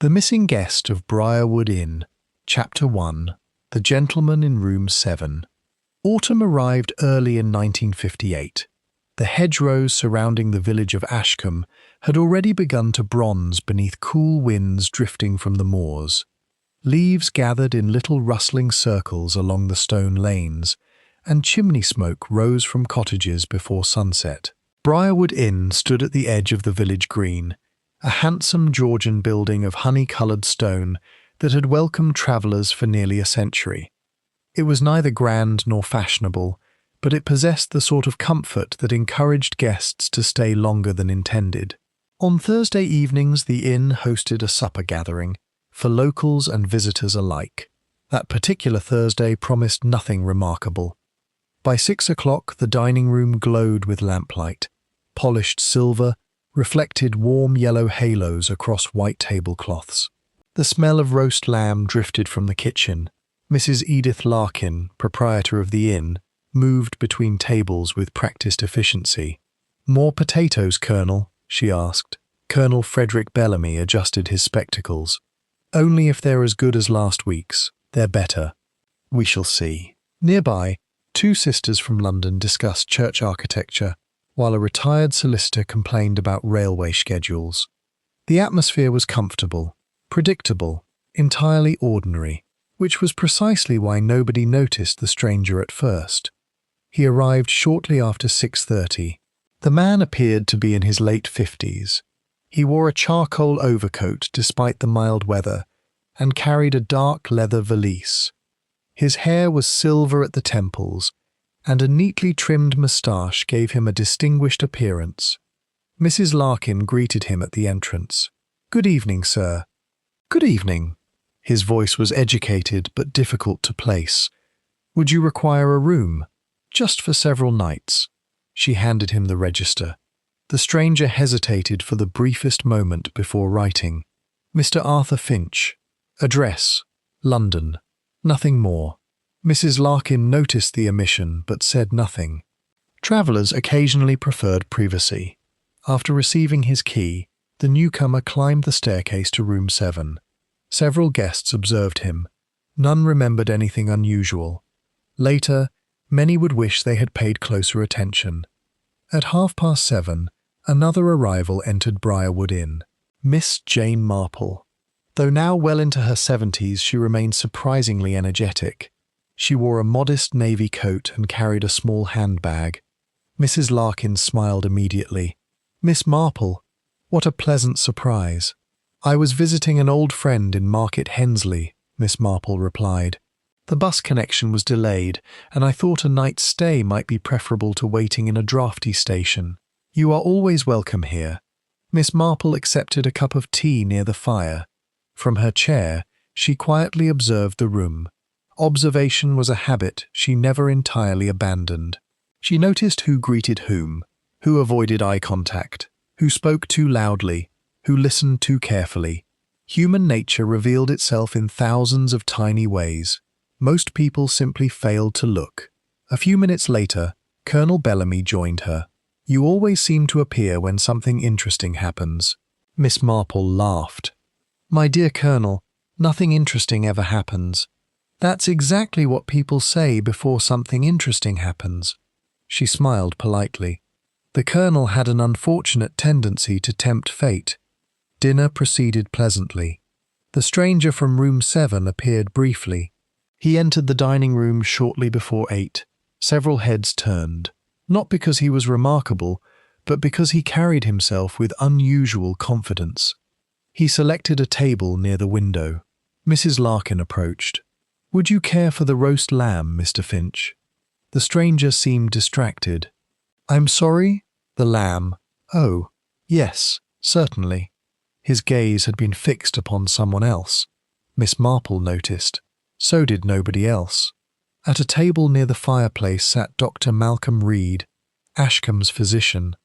The Missing Guest of Briarwood Inn, Chapter 1, The Gentleman in Room 7. Autumn arrived early in 1958. The hedgerows surrounding the village of Ashcombe had already begun to bronze beneath cool winds drifting from the moors. Leaves gathered in little rustling circles along the stone lanes, and chimney smoke rose from cottages before sunset. Briarwood Inn stood at the edge of the village green, a handsome Georgian building of honey-coloured stone that had welcomed travellers for nearly a century. It was neither grand nor fashionable, but it possessed the sort of comfort that encouraged guests to stay longer than intended. On Thursday evenings, the inn hosted a supper gathering for locals and visitors alike. That particular Thursday promised nothing remarkable. By 6 o'clock, the dining room glowed with lamplight. Polished silver reflected warm yellow halos across white tablecloths. The smell of roast lamb drifted from the kitchen. Mrs. Edith Larkin, proprietor of the inn, moved between tables with practiced efficiency. "More potatoes, Colonel?" she asked. Colonel Frederick Bellamy adjusted his spectacles. "Only if they're as good as last week's. They're better. We shall see." Nearby, two sisters from London discussed church architecture, while a retired solicitor complained about railway schedules. The atmosphere was comfortable, predictable, entirely ordinary, which was precisely why nobody noticed the stranger at first. He arrived shortly after 6:30. The man appeared to be in his late 50s. He wore a charcoal overcoat despite the mild weather, and carried a dark leather valise. His hair was silver at the temples, and a neatly trimmed moustache gave him a distinguished appearance. Mrs. Larkin greeted him at the entrance. "Good evening, sir." "Good evening." His voice was educated but difficult to place. "Would you require a room?" "Just for several nights." She handed him the register. The stranger hesitated for the briefest moment before writing. "Mr. Arthur Finch. Address, London." Nothing more. Mrs. Larkin noticed the omission but said nothing. Travellers occasionally preferred privacy. After receiving his key, the newcomer climbed the staircase to room 7. Several guests observed him. None remembered anything unusual. Later, many would wish they had paid closer attention. At 7:30, another arrival entered Briarwood Inn. Miss Jane Marple. Though now well into her 70s, she remained surprisingly energetic. She wore a modest navy coat and carried a small handbag. Mrs. Larkin smiled immediately. "Miss Marple, what a pleasant surprise." "I was visiting an old friend in Market Hensley," Miss Marple replied. "The bus connection was delayed, and I thought a night's stay might be preferable to waiting in a draughty station. You are always welcome here." Miss Marple accepted a cup of tea near the fire. From her chair, she quietly observed the room. Observation was a habit she never entirely abandoned. She noticed who greeted whom, who avoided eye contact, who spoke too loudly, who listened too carefully. Human nature revealed itself in thousands of tiny ways. Most people simply failed to look. A few minutes later, Colonel Bellamy joined her. "You always seem to appear when something interesting happens." Miss Marple laughed. "My dear Colonel, nothing interesting ever happens. That's exactly what people say before something interesting happens." She smiled politely. The Colonel had an unfortunate tendency to tempt fate. Dinner proceeded pleasantly. The stranger from room 7 appeared briefly. He entered the dining room shortly before 8. Several heads turned, not because he was remarkable, but because he carried himself with unusual confidence. He selected a table near the window. Mrs. Larkin approached. "Would you care for the roast lamb, Mr. Finch?" The stranger seemed distracted. "I'm sorry? The lamb? Oh, yes, certainly." His gaze had been fixed upon someone else. Miss Marple noticed. So did nobody else. At a table near the fireplace sat Dr. Malcolm Reed, Ashcombe's physician.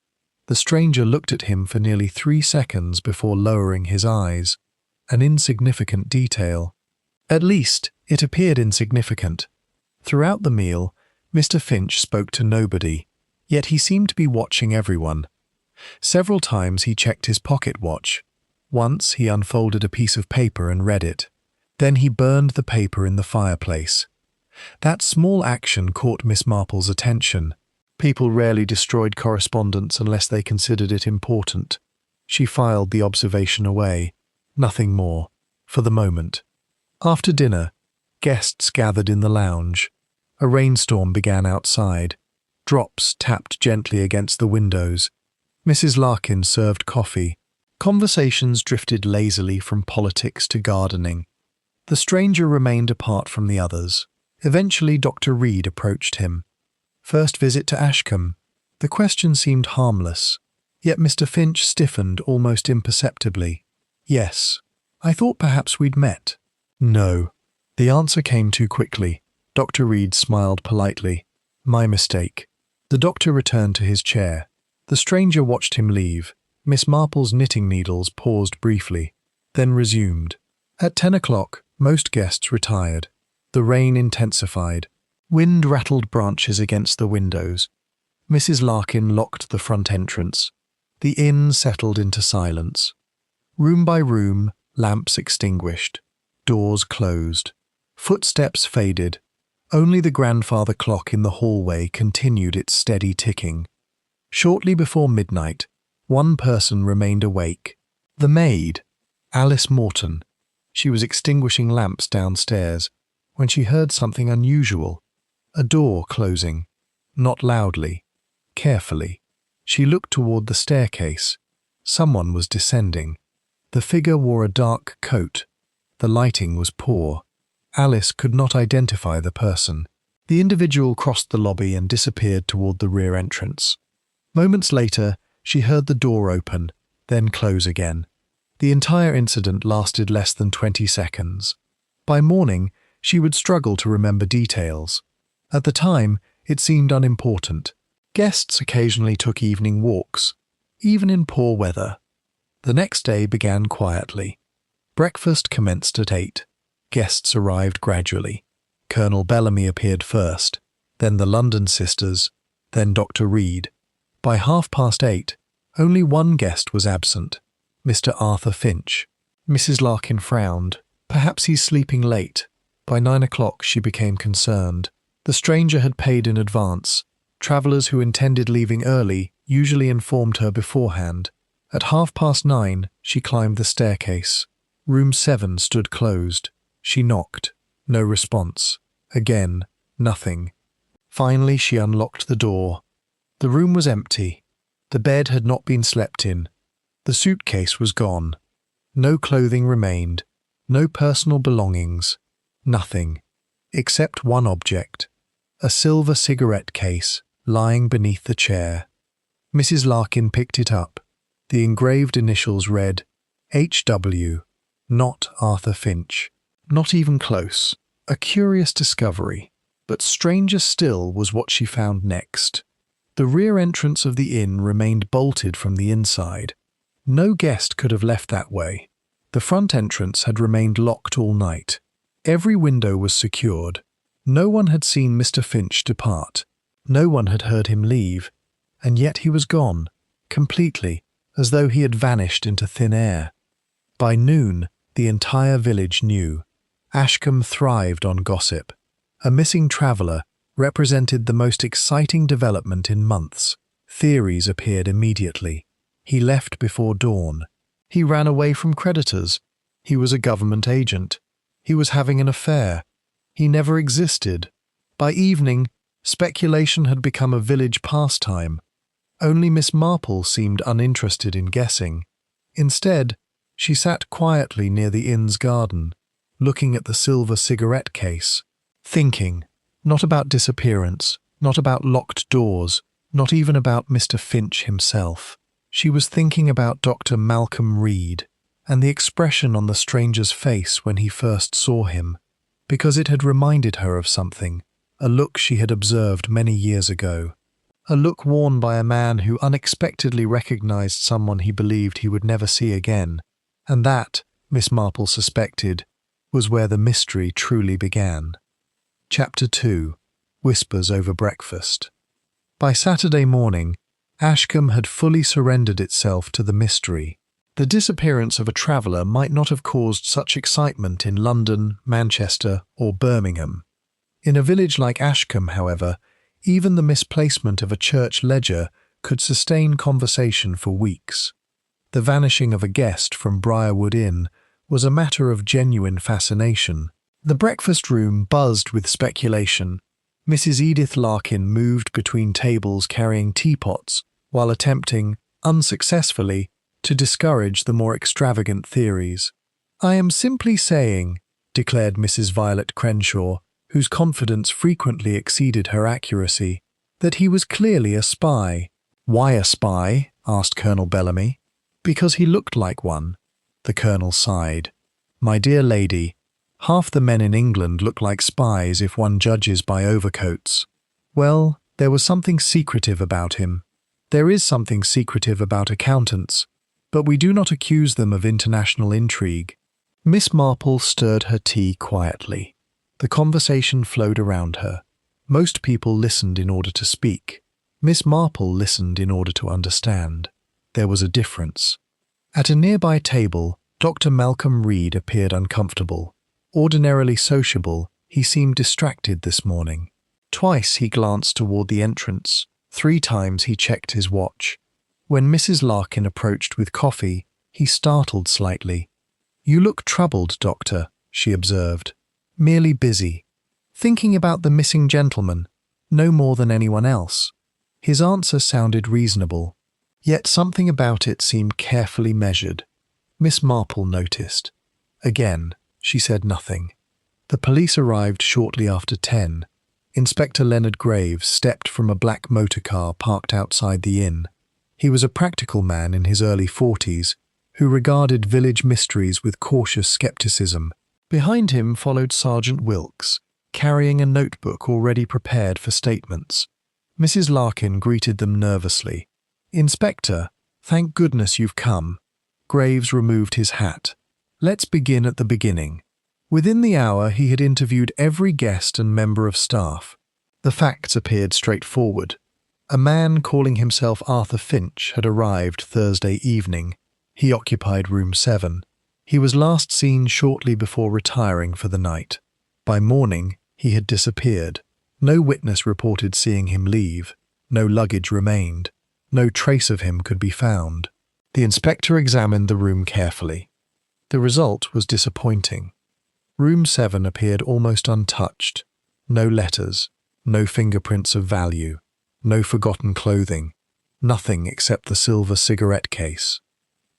The stranger looked at him for nearly 3 seconds before lowering his eyes. An insignificant detail. At least, it appeared insignificant. Throughout the meal, Mr. Finch spoke to nobody, yet he seemed to be watching everyone. Several times he checked his pocket watch. Once he unfolded a piece of paper and read it. Then he burned the paper in the fireplace. That small action caught Miss Marple's attention. People rarely destroyed correspondence unless they considered it important. She filed the observation away. Nothing more, for the moment. After dinner, guests gathered in the lounge. A rainstorm began outside. Drops tapped gently against the windows. Mrs. Larkin served coffee. Conversations drifted lazily from politics to gardening. The stranger remained apart from the others. Eventually Dr. Reed approached him. First visit to Ashcombe. The question seemed harmless, yet Mr. Finch stiffened almost imperceptibly. Yes. I thought perhaps we'd met. No. The answer came too quickly. Dr. Reed smiled politely. My mistake. The doctor returned to his chair. The stranger watched him leave. Miss Marple's knitting needles paused briefly, then resumed. At 10 o'clock, most guests retired. The rain intensified. Wind rattled branches against the windows. Mrs. Larkin locked the front entrance. The inn settled into silence. Room by room, lamps extinguished. Doors closed. Footsteps faded. Only the grandfather clock in the hallway continued its steady ticking. Shortly before midnight, one person remained awake. The maid, Alice Morton. She was extinguishing lamps downstairs when she heard something unusual. A door closing. Not loudly. Carefully. She looked toward the staircase. Someone was descending. The figure wore a dark coat. The lighting was poor. Alice could not identify the person. The individual crossed the lobby and disappeared toward the rear entrance. Moments later, she heard the door open, then close again. The entire incident lasted less than 20 seconds. By morning, she would struggle to remember details. At the time, it seemed unimportant. Guests occasionally took evening walks, even in poor weather. The next day began quietly. Breakfast commenced at 8. Guests arrived gradually. Colonel Bellamy appeared first, then the London sisters, then Dr. Reed. By 8:30, only one guest was absent, Mr. Arthur Finch. Mrs. Larkin frowned. Perhaps he's sleeping late. By 9 o'clock she became concerned. The stranger had paid in advance. Travellers who intended leaving early usually informed her beforehand. At 9:30, she climbed the staircase. Room 7 stood closed. She knocked. No response. Again, nothing. Finally, she unlocked the door. The room was empty. The bed had not been slept in. The suitcase was gone. No clothing remained. No personal belongings. Nothing. Except one object. A silver cigarette case lying beneath the chair. Mrs. Larkin picked it up. The engraved initials read, H.W., not Arthur Finch. Not even close. A curious discovery. But stranger still was what she found next. The rear entrance of the inn remained bolted from the inside. No guest could have left that way. The front entrance had remained locked all night. Every window was secured. No one had seen Mr. Finch depart. No one had heard him leave. And yet he was gone, completely, as though he had vanished into thin air. By noon, the entire village knew. Ashcombe thrived on gossip. A missing traveller represented the most exciting development in months. Theories appeared immediately. He left before dawn. He ran away from creditors. He was a government agent. He was having an affair. He never existed. By evening, speculation had become a village pastime. Only Miss Marple seemed uninterested in guessing. Instead, she sat quietly near the inn's garden, looking at the silver cigarette case, thinking, not about disappearance, not about locked doors, not even about Mr. Finch himself. She was thinking about Dr. Malcolm Reed and the expression on the stranger's face when he first saw him, because it had reminded her of something, a look she had observed many years ago. A look worn by a man who unexpectedly recognized someone he believed he would never see again, and that, Miss Marple suspected, was where the mystery truly began. Chapter 2. Whispers over breakfast. By Saturday morning, Ashcombe had fully surrendered itself to the mystery. The disappearance of a traveller might not have caused such excitement in London, Manchester, or Birmingham. In a village like Ashcombe, however, even the misplacement of a church ledger could sustain conversation for weeks. The vanishing of a guest from Briarwood Inn was a matter of genuine fascination. The breakfast room buzzed with speculation. Mrs. Edith Larkin moved between tables carrying teapots while attempting, unsuccessfully, to discourage the more extravagant theories. "I am simply saying," declared Mrs. Violet Crenshaw, whose confidence frequently exceeded her accuracy, "that he was clearly a spy." "Why a spy?" asked Colonel Bellamy. "Because he looked like one." The Colonel sighed. "My dear lady, half the men in England look like spies if one judges by overcoats. Well, there was something secretive about him. There is something secretive about accountants, but we do not accuse them of international intrigue." Miss Marple stirred her tea quietly. The conversation flowed around her. Most people listened in order to speak. Miss Marple listened in order to understand. There was a difference. At a nearby table, Dr. Malcolm Reed appeared uncomfortable. Ordinarily sociable, he seemed distracted this morning. Twice he glanced toward the entrance. 3 times he checked his watch. When Mrs. Larkin approached with coffee, he startled slightly. "You look troubled, Doctor," she observed. "Merely busy. Thinking about the missing gentleman, no more than anyone else." His answer sounded reasonable, yet something about it seemed carefully measured. Miss Marple noticed. Again, she said nothing. The police arrived shortly after 10. Inspector Leonard Graves stepped from a black motor car parked outside the inn. He was a practical man in his early 40s, who regarded village mysteries with cautious skepticism. Behind him followed Sergeant Wilkes, carrying a notebook already prepared for statements. Mrs. Larkin greeted them nervously. "Inspector, thank goodness you've come." Graves removed his hat. "Let's begin at the beginning." Within the hour, he had interviewed every guest and member of staff. The facts appeared straightforward. A man calling himself Arthur Finch had arrived Thursday evening. He occupied room 7. He was last seen shortly before retiring for the night. By morning, he had disappeared. No witness reported seeing him leave. No luggage remained. No trace of him could be found. The inspector examined the room carefully. The result was disappointing. Room 7 appeared almost untouched. No letters, no fingerprints of value, no forgotten clothing, nothing except the silver cigarette case.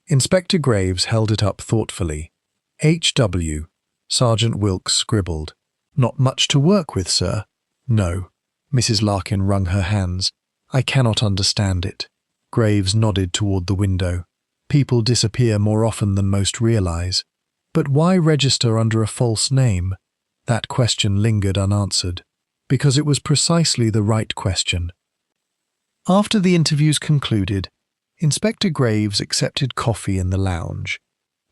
Inspector Graves held it up thoughtfully. "H.W." Sergeant Wilkes scribbled. "Not much to work with, sir." "No." Mrs. Larkin wrung her hands. "I cannot understand it." Graves nodded toward the window. "People disappear more often than most realize. But why register under a false name?" That question lingered unanswered, because it was precisely the right question. After the interviews concluded, Inspector Graves accepted coffee in the lounge.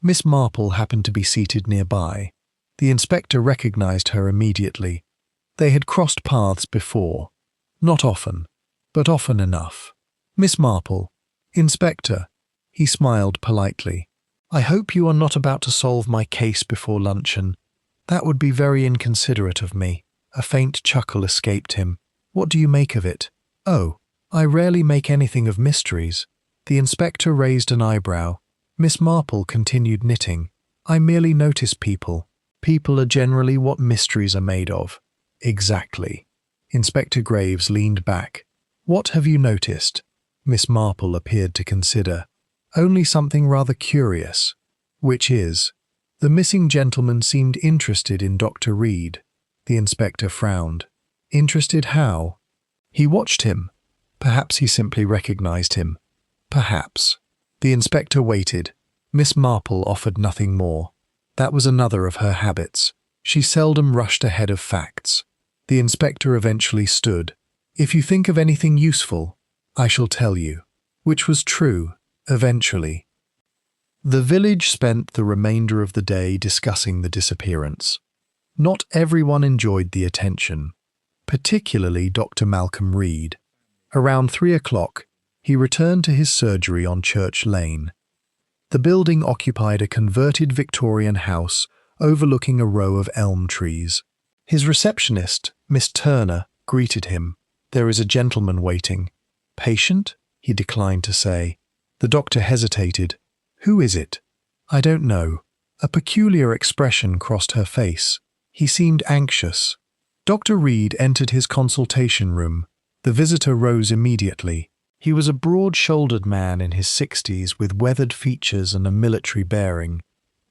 Miss Marple happened to be seated nearby. The inspector recognized her immediately. They had crossed paths before. Not often, but often enough. "Miss Marple." "Inspector." He smiled politely. "I hope you are not about to solve my case before luncheon. That would be very inconsiderate of me." A faint chuckle escaped him. "What do you make of it?" "Oh, I rarely make anything of mysteries." The inspector raised an eyebrow. Miss Marple continued knitting. "I merely notice people. People are generally what mysteries are made of." "Exactly." Inspector Graves leaned back. "What have you noticed?" Miss Marple appeared to consider. "Only something rather curious." "Which is?" "The missing gentleman seemed interested in Dr. Reed." The inspector frowned. "Interested how?" "He watched him. Perhaps he simply recognized him." "Perhaps." The inspector waited. Miss Marple offered nothing more. That was another of her habits. She seldom rushed ahead of facts. The inspector eventually stood. "If you think of anything useful, I shall tell you." Which was true, eventually. The village spent the remainder of the day discussing the disappearance. Not everyone enjoyed the attention, particularly Dr. Malcolm Reed. Around 3 o'clock, he returned to his surgery on Church Lane. The building occupied a converted Victorian house overlooking a row of elm trees. His receptionist, Miss Turner, greeted him. "There is a gentleman waiting." "Patient?" he declined to say. The doctor hesitated. "Who is it?" "I don't know." A peculiar expression crossed her face. He seemed anxious. Dr. Reed entered his consultation room. The visitor rose immediately. He was a broad-shouldered man in his 60s with weathered features and a military bearing.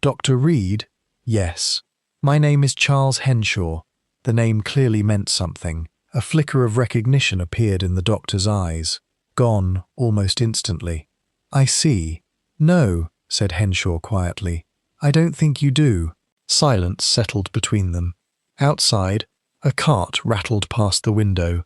"Dr. Reed?" "Yes." "My name is Charles Henshaw." The name clearly meant something. A flicker of recognition appeared in the doctor's eyes. Gone almost instantly. "I see." "No," said Henshaw quietly. "I don't think you do." Silence settled between them. Outside, a cart rattled past the window.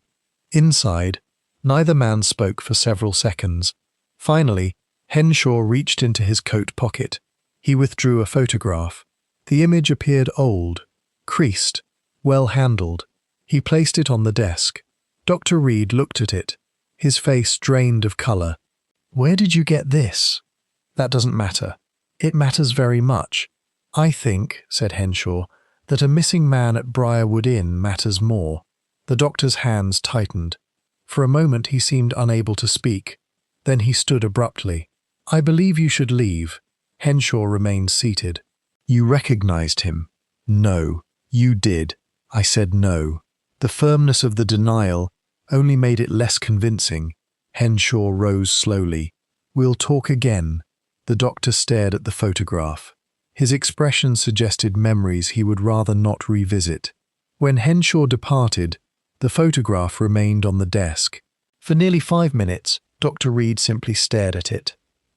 Inside, neither man spoke for several seconds. Finally, Henshaw reached into his coat pocket. He withdrew a photograph. The image appeared old, creased, well-handled. He placed it on the desk. Dr. Reed looked at it, his face drained of colour. "Where did you get this?" "That doesn't matter." "It matters very much." "I think," said Henshaw, "that a missing man at Briarwood Inn matters more." The doctor's hands tightened. For a moment he seemed unable to speak. Then he stood abruptly. "I believe you should leave." Henshaw remained seated. "You recognized him?" "No." "You did." I said no. The firmness of the denial only made it less convincing. Henshaw rose slowly. "We'll talk again." The doctor stared at the photograph. His expression suggested memories he would rather not revisit. When Henshaw departed, the photograph remained on the desk. For nearly 5 minutes, Dr. Reed simply stared at it.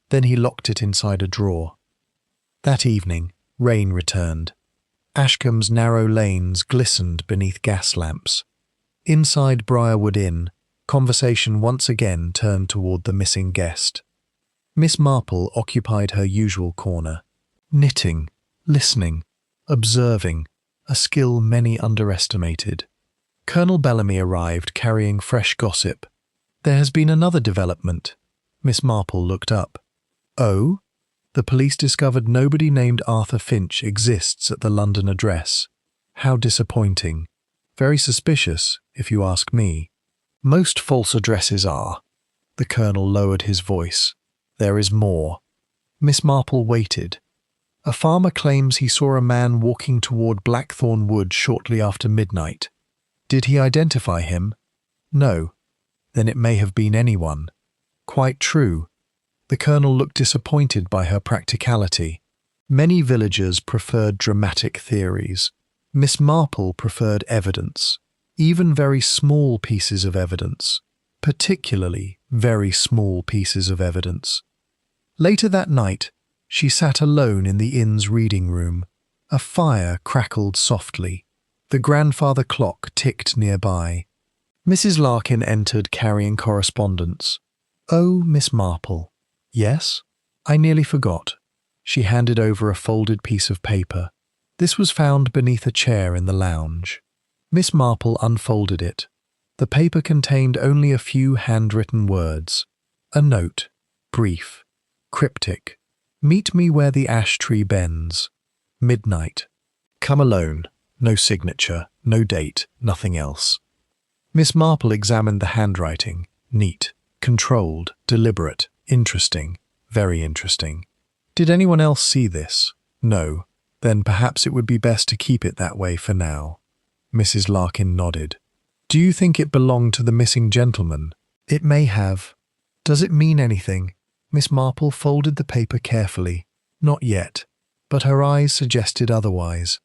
Then he locked it inside a drawer. That evening, rain returned. Ashcombe's narrow lanes glistened beneath gas lamps. Inside Briarwood Inn, conversation once again turned toward the missing guest. Miss Marple occupied her usual corner. Knitting, listening, observing, a skill many underestimated. Colonel Bellamy arrived carrying fresh gossip. "There has been another development." Miss Marple looked up. "Oh?" "The police discovered nobody named Arthur Finch exists at the London address." "How disappointing." "Very suspicious, if you ask me." "Most false addresses are." The Colonel lowered his voice. "There is more." Miss Marple waited. "A farmer claims he saw a man walking toward Blackthorn Wood shortly after midnight. Did he identify him?" "No." "Then it may have been anyone." "Quite true." The Colonel looked disappointed by her practicality. Many villagers preferred dramatic theories. Miss Marple preferred evidence, even very small pieces of evidence, particularly very small pieces of evidence. Later that night, she sat alone in the inn's reading room. A fire crackled softly. The grandfather clock ticked nearby. Mrs. Larkin entered carrying correspondence. "Oh, Miss Marple." "Yes?" "I nearly forgot." She handed over a folded piece of paper. This was found beneath a chair in the lounge. Miss Marple unfolded it. The paper contained only a few handwritten words. A note, brief, cryptic. "Meet me where the ash tree bends. Midnight. Come alone." No signature, no date, nothing else. Miss Marple examined the handwriting. Neat, controlled, deliberate, interesting, very interesting. "Did anyone else see this?" "No." "Then perhaps it would be best to keep it that way for now." Mrs. Larkin nodded. "Do you think it belonged to the missing gentleman?" "It may have." "Does it mean anything?" Miss Marple folded the paper carefully. "Not yet." But her eyes suggested otherwise.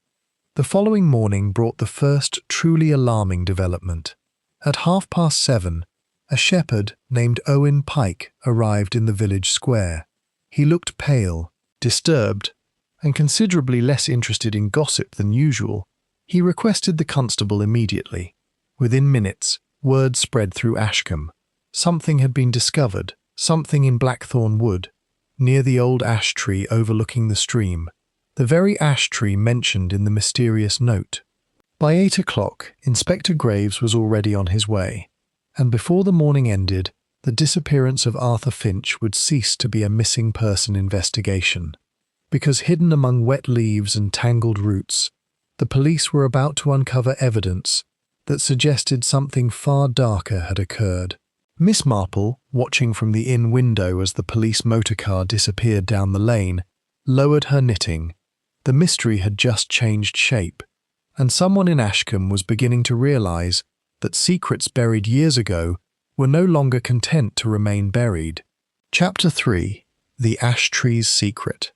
The following morning brought the first truly alarming development. At 7:30, a shepherd named Owen Pike arrived in the village square. He looked pale, disturbed, and considerably less interested in gossip than usual. He requested the constable immediately. Within minutes, word spread through Ashcombe. Something had been discovered, something in Blackthorn Wood, near the old ash tree overlooking the stream. The very ash tree mentioned in the mysterious note. By 8 o'clock, Inspector Graves was already on his way, and before the morning ended, the disappearance of Arthur Finch would cease to be a missing person investigation, because hidden among wet leaves and tangled roots, the police were about to uncover evidence that suggested something far darker had occurred. Miss Marple, watching from the inn window as the police motorcar disappeared down the lane, lowered her knitting. The mystery had just changed shape, and someone in Ashcombe was beginning to realise that secrets buried years ago were no longer content to remain buried. Chapter 3. The Ash Tree's Secret.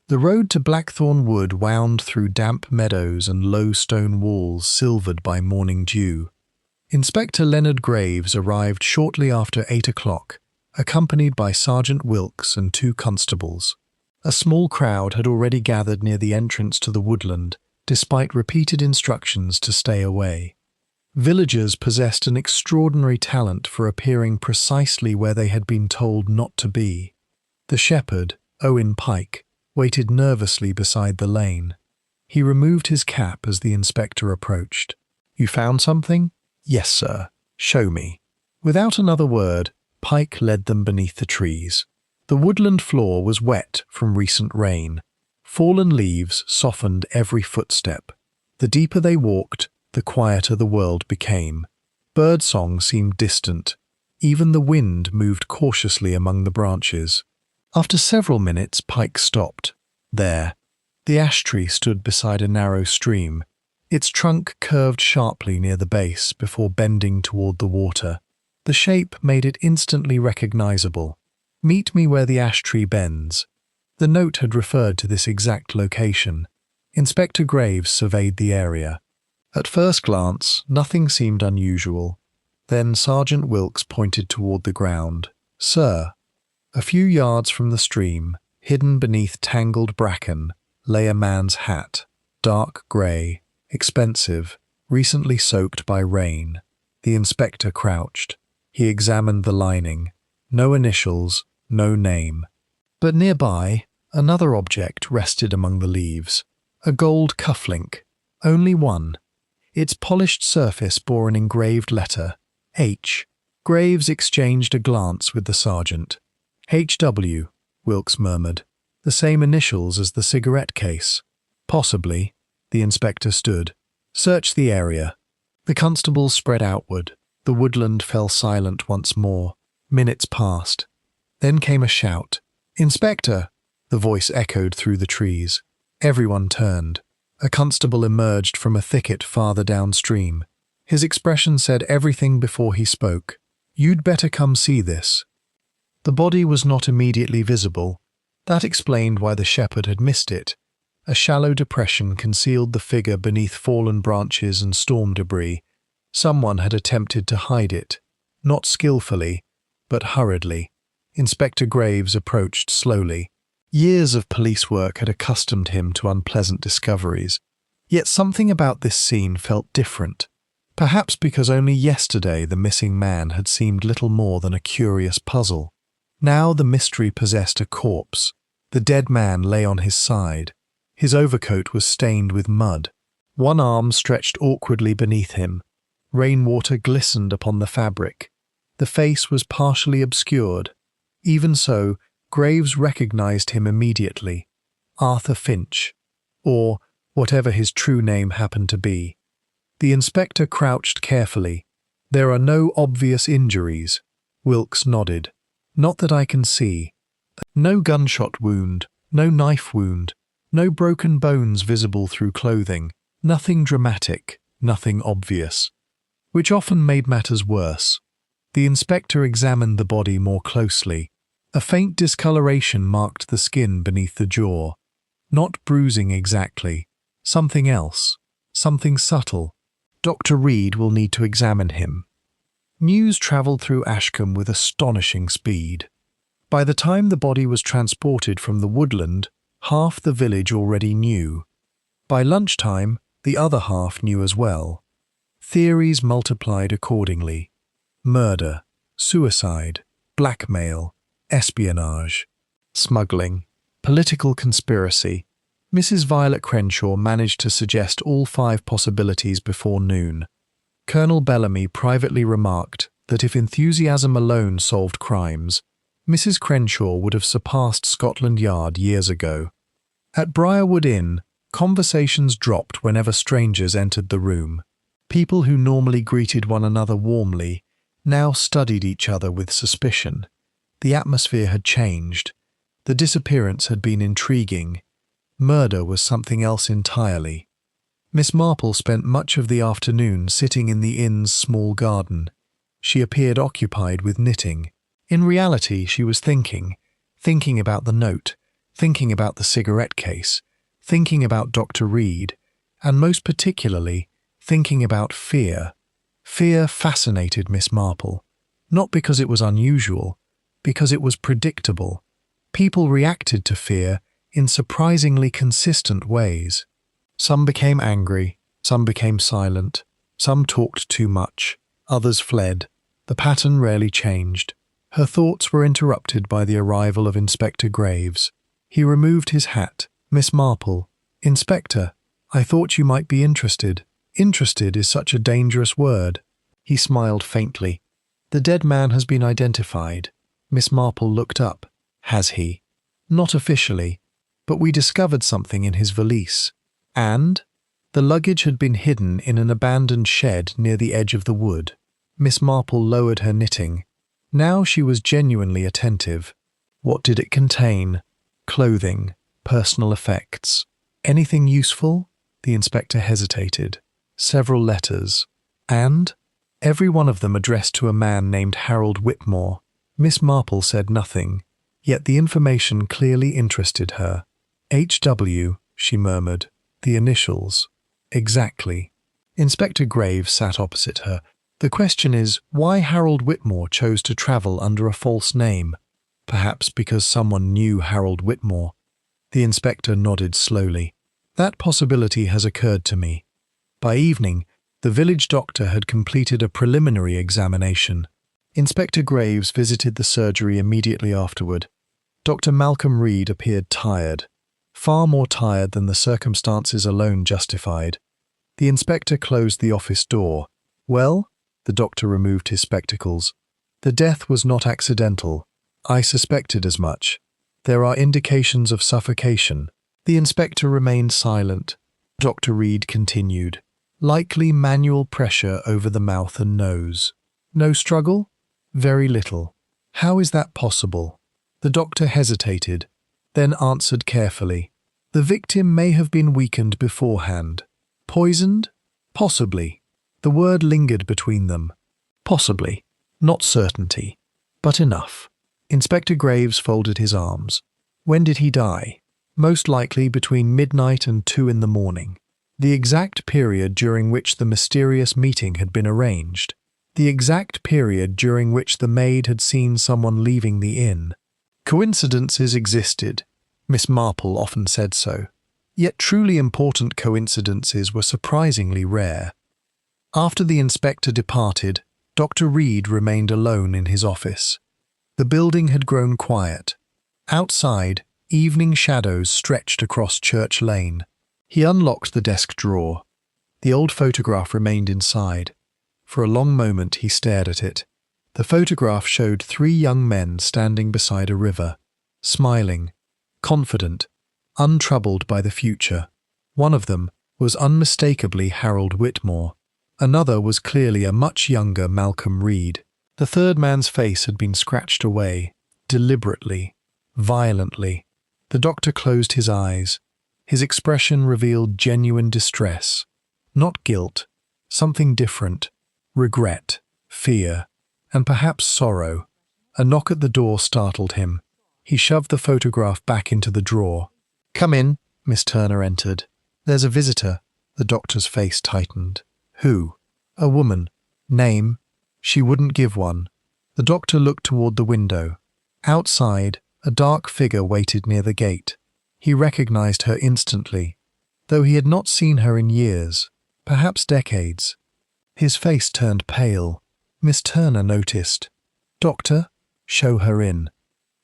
The road to Blackthorn Wood wound through damp meadows and low stone walls silvered by morning dew. Inspector Leonard Graves arrived shortly after 8 o'clock, accompanied by Sergeant Wilkes and 2 constables. A small crowd had already gathered near the entrance to the woodland, despite repeated instructions to stay away. Villagers possessed an extraordinary talent for appearing precisely where they had been told not to be. The shepherd, Owen Pike, waited nervously beside the lane. He removed his cap as the inspector approached. "You found something?" "Yes, sir. Show me." Without another word, Pike led them beneath the trees. The woodland floor was wet from recent rain. Fallen leaves softened every footstep. The deeper they walked, the quieter the world became. Birdsong seemed distant. Even the wind moved cautiously among the branches. After several minutes, Pike stopped. There, the ash tree stood beside a narrow stream. Its trunk curved sharply near the base before bending toward the water. The shape made it instantly recognizable. "Meet me where the ash tree bends." The note had referred to this exact location. Inspector Graves surveyed the area. At first glance, nothing seemed unusual. Then Sergeant Wilkes pointed toward the ground. "Sir." A few yards from the stream, hidden beneath tangled bracken, lay a man's hat, dark grey, expensive, recently soaked by rain. The inspector crouched. He examined the lining. No initials, no name. But nearby, another object rested among the leaves. A gold cufflink. Only one. Its polished surface bore an engraved letter, H. Graves exchanged a glance with the sergeant. "H.W., Wilkes murmured. "The same initials as the cigarette case." "Possibly." The inspector stood. "Search the area." The constables spread outward. The woodland fell silent once more. Minutes passed. Then came a shout. "Inspector!" The voice echoed through the trees. Everyone turned. A constable emerged from a thicket farther downstream. His expression said everything before he spoke. "You'd better come see this." The body was not immediately visible. That explained why the shepherd had missed it. A shallow depression concealed the figure beneath fallen branches and storm debris. Someone had attempted to hide it, not skillfully, but hurriedly. Inspector Graves approached slowly. Years of police work had accustomed him to unpleasant discoveries. Yet something about this scene felt different. Perhaps because only yesterday the missing man had seemed little more than a curious puzzle. Now the mystery possessed a corpse. The dead man lay on his side. His overcoat was stained with mud. One arm stretched awkwardly beneath him. Rainwater glistened upon the fabric. The face was partially obscured. Even so, Graves recognized him immediately. Arthur Finch, or whatever his true name happened to be. The inspector crouched carefully. "There are no obvious injuries." Wilkes nodded. "Not that I can see. No gunshot wound, no knife wound, no broken bones visible through clothing, nothing dramatic, nothing obvious." Which often made matters worse. The inspector examined the body more closely. A faint discoloration marked the skin beneath the jaw. Not bruising exactly. Something else. Something subtle. Dr. Reed will need to examine him. News travelled through Ashcombe with astonishing speed. By the time the body was transported from the woodland, half the village already knew. By lunchtime, the other half knew as well. Theories multiplied accordingly. Murder, suicide, blackmail, espionage, smuggling, political conspiracy. Mrs. Violet Crenshaw managed to suggest all 5 possibilities before noon. Colonel Bellamy privately remarked that if enthusiasm alone solved crimes, Mrs. Crenshaw would have surpassed Scotland Yard years ago. At Briarwood Inn, conversations dropped whenever strangers entered the room. People who normally greeted one another warmly now studied each other with suspicion. The atmosphere had changed. The disappearance had been intriguing. Murder was something else entirely. Miss Marple spent much of the afternoon sitting in the inn's small garden. She appeared occupied with knitting. In reality, she was thinking about the note, thinking about the cigarette case, thinking about Dr. Reed, and most particularly, thinking about fear. Fear fascinated Miss Marple, not because it was unusual, because it was predictable. People reacted to fear in surprisingly consistent ways. Some became angry, some became silent, some talked too much, others fled. The pattern rarely changed. Her thoughts were interrupted by the arrival of Inspector Graves. He removed his hat. Miss Marple, Inspector, I thought you might be interested. Interested is such a dangerous word. He smiled faintly. The dead man has been identified. Miss Marple looked up. Has he? Not officially, but we discovered something in his valise. And? The luggage had been hidden in an abandoned shed near the edge of the wood. Miss Marple lowered her knitting. Now she was genuinely attentive. What did it contain? Clothing, personal effects. Anything useful? The inspector hesitated. Several letters. And? Every one of them addressed to a man named Harold Whitmore. Miss Marple said nothing, yet the information clearly interested her. H.W., she murmured. The initials. Exactly. Inspector Graves sat opposite her. The question is, why Harold Whitmore chose to travel under a false name? Perhaps because someone knew Harold Whitmore. The inspector nodded slowly. That possibility has occurred to me. By evening, the village doctor had completed a preliminary examination. Inspector Graves visited the surgery immediately afterward. Dr. Malcolm Reed appeared tired, far more tired than the circumstances alone justified. The inspector closed the office door. Well? The doctor removed his spectacles. The death was not accidental. I suspected as much. There are indications of suffocation. The inspector remained silent. Dr. Reed continued. Likely manual pressure over the mouth and nose. No struggle? Very little. How is that possible? The doctor hesitated, then answered carefully. The victim may have been weakened beforehand. Poisoned? Possibly. The word lingered between them. Possibly. Not certainty. But enough. Inspector Graves folded his arms. When did he die? Most likely between midnight and 2 in the morning. The exact period during which the mysterious meeting had been arranged. The exact period during which the maid had seen someone leaving the inn. Coincidences existed. Miss Marple often said so. Yet truly important coincidences were surprisingly rare. After the inspector departed, Dr. Reed remained alone in his office. The building had grown quiet. Outside, evening shadows stretched across Church Lane. He unlocked the desk drawer. The old photograph remained inside. For a long moment he stared at it. The photograph showed 3 young men standing beside a river, smiling, confident, untroubled by the future. One of them was unmistakably Harold Whitmore. Another was clearly a much younger Malcolm Reed. The third man's face had been scratched away, deliberately, violently. The doctor closed his eyes. His expression revealed genuine distress. Not guilt, something different. Regret, fear, and perhaps sorrow. A knock at the door startled him. He shoved the photograph back into the drawer. "Come in," Miss Turner entered. "There's a visitor." The doctor's face tightened. "Who?" "A woman." "Name?" "She wouldn't give one." The doctor looked toward the window. Outside, a dark figure waited near the gate. He recognized her instantly, though he had not seen her in years, perhaps decades. His face turned pale. Miss Turner noticed. "Doctor, show her in."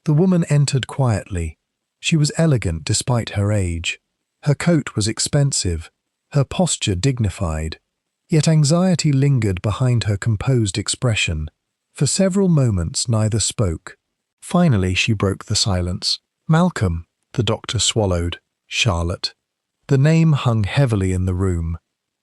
The woman entered quietly. She was elegant despite her age. Her coat was expensive, her posture dignified. Yet anxiety lingered behind her composed expression. For several moments neither spoke. Finally she broke the silence. "Malcolm," the doctor swallowed. "Charlotte." The name hung heavily in the room.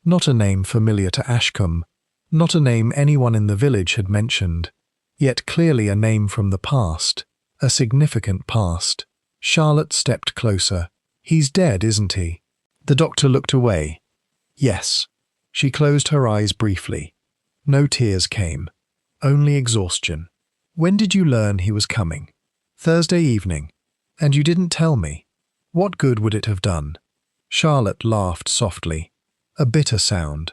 Not a name familiar to Ashcombe, not a name anyone in the village had mentioned, yet clearly a name from the past, a significant past. Charlotte stepped closer. "He's dead, isn't he?" The doctor looked away. "Yes." She closed her eyes briefly. No tears came, only exhaustion. "When did you learn he was coming?" "Thursday evening. And you didn't tell me. What good would it have done?" Charlotte laughed softly, a bitter sound.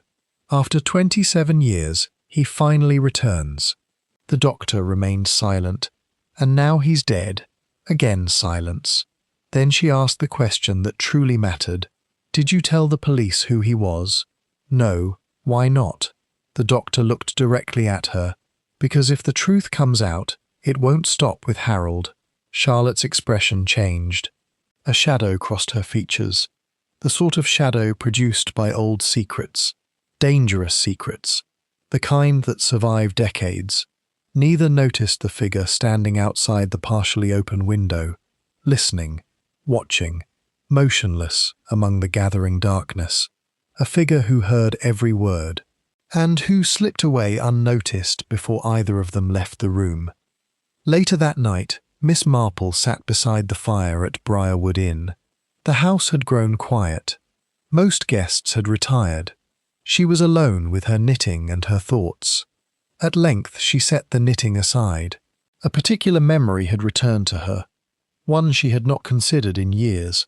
"After 27 years, he finally returns." The doctor remained silent. "And now he's dead." Again silence. Then she asked the question that truly mattered. "Did you tell the police who he was?" "No. Why not?" The doctor looked directly at her. "Because if the truth comes out, it won't stop with Harold." Charlotte's expression changed. A shadow crossed her features, the sort of shadow produced by old secrets, dangerous secrets, the kind that survive decades. Neither noticed the figure standing outside the partially open window, listening, watching, motionless among the gathering darkness, a figure who heard every word, and who slipped away unnoticed before either of them left the room. Later that night, Miss Marple sat beside the fire at Briarwood Inn. The house had grown quiet. Most guests had retired. She was alone with her knitting and her thoughts. At length she set the knitting aside. A particular memory had returned to her, one she had not considered in years.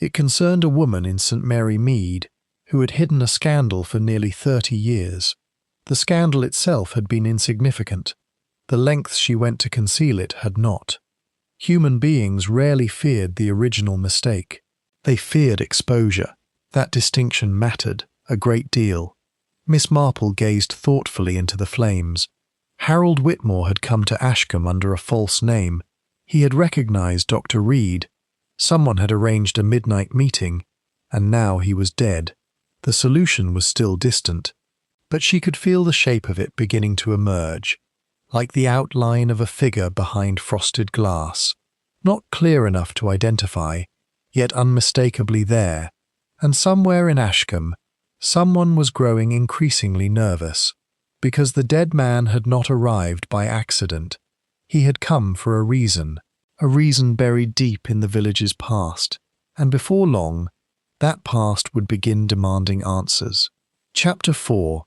It concerned a woman in St. Mary Mead who had hidden a scandal for nearly 30 years. The scandal itself had been insignificant. The lengths she went to conceal it had not. Human beings rarely feared the original mistake. They feared exposure. That distinction mattered a great deal. Miss Marple gazed thoughtfully into the flames. Harold Whitmore had come to Ashcombe under a false name. He had recognized Dr. Reed. Someone had arranged a midnight meeting, and now he was dead. The solution was still distant, but she could feel the shape of it beginning to emerge, like the outline of a figure behind frosted glass, not clear enough to identify, yet unmistakably there. And somewhere in Ashcombe, someone was growing increasingly nervous, because the dead man had not arrived by accident. He had come for a reason buried deep in the village's past, and before long, that past would begin demanding answers. Chapter 4.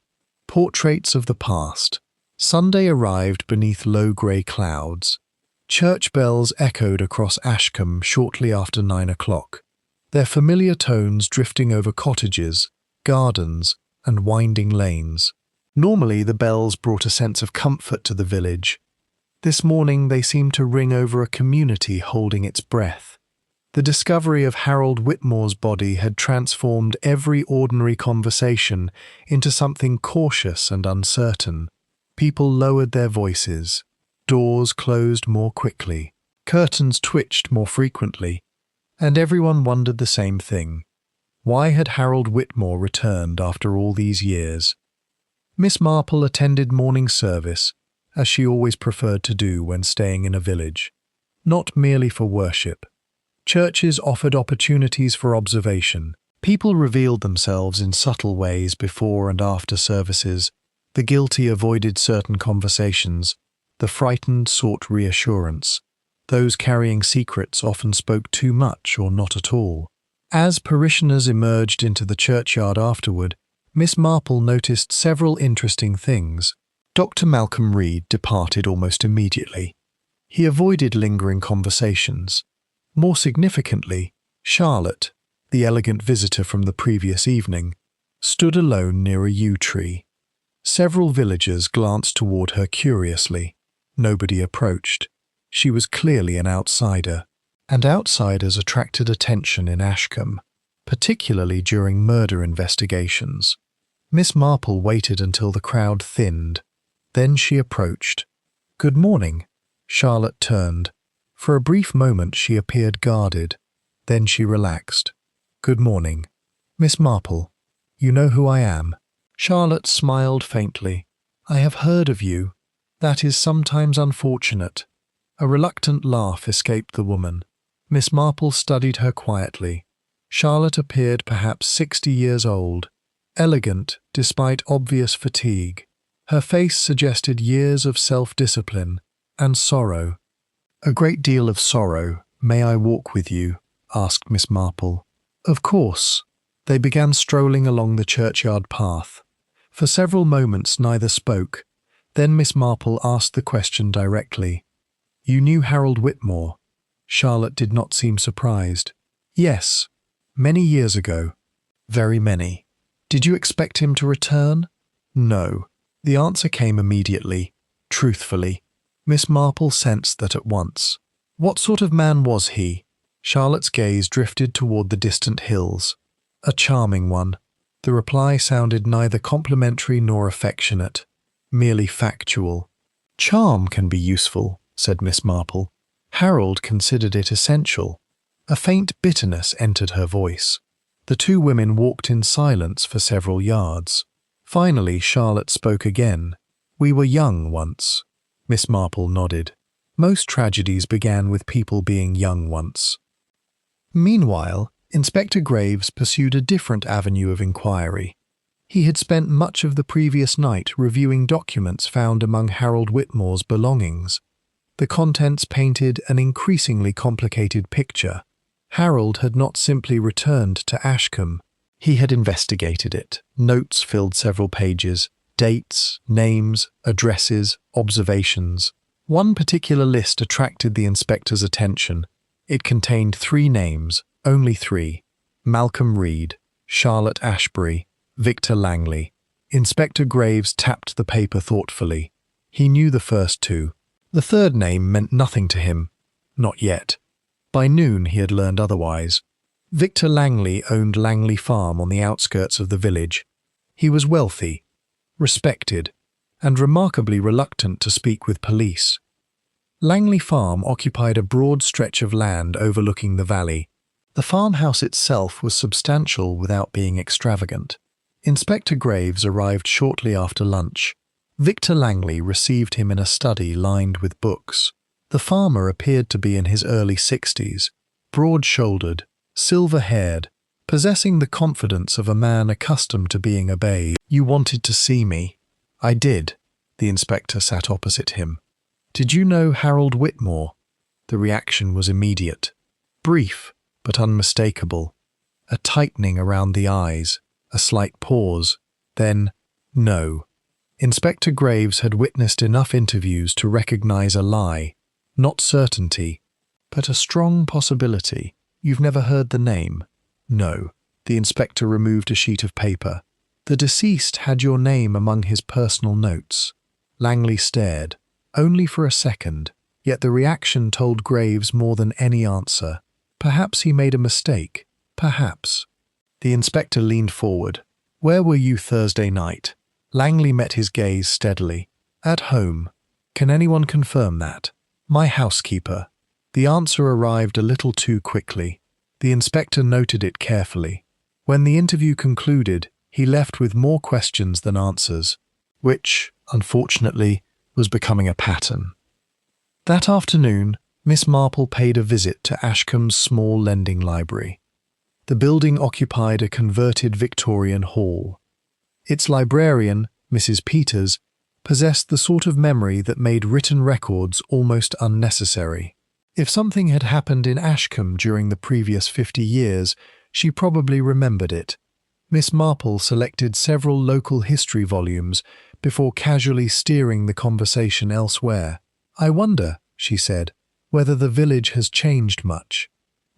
Portraits of the Past. Sunday arrived beneath low grey clouds. Church bells echoed across Ashcombe shortly after 9 o'clock, their familiar tones drifting over cottages, gardens, and winding lanes. Normally the bells brought a sense of comfort to the village. This morning they seemed to ring over a community holding its breath. The discovery of Harold Whitmore's body had transformed every ordinary conversation into something cautious and uncertain. People lowered their voices. Doors closed more quickly. Curtains twitched more frequently. And everyone wondered the same thing. Why had Harold Whitmore returned after all these years? Miss Marple attended morning service, as she always preferred to do when staying in a village. Not merely for worship. Churches offered opportunities for observation. People revealed themselves in subtle ways before and after services. The guilty avoided certain conversations. The frightened sought reassurance. Those carrying secrets often spoke too much or not at all. As parishioners emerged into the churchyard afterward, Miss Marple noticed several interesting things. Dr. Malcolm Reed departed almost immediately. He avoided lingering conversations. More significantly, Charlotte, the elegant visitor from the previous evening, stood alone near a yew tree. Several villagers glanced toward her curiously. Nobody approached. She was clearly an outsider, and outsiders attracted attention in Ashcombe, particularly during murder investigations. Miss Marple waited until the crowd thinned. Then she approached. "Good morning." Charlotte turned. For a brief moment she appeared guarded. Then she relaxed. "Good morning. Miss Marple, you know who I am?" Charlotte smiled faintly. "I have heard of you. That is sometimes unfortunate. A reluctant laugh escaped the woman. Miss Marple studied her quietly. Charlotte appeared perhaps 60 years old, elegant despite obvious fatigue. Her face suggested years of self-discipline and sorrow. "A great deal of sorrow. May I walk with you?" asked Miss Marple. "Of course." They began strolling along the churchyard path. For several moments neither spoke. Then Miss Marple asked the question directly. "You knew Harold Whitmore?" Charlotte did not seem surprised. "Yes. Many years ago." "Very many. Did you expect him to return?" "No." The answer came immediately, truthfully. Miss Marple sensed that at once. "What sort of man was he?" Charlotte's gaze drifted toward the distant hills. "A charming one." The reply sounded neither complimentary nor affectionate, merely factual. "Charm can be useful," said Miss Marple. Harold considered it essential. A faint bitterness entered her voice. The two women walked in silence for several yards. Finally, Charlotte spoke again. "We were young once." Miss Marple nodded. Most tragedies began with people being young once. Meanwhile, Inspector Graves pursued a different avenue of inquiry. He had spent much of the previous night reviewing documents found among Harold Whitmore's belongings. The contents painted an increasingly complicated picture. Harold had not simply returned to Ashcombe. He had investigated it. Notes filled several pages. Dates, names, addresses, observations. One particular list attracted the inspector's attention. It contained 3 names, only 3. Malcolm Reed, Charlotte Ashbury, Victor Langley. Inspector Graves tapped the paper thoughtfully. He knew the first 2. The third name meant nothing to him. Not yet. By noon he had learned otherwise. Victor Langley owned Langley Farm on the outskirts of the village. He was wealthy, respected, and remarkably reluctant to speak with police. Langley Farm occupied a broad stretch of land overlooking the valley. The farmhouse itself was substantial without being extravagant. Inspector Graves arrived shortly after lunch. Victor Langley received him in a study lined with books. The farmer appeared to be in his early 60s, broad-shouldered, silver-haired, possessing the confidence of a man accustomed to being obeyed. "You wanted to see me." "I did." The inspector sat opposite him. "Did you know Harold Whitmore?" The reaction was immediate. Brief, but unmistakable. A tightening around the eyes, a slight pause, then, "No." Inspector Graves had witnessed enough interviews to recognize a lie, not certainty, but a strong possibility. "You've never heard the name?" "No." The inspector removed a sheet of paper. "The deceased had your name among his personal notes." Langley stared, only for a second, yet the reaction told Graves more than any answer. Perhaps he made a mistake. Perhaps. The inspector leaned forward. "Where were you Thursday night?" Langley met his gaze steadily. "At home." "Can anyone confirm that?" "My housekeeper." The answer arrived a little too quickly. The inspector noted it carefully. When the interview concluded, he left with more questions than answers, which, unfortunately, was becoming a pattern. That afternoon, Miss Marple paid a visit to Ashcombe's small lending library. The building occupied a converted Victorian hall. Its librarian, Mrs. Peters, possessed the sort of memory that made written records almost unnecessary. If something had happened in Ashcombe during the previous 50 years, she probably remembered it. Miss Marple selected several local history volumes before casually steering the conversation elsewhere. "I wonder," she said, "whether the village has changed much."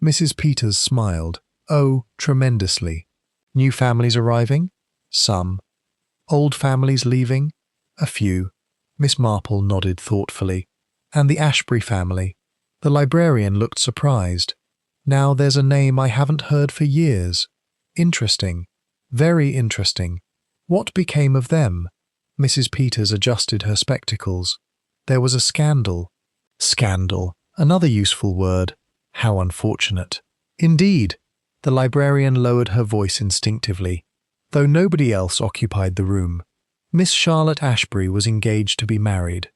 Mrs. Peters smiled. "Oh, tremendously." "New families arriving?" "Some." "Old families leaving?" "A few." Miss Marple nodded thoughtfully. "And the Ashbury family?" The librarian looked surprised. "Now there's a name I haven't heard for years." "Interesting. Very interesting. What became of them?" Mrs. Peters adjusted her spectacles. "There was a scandal." "Scandal. Another useful word. How unfortunate." "Indeed." The librarian lowered her voice instinctively, though nobody else occupied the room. Miss Charlotte Ashbury was engaged to be married.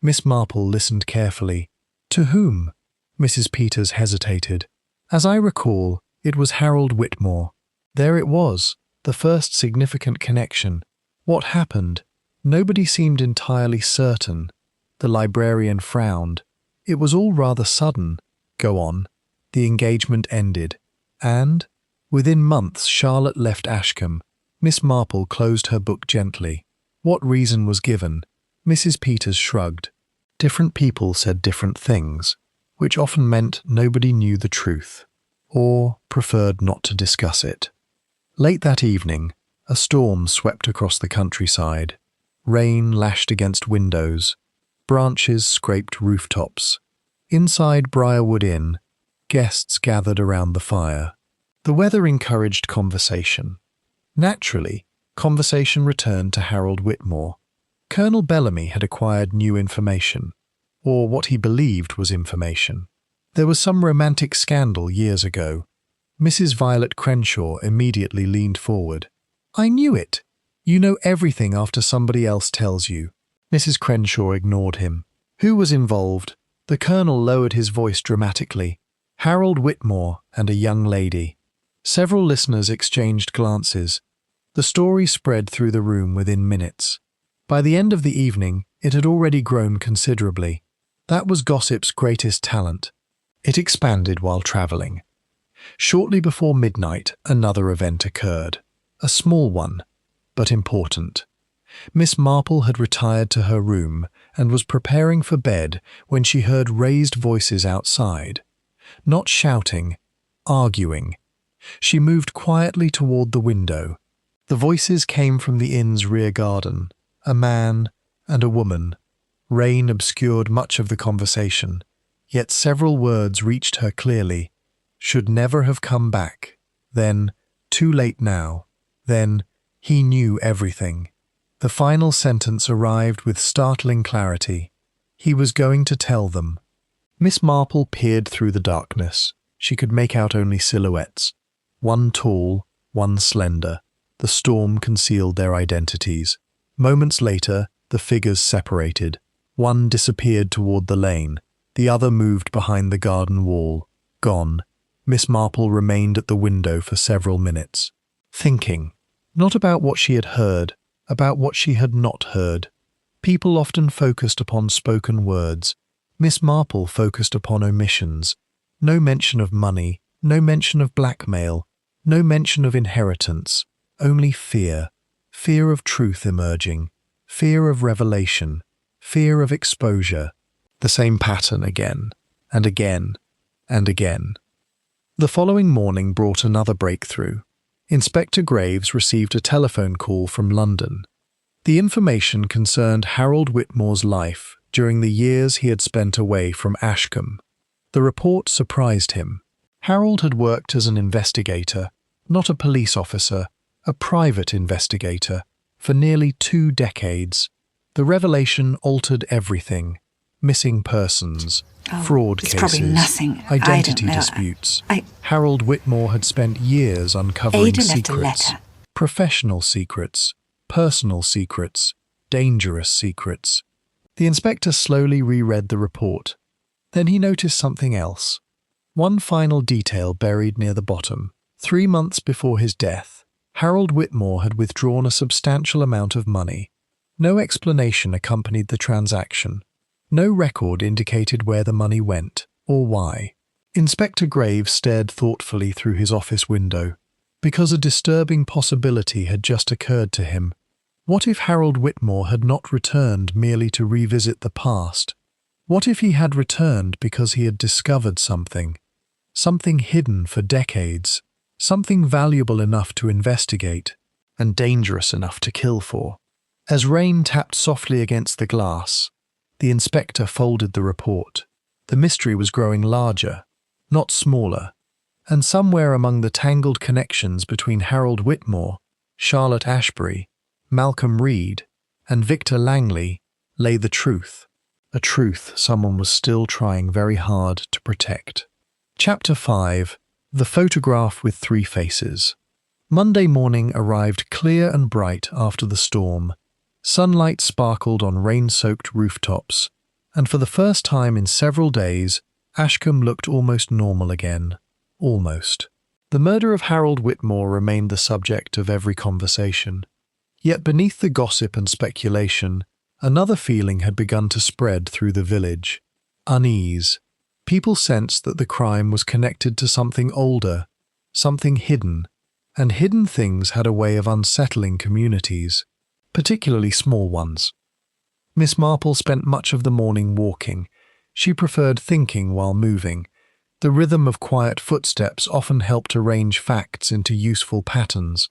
Miss Marple listened carefully. To whom? Mrs. Peters hesitated. As I recall, it was Harold Whitmore. There it was, the first significant connection. What happened? Nobody seemed entirely certain. The librarian frowned. It was all rather sudden. Go on. The engagement ended. And? Within months Charlotte left Ashcombe. Miss Marple closed her book gently. What reason was given? Mrs. Peters shrugged. Different people said different things, which often meant nobody knew the truth, or preferred not to discuss it. Late that evening, a storm swept across the countryside. Rain lashed against windows. Branches scraped rooftops. Inside Briarwood Inn, guests gathered around the fire. The weather encouraged conversation. Naturally, conversation returned to Harold Whitmore. Colonel Bellamy had acquired new information, or what he believed was information. There was some romantic scandal years ago. Mrs. Violet Crenshaw immediately leaned forward. I knew it. You know everything after somebody else tells you. Mrs. Crenshaw ignored him. Who was involved? The colonel lowered his voice dramatically. Harold Whitmore and a young lady. Several listeners exchanged glances. The story spread through the room within minutes. By the end of the evening, it had already grown considerably. That was gossip's greatest talent. It expanded while travelling. Shortly before midnight, another event occurred. A small one, but important. Miss Marple had retired to her room and was preparing for bed when she heard raised voices outside. Not shouting, arguing. She moved quietly toward the window. The voices came from the inn's rear garden. A man and a woman. Rain obscured much of the conversation, yet several words reached her clearly. Should never have come back. Then, too late now. Then, he knew everything. The final sentence arrived with startling clarity. He was going to tell them. Miss Marple peered through the darkness. She could make out only silhouettes. One tall, one slender. The storm concealed their identities. Moments later, the figures separated. One disappeared toward the lane. The other moved behind the garden wall. Gone. Miss Marple remained at the window for several minutes. Thinking. Not about what she had heard, about what she had not heard. People often focused upon spoken words. Miss Marple focused upon omissions. No mention of money, no mention of blackmail, no mention of inheritance. Only fear. Fear of truth emerging, fear of revelation, fear of exposure. The same pattern again, and again, and again. The following morning brought another breakthrough. Inspector Graves received a telephone call from London. The information concerned Harold Whitmore's life during the years he had spent away from Ashcombe. The report surprised him. Harold had worked as an investigator, not a police officer, a private investigator, for nearly 2 decades. The revelation altered everything. Missing persons, fraud cases, identity disputes. Harold Whitmore had spent years uncovering secrets. Professional secrets, personal secrets, dangerous secrets. The inspector slowly reread the report. Then he noticed something else. One final detail buried near the bottom. 3 months before his death, Harold Whitmore had withdrawn a substantial amount of money. No explanation accompanied the transaction. No record indicated where the money went, or why. Inspector Graves stared thoughtfully through his office window, because a disturbing possibility had just occurred to him. What if Harold Whitmore had not returned merely to revisit the past? What if he had returned because he had discovered something? Something hidden for decades? Something valuable enough to investigate, and dangerous enough to kill for. As rain tapped softly against the glass, the inspector folded the report. The mystery was growing larger, not smaller, and somewhere among the tangled connections between Harold Whitmore, Charlotte Ashbury, Malcolm Reed, and Victor Langley lay the truth, a truth someone was still trying very hard to protect. Chapter 5. The Photograph with 3 Faces. Monday morning arrived clear and bright after the storm. Sunlight sparkled on rain-soaked rooftops. and for the first time in several days, Ashcombe looked almost normal again. Almost. The murder of Harold Whitmore remained the subject of every conversation. Yet beneath the gossip and speculation, another feeling had begun to spread through the village. Unease. People sensed that the crime was connected to something older, something hidden, and hidden things had a way of unsettling communities, particularly small ones. Miss Marple spent much of the morning walking. She preferred thinking while moving. The rhythm of quiet footsteps often helped arrange facts into useful patterns.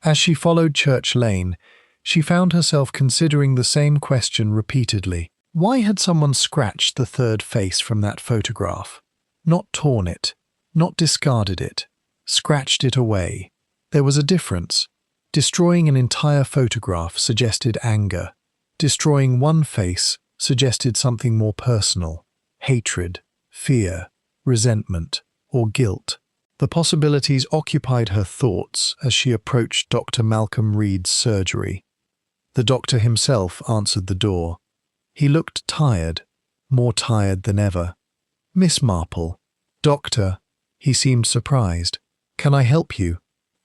As she followed Church Lane, she found herself considering the same question repeatedly. Why had someone scratched the third face from that photograph? Not torn it, not discarded it, scratched it away. There was a difference. Destroying an entire photograph suggested anger. Destroying one face suggested something more personal: hatred, fear, resentment, or guilt. The possibilities occupied her thoughts as she approached Dr. Malcolm Reed's surgery. The doctor himself answered the door. He looked tired, more tired than ever. "Miss Marple." "Doctor." He seemed surprised. "Can I help you?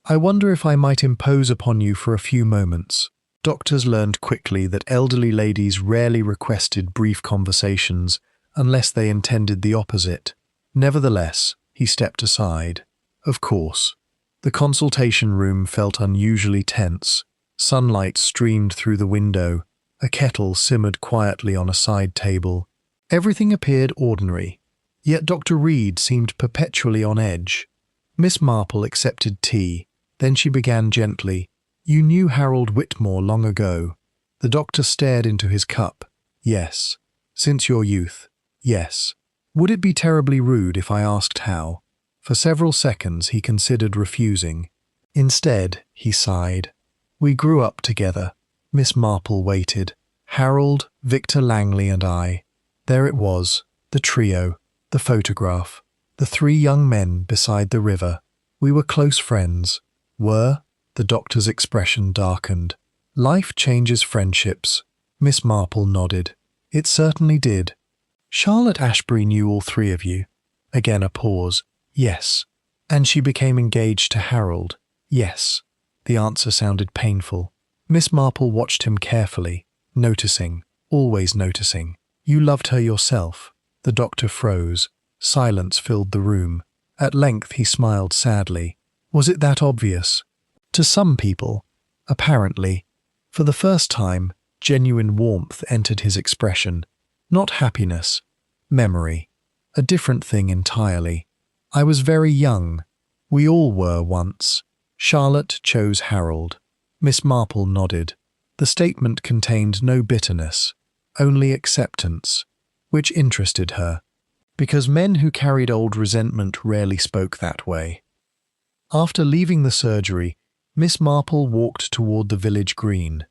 I wonder if I might impose upon you for a few moments." Doctors learned quickly that elderly ladies rarely requested brief conversations unless they intended the opposite. Nevertheless, he stepped aside. Of course. The consultation room felt unusually tense. Sunlight streamed through the window. A kettle simmered quietly on a side table. Everything appeared ordinary, yet Dr. Reed seemed perpetually on edge. Miss Marple accepted tea. Then she began gently. "You knew Harold Whitmore long ago." The doctor stared into his cup. "Yes. Since your youth. Yes." "Would it be terribly rude if I asked how?" For several seconds he considered refusing. Instead, he sighed. "We grew up together." Miss Marple waited. Harold, Victor Langley and I. There it was, the trio, the photograph, the three young men beside the river. We were close friends. Were? The doctor's expression darkened. "Life changes friendships." Miss Marple nodded. "It certainly did." "Charlotte Ashbury knew all three of you." Again a pause. "Yes." "And she became engaged to Harold." "Yes." The answer sounded painful. Miss Marple watched him carefully, noticing, always noticing. "You loved her yourself." The doctor froze. Silence filled the room. At length he smiled sadly. "Was it that obvious?" "To some people. Apparently." For the first time, genuine warmth entered his expression. Not happiness. Memory. A different thing entirely. "I was very young. We all were once. Charlotte chose Harold." Miss Marple nodded. The statement contained no bitterness, only acceptance, which interested her, because men who carried old resentment rarely spoke that way. After leaving the surgery, Miss Marple walked toward the village green.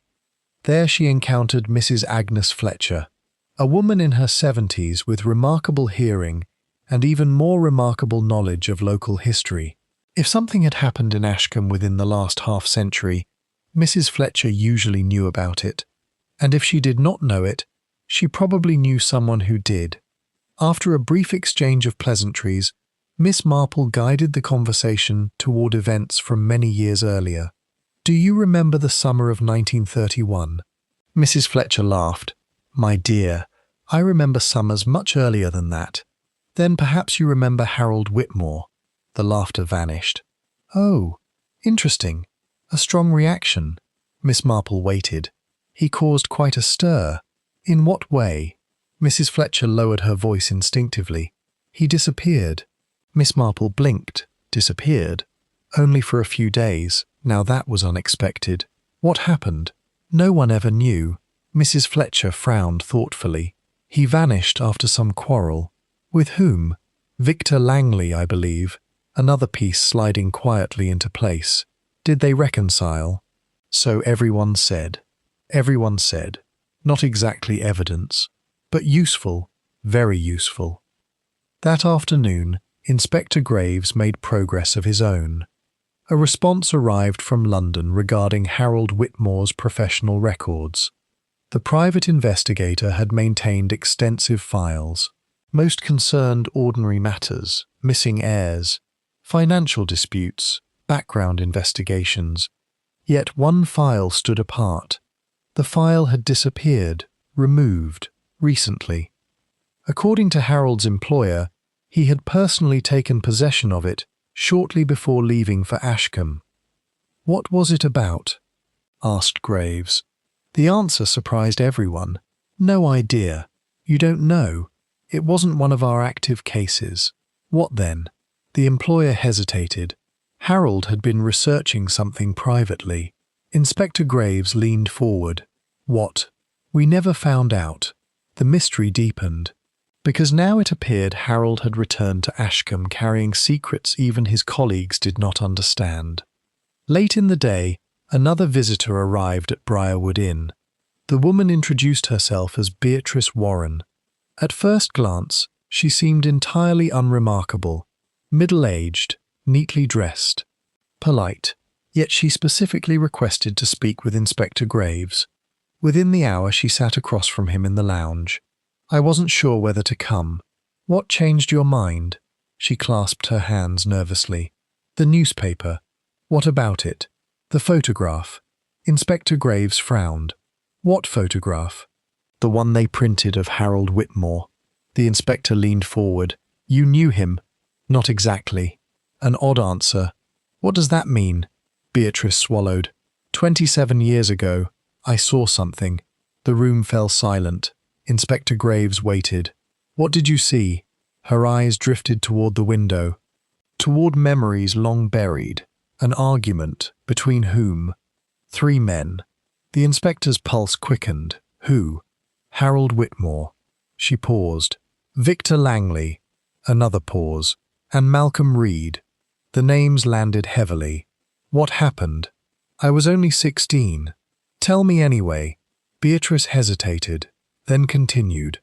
There she encountered Mrs. Agnes Fletcher, a woman in her 70s with remarkable hearing and even more remarkable knowledge of local history. If something had happened in Ashcombe within the last half-century, Mrs. Fletcher usually knew about it, and if she did not know it, she probably knew someone who did. After a brief exchange of pleasantries, Miss Marple guided the conversation toward events from many years earlier. "Do you remember the summer of 1931? Mrs. Fletcher laughed. "My dear, I remember summers much earlier than that." "Then perhaps you remember Harold Whitmore." The laughter vanished. "Oh, interesting. A strong reaction." Miss Marple waited. "He caused quite a stir." "In what way?" Mrs. Fletcher lowered her voice instinctively. "He disappeared." Miss Marple blinked. "Disappeared?" "Only for a few days. Now that was unexpected." "What happened?" "No one ever knew." Mrs. Fletcher frowned thoughtfully. "He vanished after some quarrel." "With whom?" "Victor Langley, I believe." Another piece sliding quietly into place. "Did they reconcile?" "So everyone said." Everyone said. Not exactly evidence, but useful, very useful. That afternoon, Inspector Graves made progress of his own. A response arrived from London regarding Harold Whitmore's professional records. The private investigator had maintained extensive files. Most concerned ordinary matters, missing heirs, financial disputes, background investigations. Yet one file stood apart. The file had disappeared, removed, recently. According to Harold's employer, he had personally taken possession of it shortly before leaving for Ashcombe. "What was it about?" asked Graves. The answer surprised everyone. "No idea. You don't know. It wasn't one of our active cases." "What then?" The employer hesitated. Harold had been researching something privately. Inspector Graves leaned forward. "What?" "We never found out." The mystery deepened, because now it appeared Harold had returned to Ashcombe carrying secrets even his colleagues did not understand. Late in the day, another visitor arrived at Briarwood Inn. The woman introduced herself as Beatrice Warren. At first glance, she seemed entirely unremarkable, middle-aged, neatly dressed, polite, yet she specifically requested to speak with Inspector Graves. Within the hour she sat across from him in the lounge. "I wasn't sure whether to come." "What changed your mind?" She clasped her hands nervously. "The newspaper." "What about it?" "The photograph." Inspector Graves frowned. "What photograph?" "The one they printed of Harold Whitmore." The inspector leaned forward. "You knew him?" "Not exactly." An odd answer. "What does that mean?" Beatrice swallowed. 27 years ago, I saw something." The room fell silent. Inspector Graves waited. "What did you see?" Her eyes drifted toward the window, toward memories long buried. An argument, between whom? 3 men. The inspector's pulse quickened. Who? Harold Whitmore. She paused. Victor Langley. Another pause. And Malcolm Reed. The names landed heavily. "What happened?" "I was only 16. "Tell me anyway." Beatrice hesitated, then continued.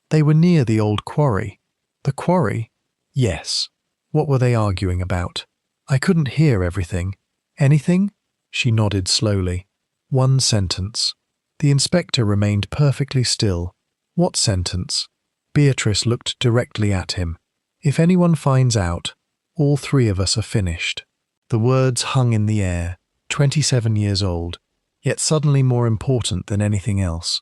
"They were near the old quarry." "The quarry?" "Yes." "What were they arguing about?" "I couldn't hear everything." "Anything?" She nodded slowly. "One sentence." The inspector remained perfectly still. "What sentence?" Beatrice looked directly at him. "If anyone finds out, all 3 of us are finished." The words hung in the air, 27 years old, yet suddenly more important than anything else.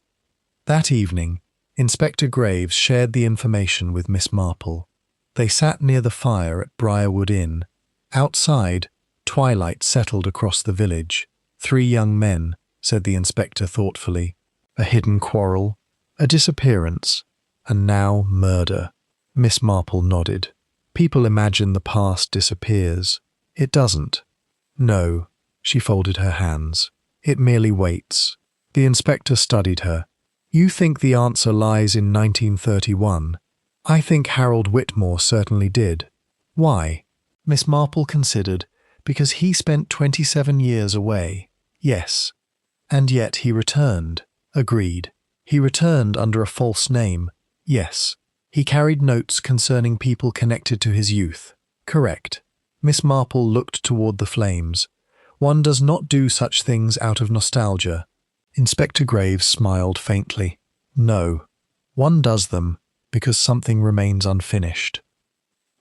That evening, Inspector Graves shared the information with Miss Marple. They sat near the fire at Briarwood Inn. Outside, twilight settled across the village. 3 young men, said the inspector thoughtfully. A hidden quarrel, a disappearance, and now murder. Miss Marple nodded. People imagine the past disappears. It doesn't. No, she folded her hands. It merely waits. The inspector studied her. You think the answer lies in 1931. I think Harold Whitmore certainly did. Why? Miss Marple considered. Because he spent 27 years away. Yes. And yet he returned. Agreed. He returned under a false name. Yes. He carried notes concerning people connected to his youth. Correct. Miss Marple looked toward the flames. One does not do such things out of nostalgia. Inspector Graves smiled faintly. No. One does them because something remains unfinished.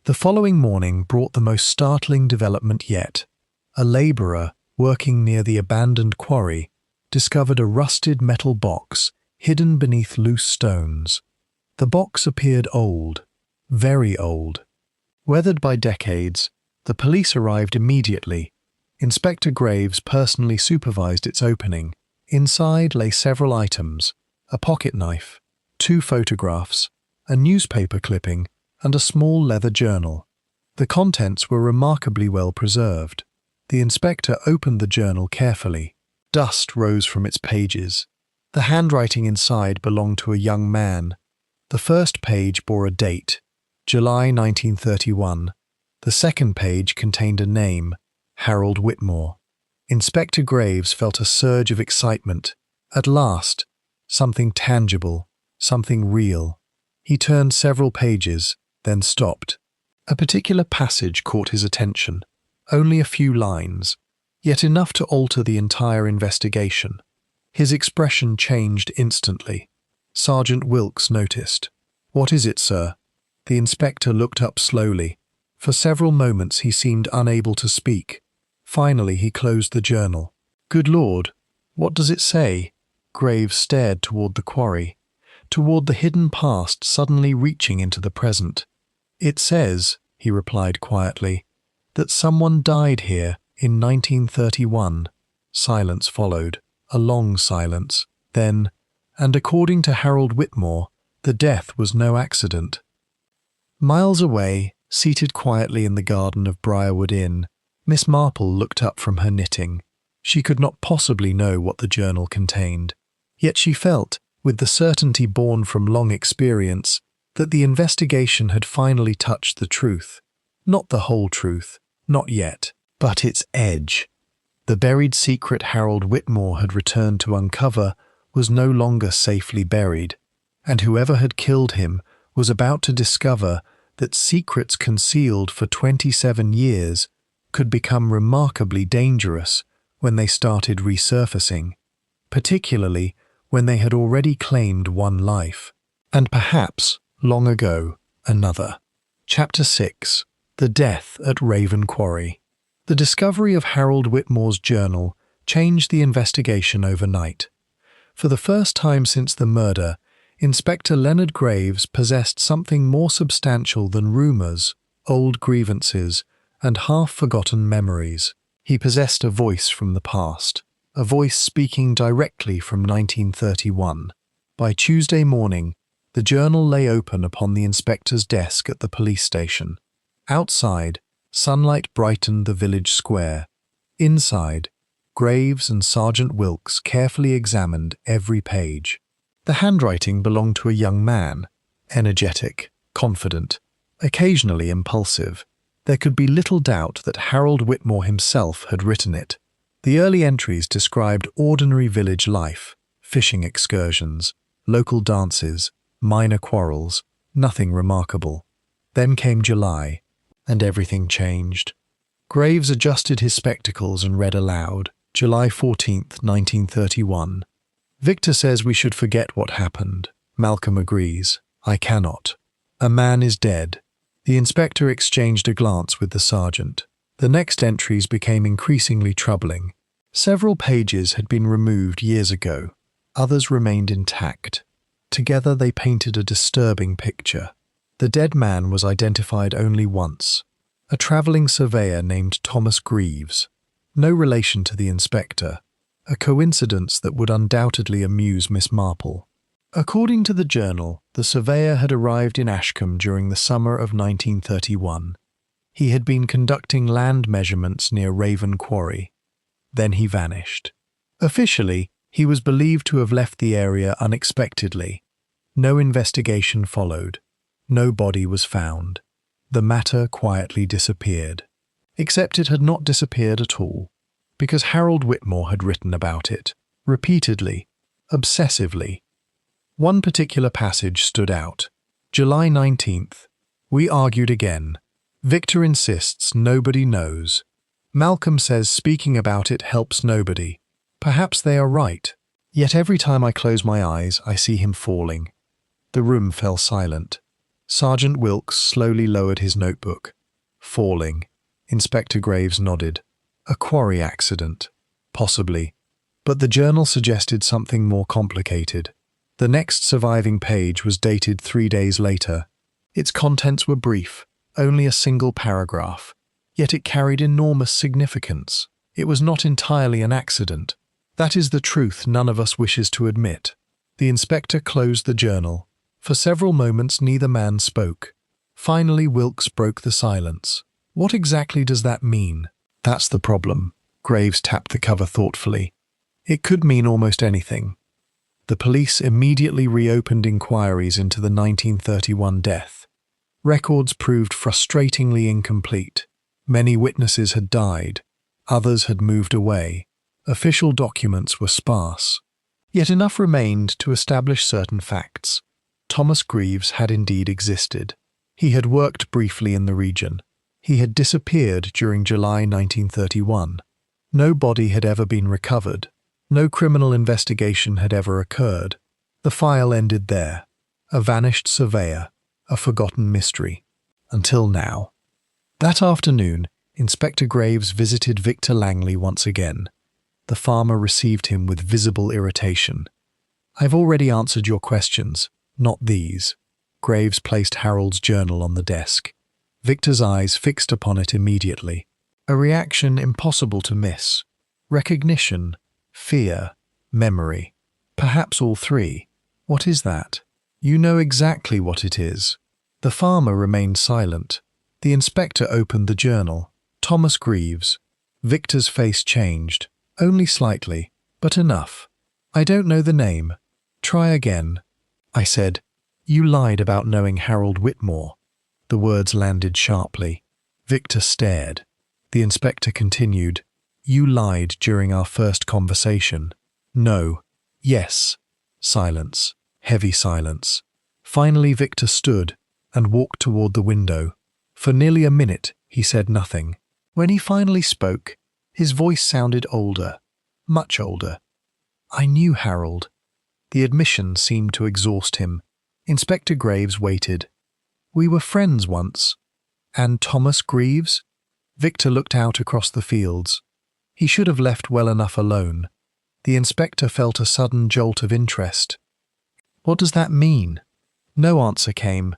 The following morning brought the most startling development yet. A labourer, working near the abandoned quarry, discovered a rusted metal box hidden beneath loose stones. The box appeared old, very old. Weathered by decades, the police arrived immediately. Inspector Graves personally supervised its opening. Inside lay several items: a pocket knife, 2 photographs, a newspaper clipping, and a small leather journal. The contents were remarkably well preserved. The inspector opened the journal carefully. Dust rose from its pages. The handwriting inside belonged to a young man. The first page bore a date, July 1931. The second page contained a name, Harold Whitmore. Inspector Graves felt a surge of excitement. At last, something tangible, something real. He turned several pages, then stopped. A particular passage caught his attention. Only a few lines, yet enough to alter the entire investigation. His expression changed instantly. Sergeant Wilkes noticed. "What is it, sir?" The inspector looked up slowly. For several moments he seemed unable to speak. Finally he closed the journal. "Good Lord, what does it say?" Graves stared toward the quarry, toward the hidden past suddenly reaching into the present. "It says," he replied quietly, "that someone died here in 1931. Silence followed, a long silence. Then, "and according to Harold Whitmore, the death was no accident." Miles away, seated quietly in the garden of Briarwood Inn, Miss Marple looked up from her knitting. She could not possibly know what the journal contained. Yet she felt, with the certainty born from long experience, that the investigation had finally touched the truth. Not the whole truth, not yet, but its edge. The buried secret Harold Whitmore had returned to uncover was no longer safely buried, and whoever had killed him was about to discover that secrets concealed for 27 years could become remarkably dangerous when they started resurfacing, particularly when they had already claimed one life, and perhaps, long ago, another. Chapter 6. The Death at Raven Quarry. The discovery of Harold Whitmore's journal changed the investigation overnight. For the first time since the murder, Inspector Leonard Graves possessed something more substantial than rumours, old grievances, and half-forgotten memories. He possessed a voice from the past, a voice speaking directly from 1931. By Tuesday morning, the journal lay open upon the inspector's desk at the police station. Outside, sunlight brightened the village square. Inside, Graves and Sergeant Wilkes carefully examined every page. The handwriting belonged to a young man, energetic, confident, occasionally impulsive. There could be little doubt that Harold Whitmore himself had written it. The early entries described ordinary village life, fishing excursions, local dances, minor quarrels, nothing remarkable. Then came July, and everything changed. Graves adjusted his spectacles and read aloud, July 14th, 1931. "Victor says we should forget what happened. Malcolm agrees. I cannot. A man is dead." The inspector exchanged a glance with the sergeant. The next entries became increasingly troubling. Several pages had been removed years ago. Others remained intact. Together they painted a disturbing picture. The dead man was identified only once. A travelling surveyor named Thomas Greaves. No relation to the inspector. A coincidence that would undoubtedly amuse Miss Marple. According to the journal, the surveyor had arrived in Ashcombe during the summer of 1931. He had been conducting land measurements near Raven Quarry. Then he vanished. Officially, he was believed to have left the area unexpectedly. No investigation followed. No body was found. The matter quietly disappeared. Except it had not disappeared at all, because Harold Whitmore had written about it, repeatedly, obsessively. One particular passage stood out. July 19th. "We argued again. Victor insists nobody knows. Malcolm says speaking about it helps nobody. Perhaps they are right. Yet every time I close my eyes, I see him falling." The room fell silent. Sergeant Wilkes slowly lowered his notebook. "Falling." Inspector Graves nodded. "A quarry accident. Possibly." But the journal suggested something more complicated. The next surviving page was dated 3 days later. Its contents were brief, only a single paragraph. Yet it carried enormous significance. It was not entirely an accident. That is the truth none of us wishes to admit. The inspector closed the journal. For several moments neither man spoke. Finally Wilkes broke the silence. "What exactly does that mean?" "That's the problem." Graves tapped the cover thoughtfully. "It could mean almost anything." The police immediately reopened inquiries into the 1931 death. Records proved frustratingly incomplete. Many witnesses had died. Others had moved away. Official documents were sparse. Yet enough remained to establish certain facts. Thomas Greaves had indeed existed. He had worked briefly in the region. He had disappeared during July 1931. No body had ever been recovered. No criminal investigation had ever occurred. The file ended there. A vanished surveyor, a forgotten mystery. Until now. That afternoon, Inspector Graves visited Victor Langley once again. The farmer received him with visible irritation. "I've already answered your questions, not these." Graves placed Harold's journal on the desk. Victor's eyes fixed upon it immediately. A reaction impossible to miss. Recognition, fear, memory. Perhaps all three. What is that? You know exactly what it is. The farmer remained silent. The inspector opened the journal. Thomas Greaves. Victor's face changed. Only slightly, but enough. "I don't know the name." "Try again." I said, "You lied about knowing Harold Whitmore." The words landed sharply. Victor stared. The inspector continued, "You lied during our first conversation." "No." "Yes." Silence. Heavy silence. Finally Victor stood and walked toward the window. For nearly a minute he said nothing. When he finally spoke, his voice sounded older, much older. "I knew Harold." The admission seemed to exhaust him. Inspector Graves waited. "We were friends once." "And Thomas Greaves?" Victor looked out across the fields. He should have left well enough alone. The inspector felt a sudden jolt of interest. "What does that mean?" No answer came.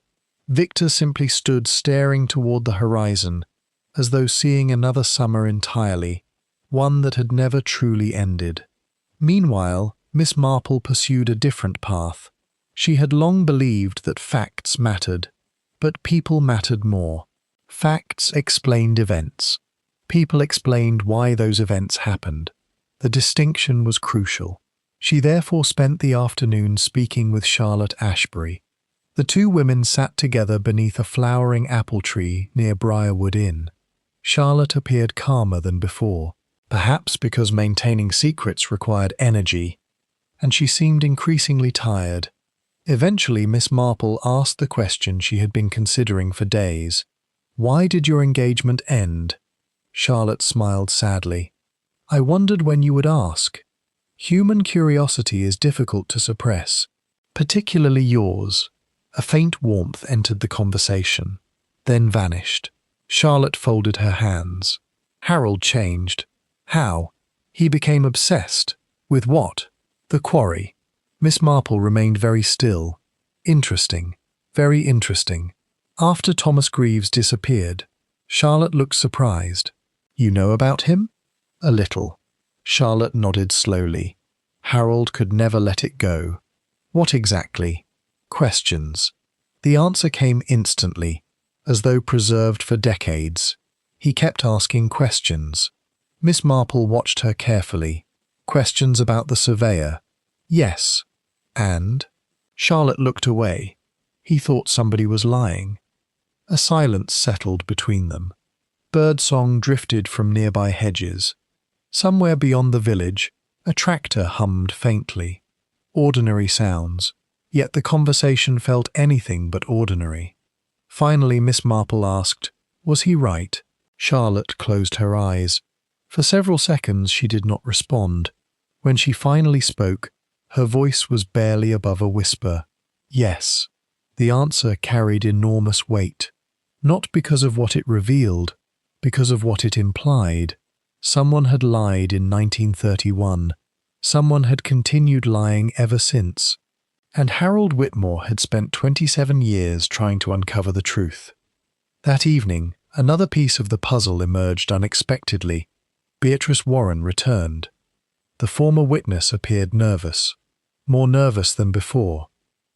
Victor simply stood staring toward the horizon, as though seeing another summer entirely, one that had never truly ended. Meanwhile, Miss Marple pursued a different path. She had long believed that facts mattered, but people mattered more. Facts explained events. People explained why those events happened. The distinction was crucial. She therefore spent the afternoon speaking with Charlotte Ashbury. The two women sat together beneath a flowering apple tree near Briarwood Inn. Charlotte appeared calmer than before, perhaps because maintaining secrets required energy, and she seemed increasingly tired. Eventually, Miss Marple asked the question she had been considering for days. "Why did your engagement end?" Charlotte smiled sadly. "I wondered when you would ask. Human curiosity is difficult to suppress, particularly yours." A faint warmth entered the conversation, then vanished. Charlotte folded her hands. Harold changed. How? He became obsessed. With what? The quarry. Miss Marple remained very still. Interesting. Very interesting. After Thomas Greaves disappeared, Charlotte looked surprised. "You know about him?" "A little." Charlotte nodded slowly. Harold could never let it go. "What exactly?" Questions. The answer came instantly, as though preserved for decades. He kept asking questions. Miss Marple watched her carefully. Questions about the surveyor. "Yes." "And?" Charlotte looked away. He thought somebody was lying. A silence settled between them. Birdsong drifted from nearby hedges. Somewhere beyond the village, a tractor hummed faintly. Ordinary sounds. Yet the conversation felt anything but ordinary. Finally, Miss Marple asked, "Was he right?" Charlotte closed her eyes. For several seconds she did not respond. When she finally spoke, her voice was barely above a whisper. "Yes." The answer carried enormous weight. Not because of what it revealed, because of what it implied. Someone had lied in 1931. Someone had continued lying ever since. And Harold Whitmore had spent 27 years trying to uncover the truth. That evening, another piece of the puzzle emerged unexpectedly. Beatrice Warren returned. The former witness appeared nervous, more nervous than before.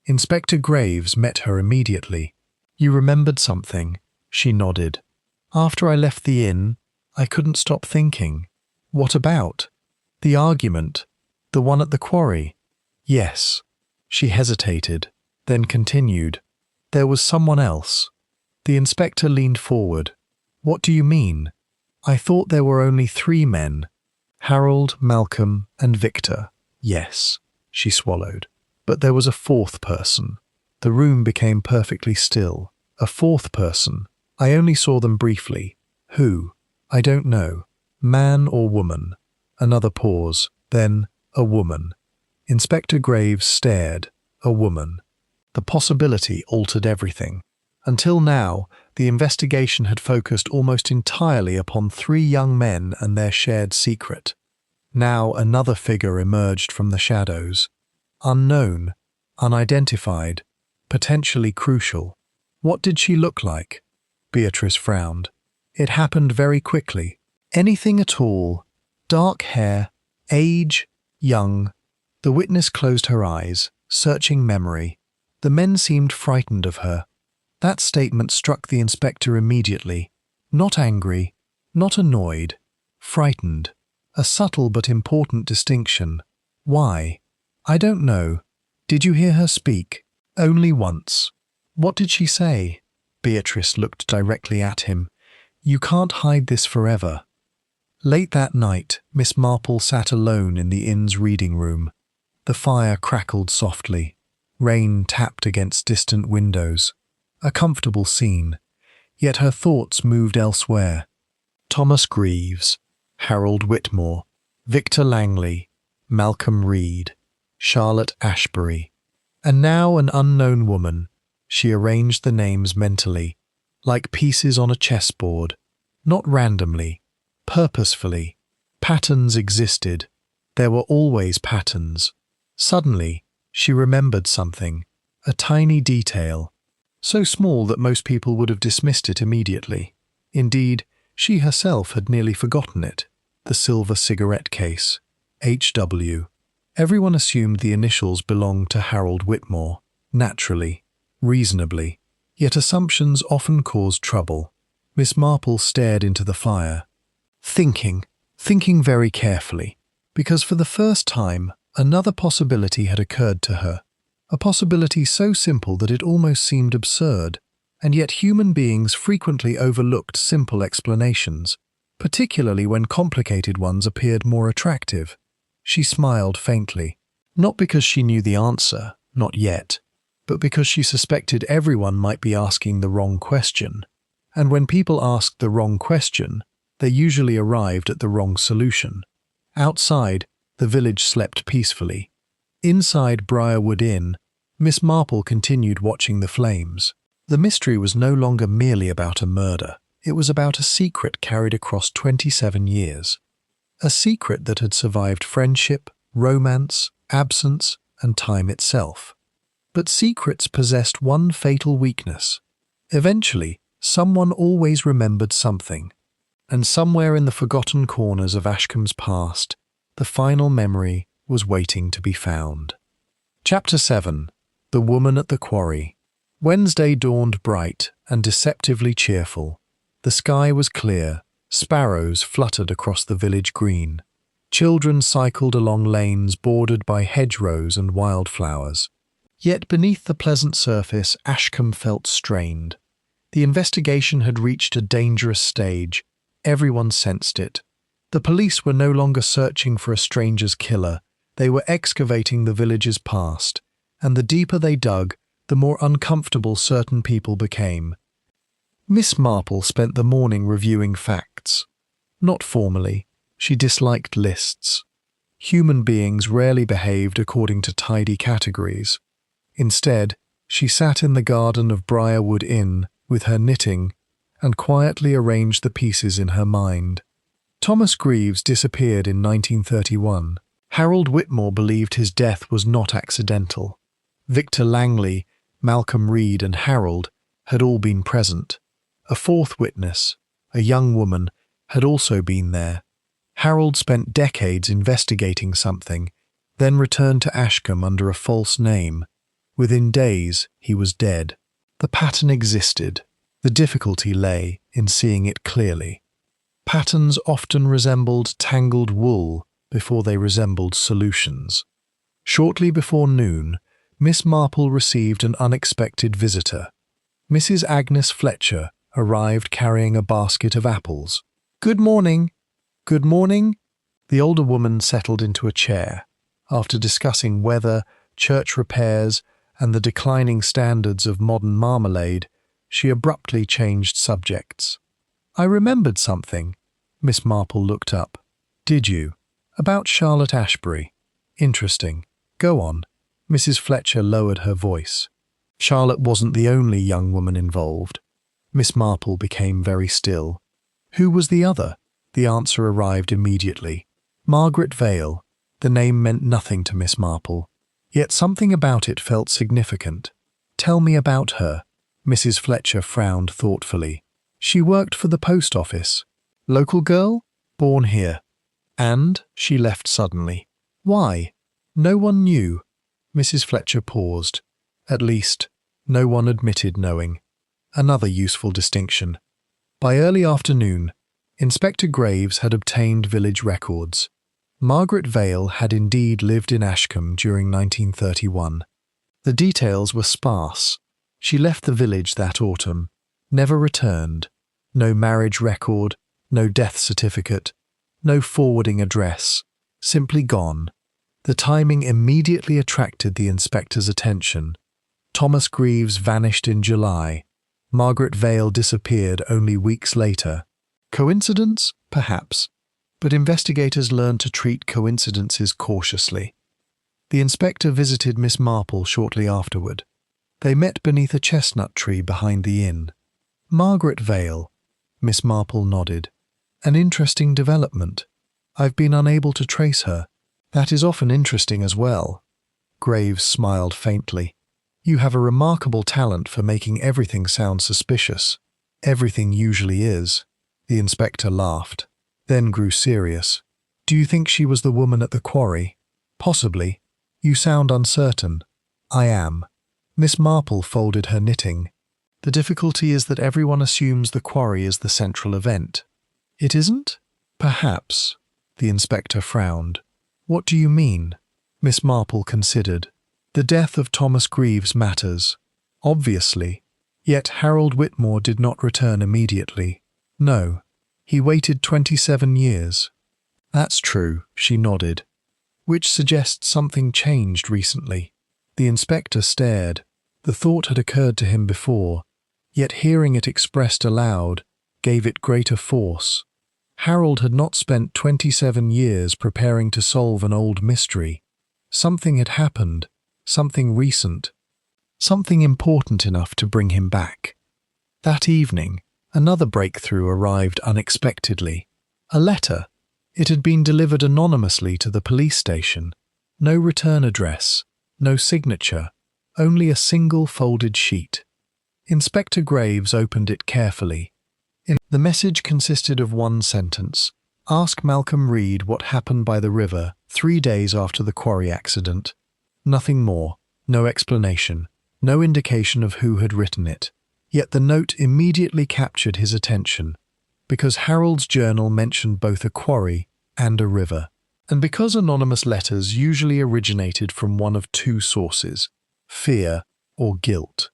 Inspector Graves met her immediately. "You remembered something?" She nodded. "After I left the inn, I couldn't stop thinking." "What about?" "The argument. The one at the quarry." "Yes." She hesitated, then continued. "There was someone else." The inspector leaned forward. "What do you mean?" "I thought there were only 3 men. Harold, Malcolm, and Victor." "Yes," she swallowed. "But there was a 4th person." The room became perfectly still. "A 4th person. I only saw them briefly." "Who?" "I don't know. Man or woman?" Another pause. Then, A woman. Inspector Graves stared. A woman. The possibility altered everything. Until now, the investigation had focused almost entirely upon 3 young men and their shared secret. Now another figure emerged from the shadows. Unknown, unidentified, potentially crucial. What did she look like? Beatrice frowned. It happened very quickly. Anything at all. Dark hair, age, young. The witness closed her eyes, searching memory. The men seemed frightened of her. That statement struck the inspector immediately. Not angry, not annoyed, frightened. A subtle but important distinction. Why? I don't know. Did you hear her speak? Only once. What did she say? Beatrice looked directly at him. You can't hide this forever. Late that night, Miss Marple sat alone in the inn's reading room. The fire crackled softly. Rain tapped against distant windows. A comfortable scene. Yet her thoughts moved elsewhere. Thomas Greaves, Harold Whitmore, Victor Langley, Malcolm Reed, Charlotte Ashbury. And now an unknown woman. She arranged the names mentally, like pieces on a chessboard. Not randomly, purposefully. Patterns existed. There were always patterns. Suddenly, she remembered something, a tiny detail, so small that most people would have dismissed it immediately. Indeed, she herself had nearly forgotten it. The silver cigarette case. H.W. Everyone assumed the initials belonged to Harold Whitmore, naturally, reasonably. Yet assumptions often caused trouble. Miss Marple stared into the fire, thinking very carefully, because for the first time, another possibility had occurred to her. A possibility so simple that it almost seemed absurd, and yet human beings frequently overlooked simple explanations, particularly when complicated ones appeared more attractive. She smiled faintly, not because she knew the answer, not yet, but because she suspected everyone might be asking the wrong question. And when people asked the wrong question, they usually arrived at the wrong solution. Outside, the village slept peacefully. Inside Briarwood Inn, Miss Marple continued watching the flames. The mystery was no longer merely about a murder. It was about a secret carried across 27 years. A secret that had survived friendship, romance, absence, and time itself. But secrets possessed one fatal weakness. Eventually, someone always remembered something. And somewhere in the forgotten corners of Ashcombe's past, the final memory was waiting to be found. Chapter 7. The Woman at the Quarry. Wednesday dawned bright and deceptively cheerful. The sky was clear. Sparrows fluttered across the village green. Children cycled along lanes bordered by hedgerows and wildflowers. Yet beneath the pleasant surface, Ashcombe felt strained. The investigation had reached a dangerous stage. Everyone sensed it. The police were no longer searching for a stranger's killer. They were excavating the village's past, and the deeper they dug, the more uncomfortable certain people became. Miss Marple spent the morning reviewing facts. Not formally. She disliked lists. Human beings rarely behaved according to tidy categories. Instead, she sat in the garden of Briarwood Inn with her knitting and quietly arranged the pieces in her mind. Thomas Greaves disappeared in 1931. Harold Whitmore believed his death was not accidental. Victor Langley, Malcolm Reed, and Harold had all been present. A fourth witness, a young woman, had also been there. Harold spent decades investigating something, then returned to Ashcombe under a false name. Within days, he was dead. The pattern existed. The difficulty lay in seeing it clearly. Patterns often resembled tangled wool before they resembled solutions. Shortly before noon, Miss Marple received an unexpected visitor. Mrs. Agnes Fletcher arrived carrying a basket of apples. "Good morning." "Good morning." The older woman settled into a chair. After discussing weather, church repairs, and the declining standards of modern marmalade, she abruptly changed subjects. "I remembered something." Miss Marple looked up. "Did you? About Charlotte Ashbury?" Interesting. Go on. Mrs. Fletcher lowered her voice. Charlotte wasn't the only young woman involved. Miss Marple became very still. Who was the other? The answer arrived immediately. Margaret Vale. The name meant nothing to Miss Marple, yet something about it felt significant. Tell me about her. Mrs. Fletcher frowned thoughtfully. She worked for the post office. Local girl? Born here. And she left suddenly. Why? No one knew. Mrs. Fletcher paused. At least, no one admitted knowing. Another useful distinction. By early afternoon, Inspector Graves had obtained village records. Margaret Vale had indeed lived in Ashcombe during 1931. The details were sparse. She left the village that autumn, never returned. No marriage record, no death certificate, no forwarding address, simply gone. The timing immediately attracted the inspector's attention. Thomas Greaves vanished in July. Margaret Vale disappeared only weeks later. Coincidence? Perhaps. But investigators learned to treat coincidences cautiously. The inspector visited Miss Marple shortly afterward. They met beneath a chestnut tree behind the inn. Margaret Vale. Miss Marple nodded. An interesting development. I've been unable to trace her. That is often interesting as well. Graves smiled faintly. You have a remarkable talent for making everything sound suspicious. Everything usually is. The inspector laughed, then grew serious. Do you think she was the woman at the quarry? Possibly. You sound uncertain. I am. Miss Marple folded her knitting. The difficulty is that everyone assumes the quarry is the central event. It isn't? Perhaps. The inspector frowned. What do you mean? Miss Marple considered. The death of Thomas Greaves matters. Obviously. Yet Harold Whitmore did not return immediately. No. He waited 27 years. That's true, she nodded. Which suggests something changed recently. The inspector stared. The thought had occurred to him before, yet hearing it expressed aloud gave it greater force. Harold had not spent 27 years preparing to solve an old mystery. Something had happened, something recent, something important enough to bring him back. That evening, another breakthrough arrived unexpectedly. A letter. It had been delivered anonymously to the police station. No return address, no signature, only a single folded sheet. Inspector Graves opened it carefully. The message consisted of one sentence. Ask Malcolm Reed what happened by the river 3 days after the quarry accident. Nothing more, no explanation, no indication of who had written it. Yet the note immediately captured his attention, because Harold's journal mentioned both a quarry and a river, and because anonymous letters usually originated from one of two sources, fear or guilt.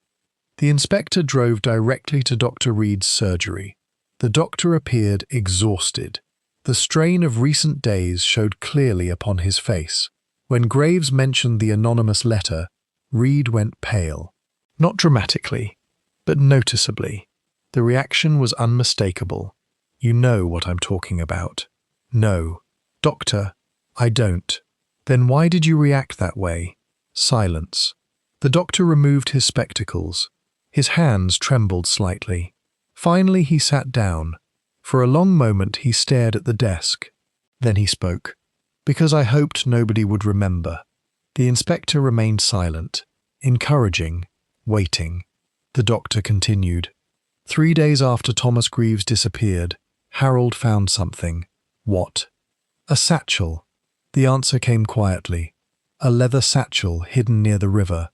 The inspector drove directly to Dr. Reed's surgery. The doctor appeared exhausted. The strain of recent days showed clearly upon his face. When Graves mentioned the anonymous letter, Reed went pale. Not dramatically, but noticeably. The reaction was unmistakable. You know what I'm talking about. No. Doctor, I don't. Then why did you react that way? Silence. The doctor removed his spectacles. His hands trembled slightly. Finally he sat down. For a long moment he stared at the desk. Then he spoke. Because I hoped nobody would remember. The inspector remained silent, encouraging, waiting. The doctor continued. 3 days after Thomas Greaves disappeared, Harold found something. What? A satchel. The answer came quietly. A leather satchel hidden near the river.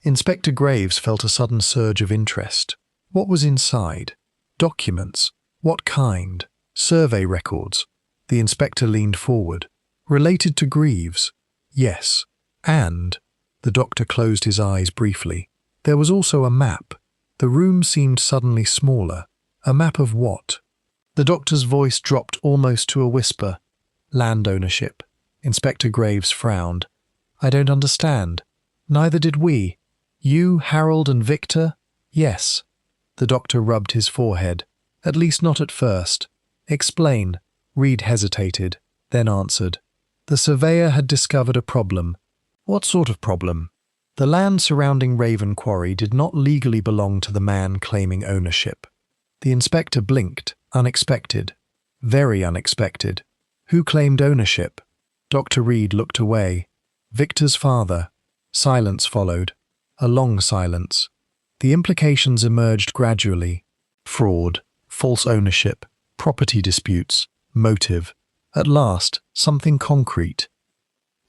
Inspector Graves felt a sudden surge of interest. What was inside? Documents. What kind? Survey records. The inspector leaned forward. Related to Greaves? Yes. And? The doctor closed his eyes briefly. There was also a map. The room seemed suddenly smaller. A map of what? The doctor's voice dropped almost to a whisper. Land ownership. Inspector Graves frowned. I don't understand. Neither did we. You, Harold, and Victor? Yes. The doctor rubbed his forehead. At least not at first. Explain. Reed hesitated, then answered. The surveyor had discovered a problem. What sort of problem? The land surrounding Raven Quarry did not legally belong to the man claiming ownership. The inspector blinked. Unexpected. Very unexpected. Who claimed ownership? Dr. Reed looked away. Victor's father. Silence followed. A long silence. The implications emerged gradually. Fraud, false ownership, property disputes, motive. At last, something concrete.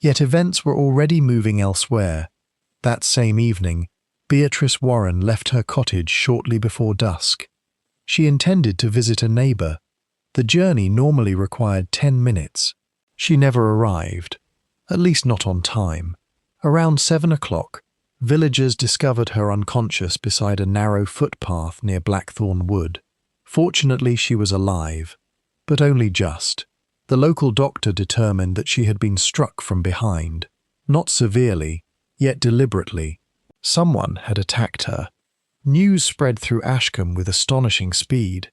Yet events were already moving elsewhere. That same evening, Beatrice Warren left her cottage shortly before dusk. She intended to visit a neighbour. The journey normally required 10 minutes. She never arrived, at least not on time. Around 7 o'clock, villagers discovered her unconscious beside a narrow footpath near Blackthorn Wood. Fortunately, she was alive, but only just. The local doctor determined that she had been struck from behind, not severely, yet deliberately. Someone had attacked her. News spread through Ashcombe with astonishing speed.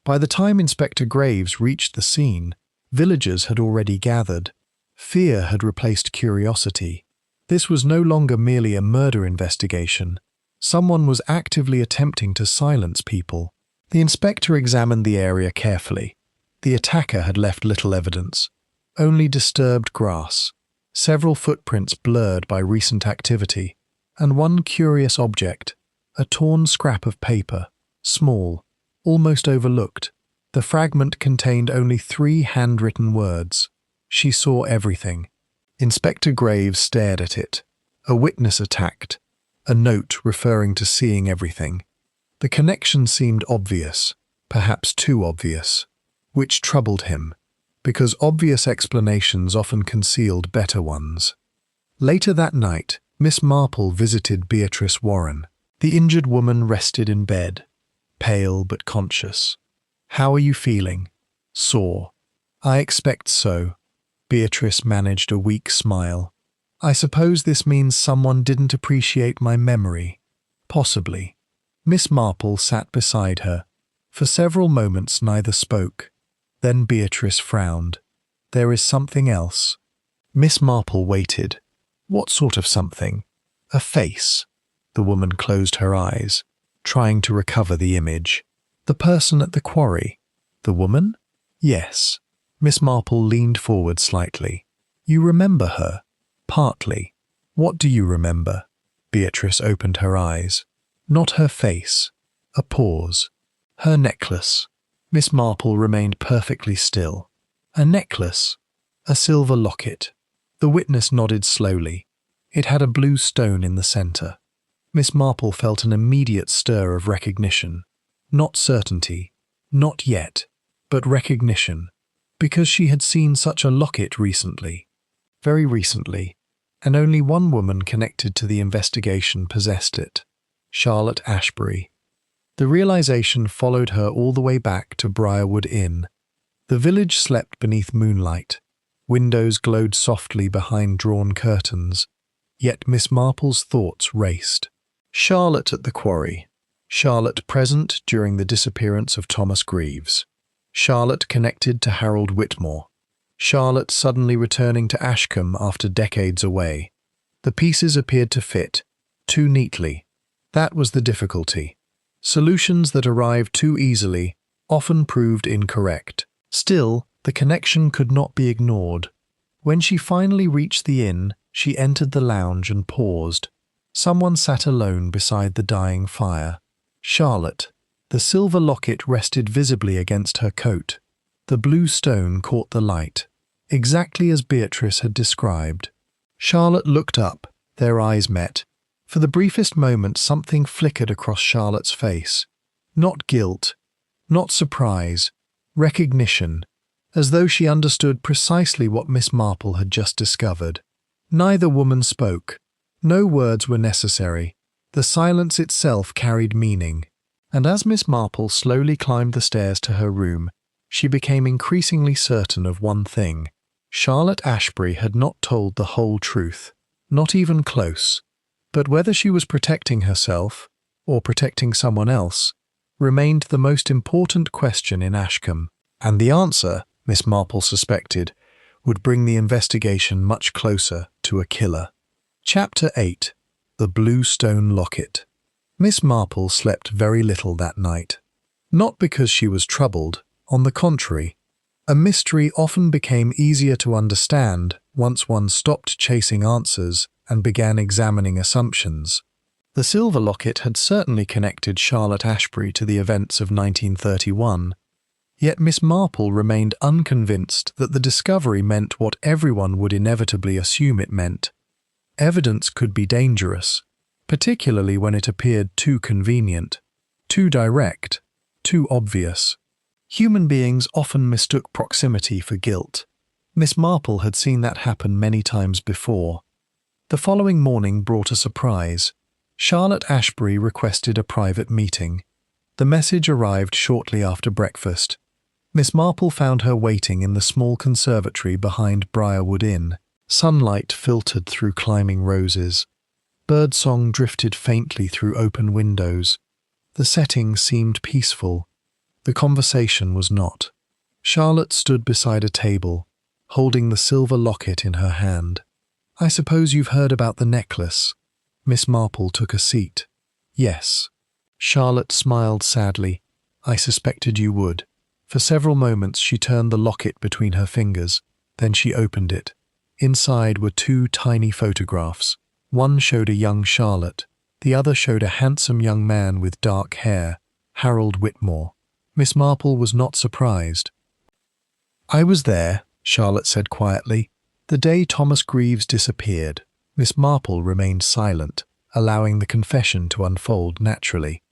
By the time Inspector Graves reached the scene, villagers had already gathered. Fear had replaced curiosity. This was no longer merely a murder investigation. Someone was actively attempting to silence people. The inspector examined the area carefully. The attacker had left little evidence, only disturbed grass, several footprints blurred by recent activity, and one curious object, a torn scrap of paper, small, almost overlooked. The fragment contained only 3 handwritten words. She saw everything. Inspector Graves stared at it. A witness attacked. A note referring to seeing everything. The connection seemed obvious, perhaps too obvious, which troubled him, because obvious explanations often concealed better ones. Later that night, Miss Marple visited Beatrice Warren. The injured woman rested in bed, pale but conscious. "How are you feeling?" "Sore." "I expect so." Beatrice managed a weak smile. "I suppose this means someone didn't appreciate my memory." "Possibly." Miss Marple sat beside her. For several moments neither spoke. Then Beatrice frowned. "There is something else." Miss Marple waited. "What sort of something?" "A face." The woman closed her eyes, trying to recover the image. "The person at the quarry." "The woman?" "Yes." Miss Marple leaned forward slightly. "You remember her?" "Partly." "What do you remember?" Beatrice opened her eyes. "Not her face." A pause. "Her necklace." Miss Marple remained perfectly still. "A necklace?" "A silver locket." The witness nodded slowly. It had a blue stone in the centre. Miss Marple felt an immediate stir of recognition. Not certainty, not yet, but recognition, because she had seen such a locket recently. Very recently, and only one woman connected to the investigation possessed it. Charlotte Ashbury. The realization followed her all the way back to Briarwood Inn. The village slept beneath moonlight. Windows glowed softly behind drawn curtains. Yet Miss Marple's thoughts raced. Charlotte at the quarry. Charlotte present during the disappearance of Thomas Greaves. Charlotte connected to Harold Whitmore. Charlotte suddenly returning to Ashcombe after decades away. The pieces appeared to fit, too neatly. That was the difficulty. Solutions that arrived too easily often proved incorrect. Still, the connection could not be ignored. When she finally reached the inn, she entered the lounge and paused. Someone sat alone beside the dying fire. Charlotte. The silver locket rested visibly against her coat. The blue stone caught the light, exactly as Beatrice had described. Charlotte looked up. Their eyes met. For the briefest moment, something flickered across Charlotte's face. Not guilt, not surprise, recognition, as though she understood precisely what Miss Marple had just discovered. Neither woman spoke. No words were necessary. The silence itself carried meaning. And as Miss Marple slowly climbed the stairs to her room, she became increasingly certain of one thing. Charlotte Ashbury had not told the whole truth, not even close. But whether she was protecting herself, or protecting someone else, remained the most important question in Ashcombe. And the answer, Miss Marple suspected, would bring the investigation much closer to a killer. Chapter 8. The Blue Stone Locket. Miss Marple slept very little that night. Not because she was troubled, on the contrary. A mystery often became easier to understand once one stopped chasing answers and began examining assumptions. The silver locket had certainly connected Charlotte Ashbury to the events of 1931, yet Miss Marple remained unconvinced that the discovery meant what everyone would inevitably assume it meant. Evidence could be dangerous, particularly when it appeared too convenient, too direct, too obvious. Human beings often mistook proximity for guilt. Miss Marple had seen that happen many times before. The following morning brought a surprise. Charlotte Ashbury requested a private meeting. The message arrived shortly after breakfast. Miss Marple found her waiting in the small conservatory behind Briarwood Inn. Sunlight filtered through climbing roses. Birdsong drifted faintly through open windows. The setting seemed peaceful. The conversation was not. Charlotte stood beside a table, holding the silver locket in her hand. "I suppose you've heard about the necklace." Miss Marple took a seat. "Yes." Charlotte smiled sadly. "I suspected you would." For several moments she turned the locket between her fingers. Then she opened it. Inside were two tiny photographs. One showed a young Charlotte. The other showed a handsome young man with dark hair, Harold Whitmore. Miss Marple was not surprised. "I was there," Charlotte said quietly, "the day Thomas Greaves disappeared." Miss Marple remained silent, allowing the confession to unfold naturally.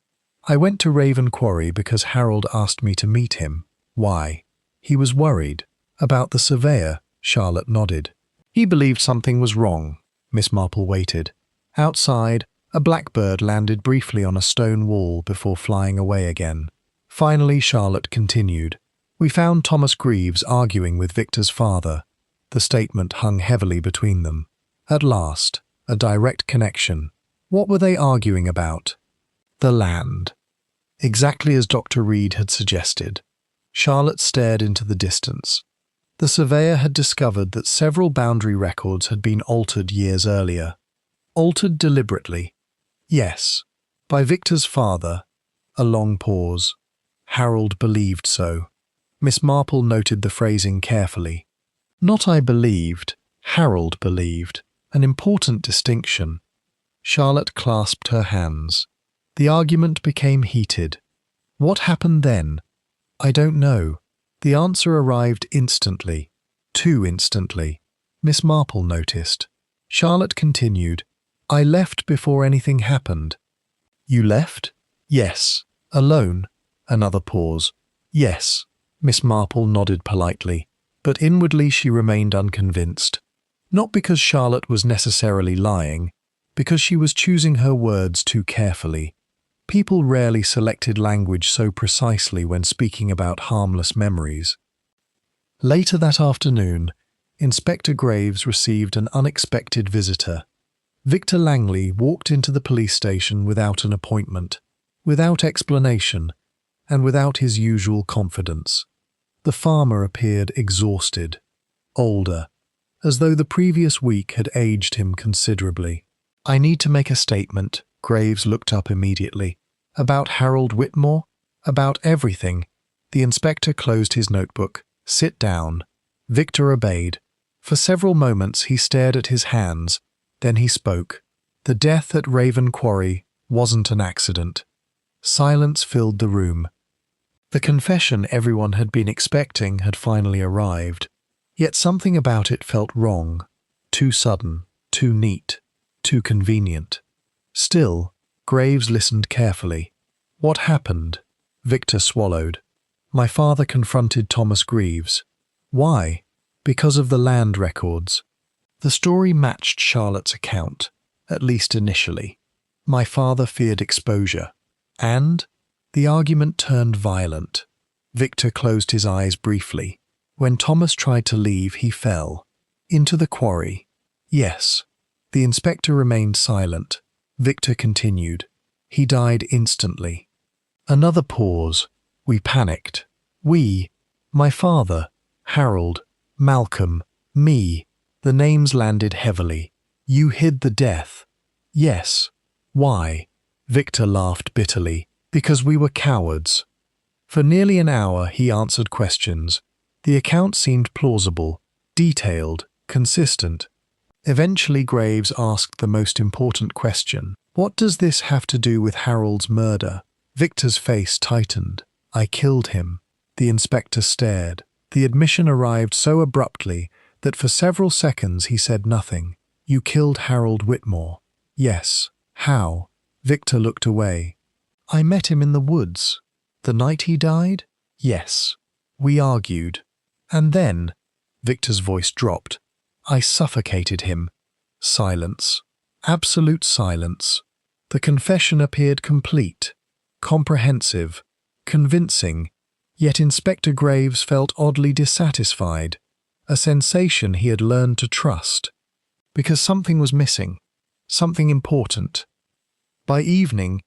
"I went to Raven Quarry because Harold asked me to meet him." "Why?" "He was worried." "About the surveyor?" Charlotte nodded. "He believed something was wrong." Miss Marple waited. Outside, a blackbird landed briefly on a stone wall before flying away again. Finally, Charlotte continued. "We found Thomas Greaves arguing with Victor's father." The statement hung heavily between them. At last, a direct connection. What were they arguing about? The land. Exactly as Dr. Reed had suggested. Charlotte stared into the distance. The surveyor had discovered that several boundary records had been altered years earlier. Altered deliberately. Yes, by Victor's father. A long pause. Harold believed so. Miss Marple noted the phrasing carefully. Not I believed, Harold believed. An important distinction. Charlotte clasped her hands. The argument became heated. What happened then? I don't know. The answer arrived instantly. Too instantly. Miss Marple noticed. Charlotte continued. I left before anything happened. You left? Yes. Alone? Another pause. Yes. Miss Marple nodded politely, but inwardly she remained unconvinced. Not because Charlotte was necessarily lying, because she was choosing her words too carefully. People rarely selected language so precisely when speaking about harmless memories. Later that afternoon, Inspector Graves received an unexpected visitor. Victor Langley walked into the police station without an appointment, without explanation, and without his usual confidence. The farmer appeared exhausted, older, as though the previous week had aged him considerably. I need to make a statement. Graves looked up immediately. About Harold Whitmore? About everything. The inspector closed his notebook. Sit down. Victor obeyed. For several moments he stared at his hands. Then he spoke. The death at Raven Quarry wasn't an accident. Silence filled the room. The confession everyone had been expecting had finally arrived. Yet something about it felt wrong. Too sudden, too neat, too convenient. Still, Graves listened carefully. What happened? Victor swallowed. My father confronted Thomas Greaves. Why? Because of the land records. The story matched Charlotte's account, at least initially. My father feared exposure. And? The argument turned violent. Victor closed his eyes briefly. When Thomas tried to leave, he fell. Into the quarry. Yes. The inspector remained silent. Victor continued. He died instantly. Another pause. We panicked. We, my father, Harold, Malcolm, Me. The names landed heavily. You hid the death. Yes. Why? Victor laughed bitterly. Because we were cowards. For nearly an hour he answered questions. The account seemed plausible, detailed, consistent. Eventually Graves asked the most important question. What does this have to do with Harold's murder? Victor's face tightened. I killed him. The inspector stared. The admission arrived so abruptly that for several seconds he said nothing. You killed Harold Whitmore. Yes. How? Victor looked away. I met him in the woods. The night he died? Yes. We argued. And then, Victor's voice dropped. I suffocated him. Silence. Absolute silence. The confession appeared complete, comprehensive, convincing, yet Inspector Graves felt oddly dissatisfied, a sensation he had learned to trust, because something was missing, something important. By evening,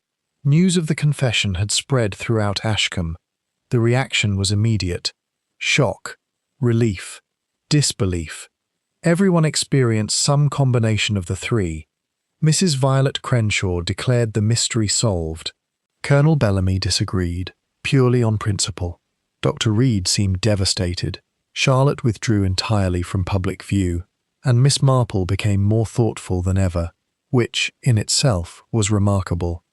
news of the confession had spread throughout Ashcombe. The reaction was immediate. Shock, relief, disbelief. Everyone experienced some combination of the three. Mrs. Violet Crenshaw declared the mystery solved. Colonel Bellamy disagreed, purely on principle. Dr. Reed seemed devastated. Charlotte withdrew entirely from public view, and Miss Marple became more thoughtful than ever, which, in itself, was remarkable.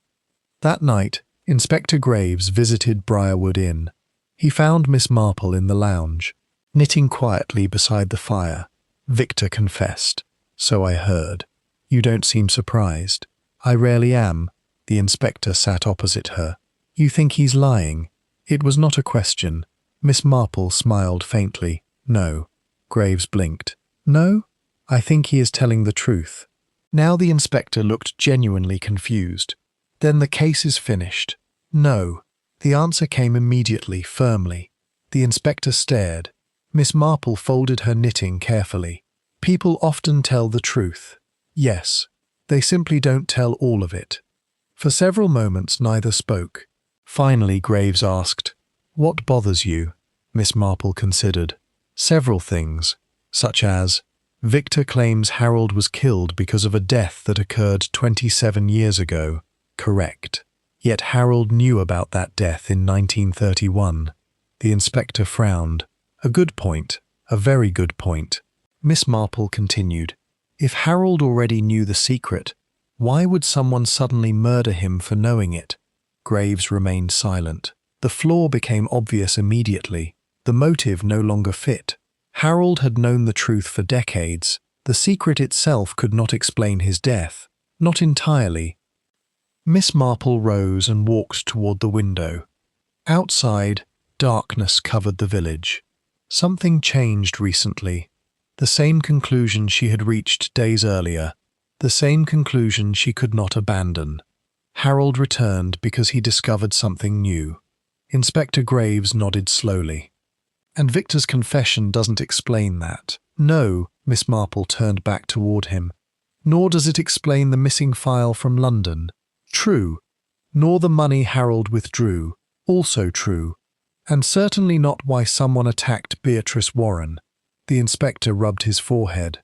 That night, Inspector Graves visited Briarwood Inn. He found Miss Marple in the lounge, knitting quietly beside the fire. Victor confessed. So I heard. You don't seem surprised. I rarely am. The inspector sat opposite her. You think he's lying? It was not a question. Miss Marple smiled faintly. No. Graves blinked. No? I think he is telling the truth. Now the inspector looked genuinely confused. Then the case is finished. No. The answer came immediately, firmly. The inspector stared. Miss Marple folded her knitting carefully. People often tell the truth. Yes. They simply don't tell all of it. For several moments neither spoke. Finally Graves asked, What bothers you? Miss Marple considered. Several things, such as, Victor claims Harold was killed because of a death that occurred 27 years ago. Correct. Yet Harold knew about that death in 1931. The inspector frowned. A good point. A very good point. Miss Marple continued. If Harold already knew the secret, why would someone suddenly murder him for knowing it? Graves remained silent. The flaw became obvious immediately. The motive no longer fit. Harold had known the truth for decades. The secret itself could not explain his death. Not entirely. Miss Marple rose and walked toward the window. Outside, darkness covered the village. Something changed recently. The same conclusion she had reached days earlier. The same conclusion she could not abandon. Harold returned because he discovered something new. Inspector Graves nodded slowly. And Victor's confession doesn't explain that. No, Miss Marple turned back toward him. Nor does it explain the missing file from London. True. Nor the money Harold withdrew. Also true. And certainly not why someone attacked Beatrice Warren. The inspector rubbed his forehead.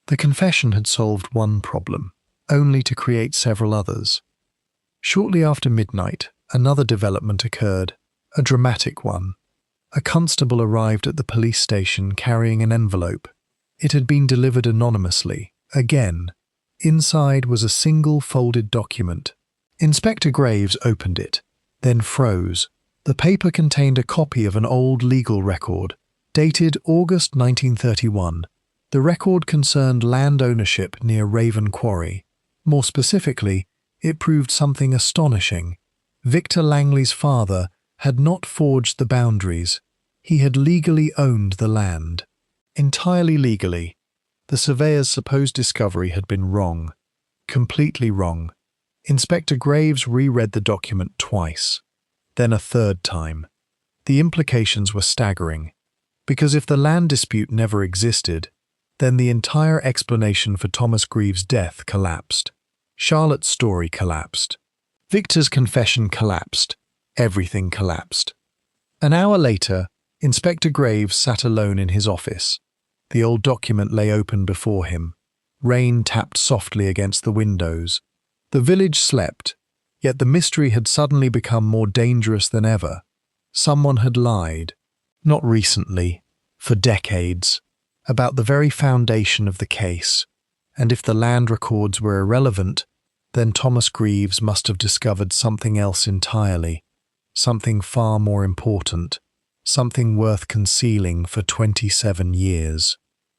The confession had solved one problem, only to create several others. Shortly after midnight, another development occurred, a dramatic one. A constable arrived at the police station carrying an envelope. It had been delivered anonymously, again. Inside was a single folded document. Inspector Graves opened it, then froze. The paper contained a copy of an old legal record, dated August 1931. The record concerned land ownership near Raven Quarry. More specifically, it proved something astonishing. Victor Langley's father had not forged the boundaries. He had legally owned the land. Entirely legally. The surveyor's supposed discovery had been wrong. Completely wrong. Inspector Graves reread the document twice. Then a third time. The implications were staggering. Because if the land dispute never existed, then the entire explanation for Thomas Greaves' death collapsed. Charlotte's story collapsed. Victor's confession collapsed. Everything collapsed. An hour later, Inspector Graves sat alone in his office. The old document lay open before him. Rain tapped softly against the windows. The village slept, yet the mystery had suddenly become more dangerous than ever. Someone had lied, not recently, for decades, about the very foundation of the case, and if the land records were irrelevant, then Thomas Greaves must have discovered something else entirely, something far more important, something worth concealing for 27 years.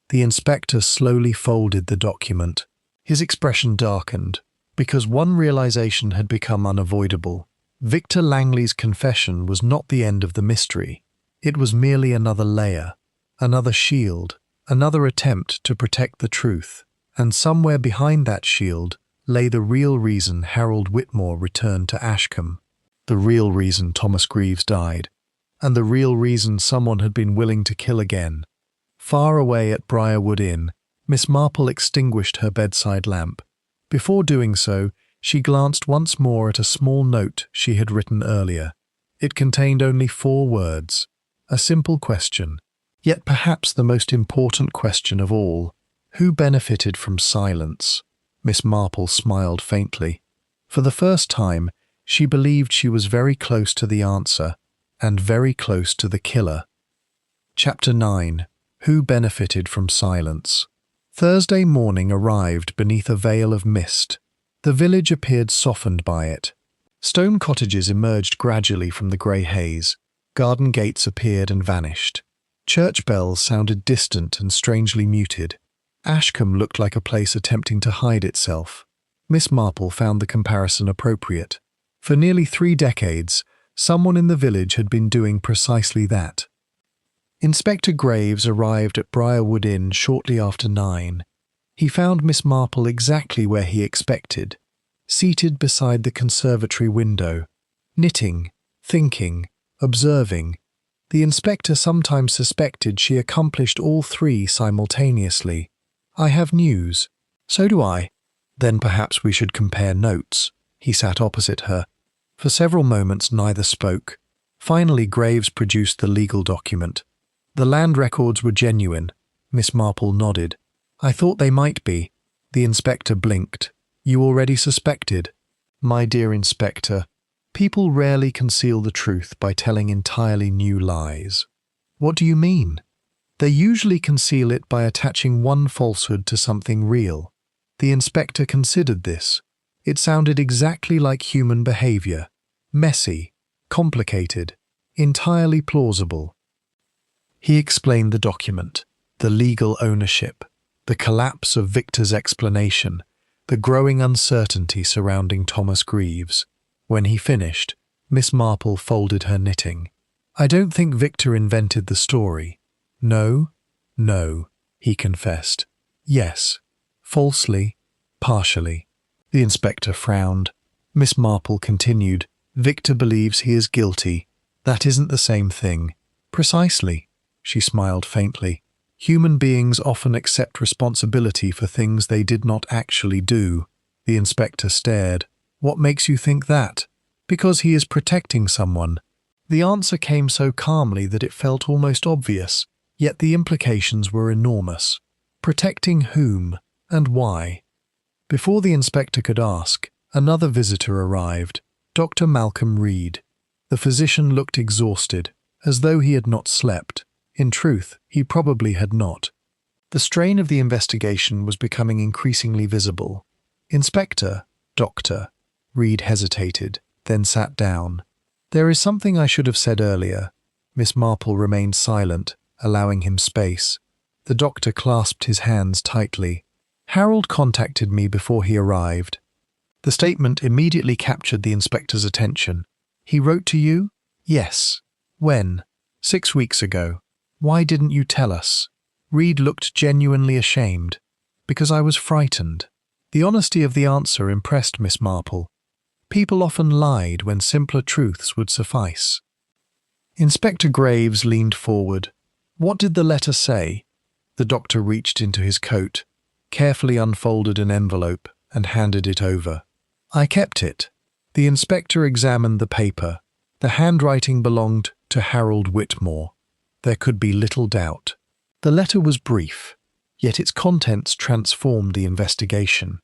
The inspector slowly folded the document. His expression darkened, because one realization had become unavoidable. Victor Langley's confession was not the end of the mystery. It was merely another layer, another shield, another attempt to protect the truth. And somewhere behind that shield lay the real reason Harold Whitmore returned to Ashcombe, the real reason Thomas Greaves died, and the real reason someone had been willing to kill again. Far away at Briarwood Inn, Miss Marple extinguished her bedside lamp. Before doing so, she glanced once more at a small note she had written earlier. It contained only 4 words, a simple question, yet perhaps the most important question of all. Who benefited from silence? Miss Marple smiled faintly. For the first time, she believed she was very close to the answer, and very close to the killer. Chapter 9. Who benefited from silence? Thursday morning arrived beneath a veil of mist. The village appeared softened by it. Stone cottages emerged gradually from the grey haze. Garden gates appeared and vanished. Church bells sounded distant and strangely muted. Ashcombe looked like a place attempting to hide itself. Miss Marple found the comparison appropriate. For nearly 3 decades, someone in the village had been doing precisely that. Inspector Graves arrived at Briarwood Inn shortly after 9. He found Miss Marple exactly where he expected, seated beside the conservatory window, knitting, thinking, observing. The inspector sometimes suspected she accomplished all 3 simultaneously. "I have news." "So do I." "Then perhaps we should compare notes." He sat opposite her. For several moments neither spoke. Finally Graves produced the legal document. The land records were genuine. Miss Marple nodded. "I thought they might be." The inspector blinked. "You already suspected?" "My dear inspector, people rarely conceal the truth by telling entirely new lies." "What do you mean?" "They usually conceal it by attaching one falsehood to something real." The inspector considered this. It sounded exactly like human behavior. Messy, complicated, entirely plausible. He explained the document, the legal ownership, the collapse of Victor's explanation, the growing uncertainty surrounding Thomas Greaves. When he finished, Miss Marple folded her knitting. "I don't think Victor invented the story." "No, he confessed. "Yes, falsely, partially." The inspector frowned. Miss Marple continued, "Victor believes he is guilty. That isn't the same thing." "Precisely." She smiled faintly. "Human beings often accept responsibility for things they did not actually do." The inspector stared. "What makes you think that?" "Because he is protecting someone." The answer came so calmly that it felt almost obvious, yet the implications were enormous. Protecting whom, and why? Before the inspector could ask, another visitor arrived, Dr. Malcolm Reed. The physician looked exhausted, as though he had not slept. In truth, he probably had not. The strain of the investigation was becoming increasingly visible. "Inspector, Doctor," Reed hesitated, then sat down. "There is something I should have said earlier." Miss Marple remained silent, allowing him space. The doctor clasped his hands tightly. "Harold contacted me before he arrived." The statement immediately captured the inspector's attention. "He wrote to you?" "Yes." "When?" "6 weeks ago." "Why didn't you tell us?" Reed looked genuinely ashamed. "Because I was frightened." The honesty of the answer impressed Miss Marple. People often lied when simpler truths would suffice. Inspector Graves leaned forward. "What did the letter say?" The doctor reached into his coat, carefully unfolded an envelope, and handed it over. "I kept it." The inspector examined the paper. The handwriting belonged to Harold Whitmore. There could be little doubt. The letter was brief, yet its contents transformed the investigation.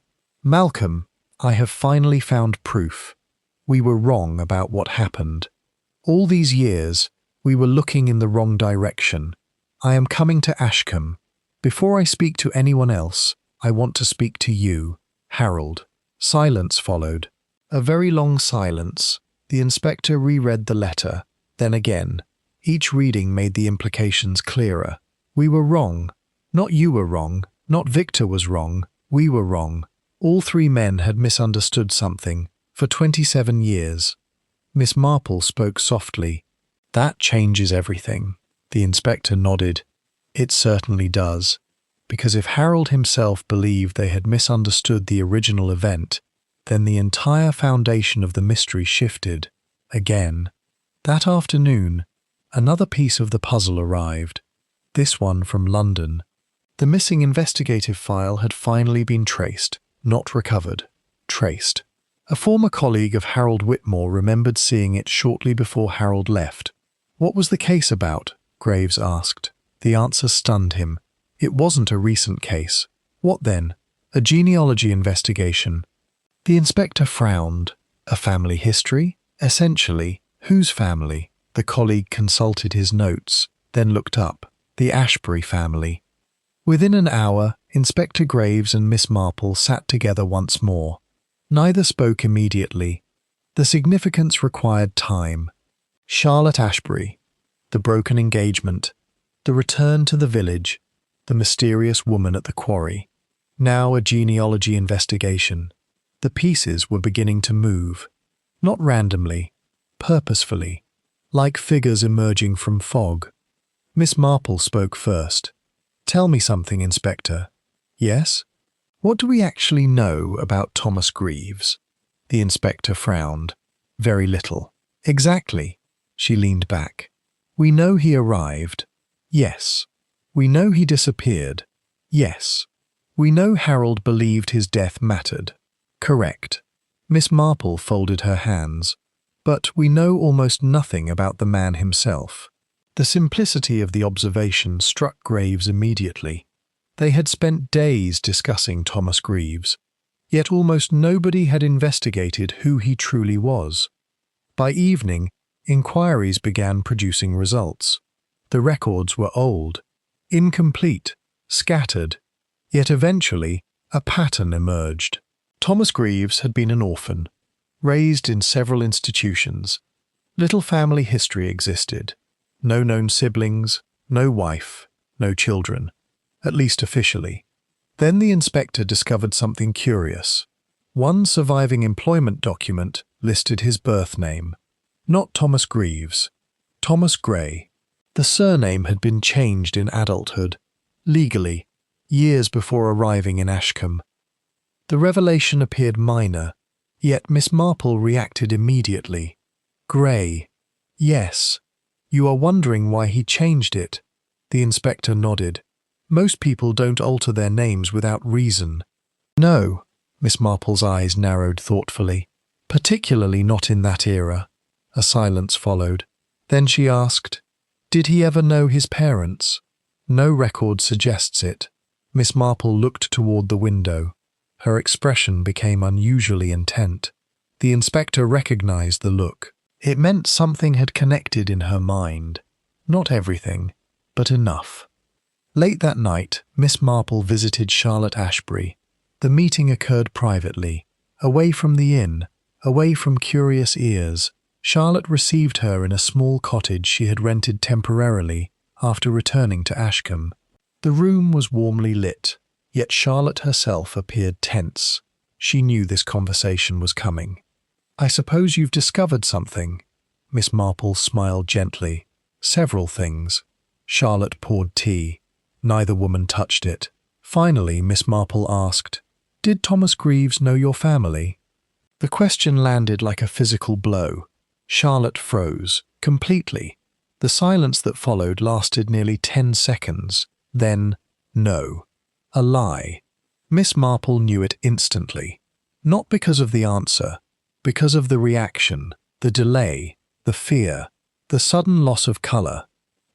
"Malcolm, I have finally found proof. We were wrong about what happened. All these years, we were looking in the wrong direction. I am coming to Ashcombe. Before I speak to anyone else, I want to speak to you, Harold." Silence followed. A very long silence. The inspector reread the letter, then again. Each reading made the implications clearer. We were wrong. Not you were wrong. Not Victor was wrong. We were wrong. All three men had misunderstood something for 27 years. Miss Marple spoke softly. "That changes everything." The inspector nodded. "It certainly does. Because if Harold himself believed they had misunderstood the original event, then the entire foundation of the mystery shifted. Again. That afternoon, another piece of the puzzle arrived. This one from London. The missing investigative file had finally been traced, not recovered. Traced. A former colleague of Harold Whitmore remembered seeing it shortly before Harold left. "What was the case about?" Graves asked. The answer stunned him. It wasn't a recent case. What then? A genealogy investigation. The inspector frowned. A family history? Essentially. Whose family? The colleague consulted his notes, then looked up. The Ashbury family. Within an hour, Inspector Graves and Miss Marple sat together once more. Neither spoke immediately. The significance required time. Charlotte Ashbury. The broken engagement. The return to the village. The mysterious woman at the quarry. Now a genealogy investigation. The pieces were beginning to move. Not randomly. Purposefully. Like figures emerging from fog. Miss Marple spoke first. "Tell me something, Inspector." "Yes? What do we actually know about Thomas Greaves?" The inspector frowned. "Very little." "Exactly." She leaned back. "We know he arrived." "Yes." "We know he disappeared." "Yes." "We know Harold believed his death mattered." "Correct." Miss Marple folded her hands. "But we know almost nothing about the man himself." The simplicity of the observation struck Graves immediately. They had spent days discussing Thomas Greaves, yet almost nobody had investigated who he truly was. By evening, inquiries began producing results. The records were old, incomplete, scattered, yet eventually a pattern emerged. Thomas Greaves had been an orphan, raised in several institutions. Little family history existed. No known siblings, no wife, no children, at least officially. Then the inspector discovered something curious. One surviving employment document listed his birth name. Not Thomas Greaves, Thomas Gray. The surname had been changed in adulthood, legally, years before arriving in Ashcombe. The revelation appeared minor, yet Miss Marple reacted immediately. "Gray. Yes. You are wondering why he changed it." The inspector nodded. "Most people don't alter their names without reason." "No." Miss Marple's eyes narrowed thoughtfully. "Particularly not in that era." A silence followed. Then she asked, "Did he ever know his parents?" "No record suggests it." Miss Marple looked toward the window. Her expression became unusually intent. The inspector recognized the look. It meant something had connected in her mind. Not everything, but enough. Late that night, Miss Marple visited Charlotte Ashbury. The meeting occurred privately, away from the inn, away from curious ears. Charlotte received her in a small cottage she had rented temporarily after returning to Ashcombe. The room was warmly lit, yet Charlotte herself appeared tense. She knew this conversation was coming. "I suppose you've discovered something." Miss Marple smiled gently. "Several things." Charlotte poured tea. Neither woman touched it. Finally, Miss Marple asked, "Did Thomas Greaves know your family?" The question landed like a physical blow. Charlotte froze, completely. The silence that followed lasted nearly 10 seconds. Then, no. A lie. Miss Marple knew it instantly. Not because of the answer, because of the reaction, the delay, the fear, the sudden loss of colour.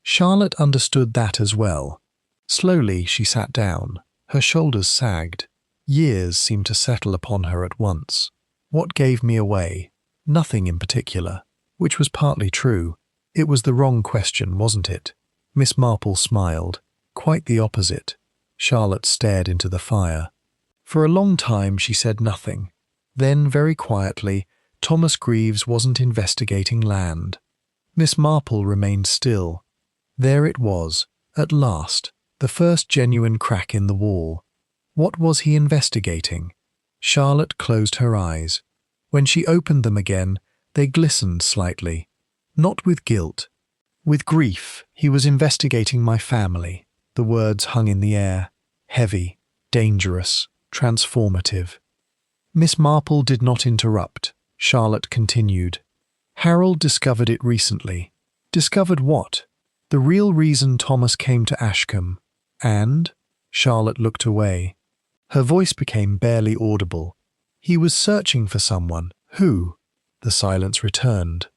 Charlotte understood that as well. Slowly she sat down. Her shoulders sagged. Years seemed to settle upon her at once. What gave me away? Nothing in particular, which was partly true. It was the wrong question, wasn't it? Miss Marple smiled. Quite the opposite. Charlotte stared into the fire. For a long time she said nothing. Then, very quietly, Thomas Greaves wasn't investigating land. Miss Marple remained still. There it was, at last, the first genuine crack in the wall. What was he investigating? Charlotte closed her eyes. When she opened them again, they glistened slightly. Not with guilt. With grief. He was investigating my family. The words hung in the air. Heavy, dangerous, transformative. Miss Marple did not interrupt. Charlotte continued. Harold discovered it recently. Discovered what? The real reason Thomas came to Ashcombe. And? Charlotte looked away. Her voice became barely audible. He was searching for someone. Who? The silence returned.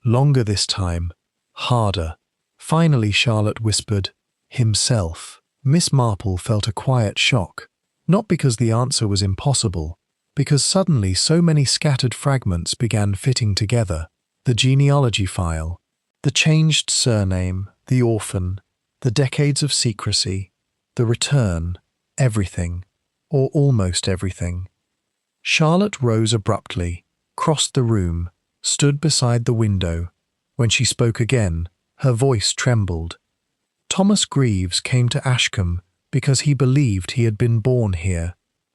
Longer this time. Harder. Finally Charlotte whispered, himself. Miss Marple felt a quiet shock. Not because the answer was impossible, because suddenly so many scattered fragments began fitting together. The genealogy file, the changed surname, the orphan, the decades of secrecy, the return, everything, or almost everything. Charlotte rose abruptly, crossed the room, stood beside the window. When she spoke again, her voice trembled. Thomas Greaves came to Ashcombe because he believed he had been born here.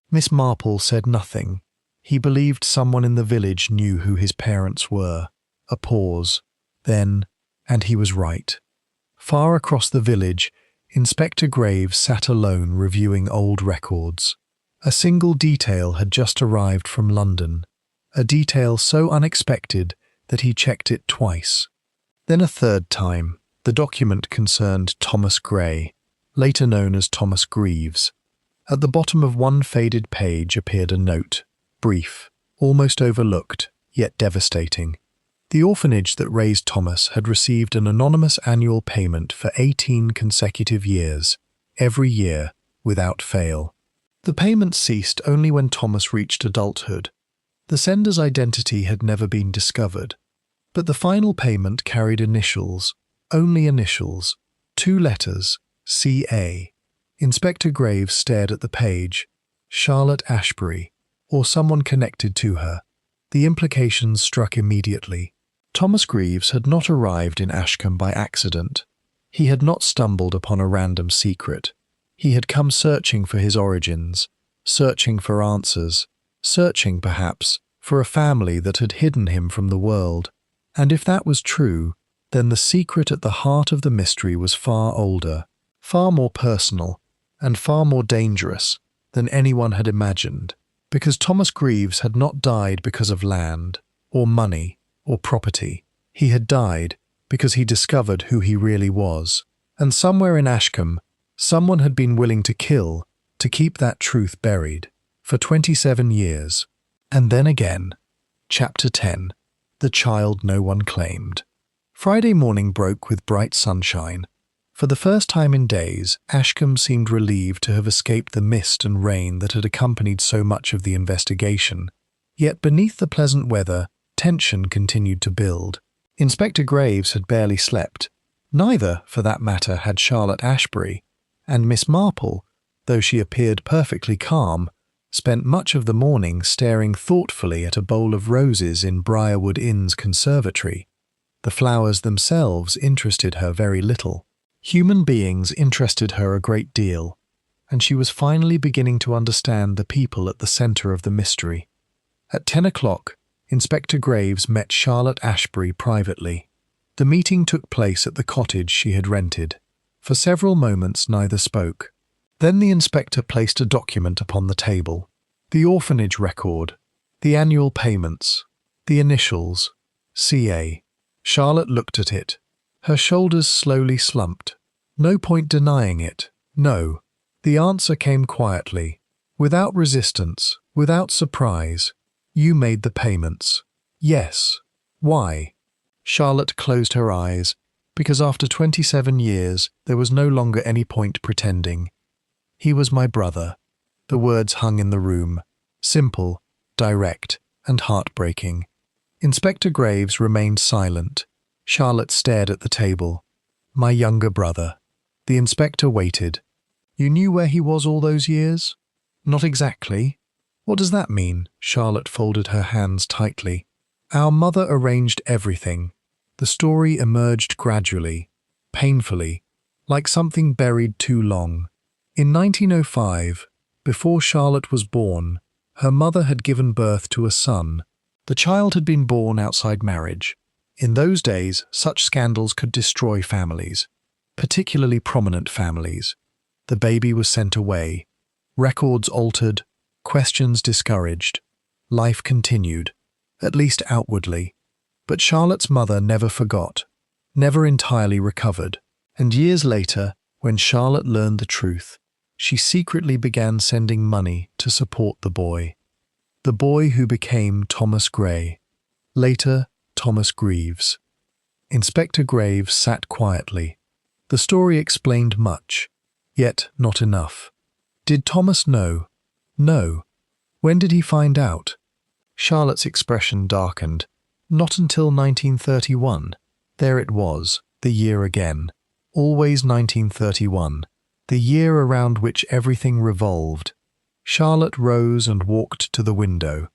Miss Marple said nothing. He believed someone in the village knew who his parents were. A pause. Then, and he was right. Far across the village, Inspector Graves sat alone reviewing old records. A single detail had just arrived from London. A detail so unexpected that he checked it twice. Then a third time. The document concerned Thomas Gray, later known as Thomas Greaves. At the bottom of one faded page appeared a note, brief, almost overlooked, yet devastating. The orphanage that raised Thomas had received an anonymous annual payment for 18 consecutive years, every year, without fail. The payment ceased only when Thomas reached adulthood. The sender's identity had never been discovered, but the final payment carried initials, only initials, 2 letters, C.A. Inspector Graves stared at the page. Charlotte Ashbury, or someone connected to her. The implications struck immediately. Thomas Greaves had not arrived in Ashcombe by accident. He had not stumbled upon a random secret. He had come searching for his origins, searching for answers, searching, perhaps, for a family that had hidden him from the world. And if that was true, then the secret at the heart of the mystery was far older, far more personal, and far more dangerous than anyone had imagined, because Thomas Greaves had not died because of land, or money, or property. He had died because he discovered who he really was, and somewhere in Ashcombe, someone had been willing to kill to keep that truth buried, for 27 years. And then again. Chapter 10. The Child No One Claimed. Friday morning broke with bright sunshine. For the first time in days, Ashcombe seemed relieved to have escaped the mist and rain that had accompanied so much of the investigation. Yet beneath the pleasant weather, tension continued to build. Inspector Graves had barely slept. Neither, for that matter, had Charlotte Ashbury, and Miss Marple, though she appeared perfectly calm, spent much of the morning staring thoughtfully at a bowl of roses in Briarwood Inn's conservatory. The flowers themselves interested her very little. Human beings interested her a great deal, and she was finally beginning to understand the people at the centre of the mystery. At 10 o'clock, Inspector Graves met Charlotte Ashbury privately. The meeting took place at the cottage she had rented. For several moments neither spoke. Then the inspector placed a document upon the table. The orphanage record, the annual payments, the initials, C.A. Charlotte looked at it. Her shoulders slowly slumped. No point denying it. No. The answer came quietly, without resistance, without surprise. You made the payments. Yes. Why? Charlotte closed her eyes. because after 27 years there was no longer any point pretending. He was my brother. The words hung in the room, simple, direct, and heartbreaking. Inspector Graves remained silent. Charlotte stared at the table. My younger brother. The inspector waited. You knew where he was all those years? Not exactly. What does that mean? Charlotte folded her hands tightly. Our mother arranged everything. The story emerged gradually, painfully, like something buried too long. In 1905, before Charlotte was born, her mother had given birth to a son. The child had been born outside marriage. In those days, such scandals could destroy families, particularly prominent families. The baby was sent away. Records altered, questions discouraged. Life continued, at least outwardly. But Charlotte's mother never forgot, never entirely recovered. And years later, when Charlotte learned the truth, she secretly began sending money to support the boy who became Thomas Gray, later Thomas Greaves. Inspector Graves sat quietly. The story explained much, yet not enough. Did Thomas know? No. When did he find out? Charlotte's expression darkened. Not until 1931. There it was, the year again. Always 1931. The year around which everything revolved. Charlotte rose and walked to the window.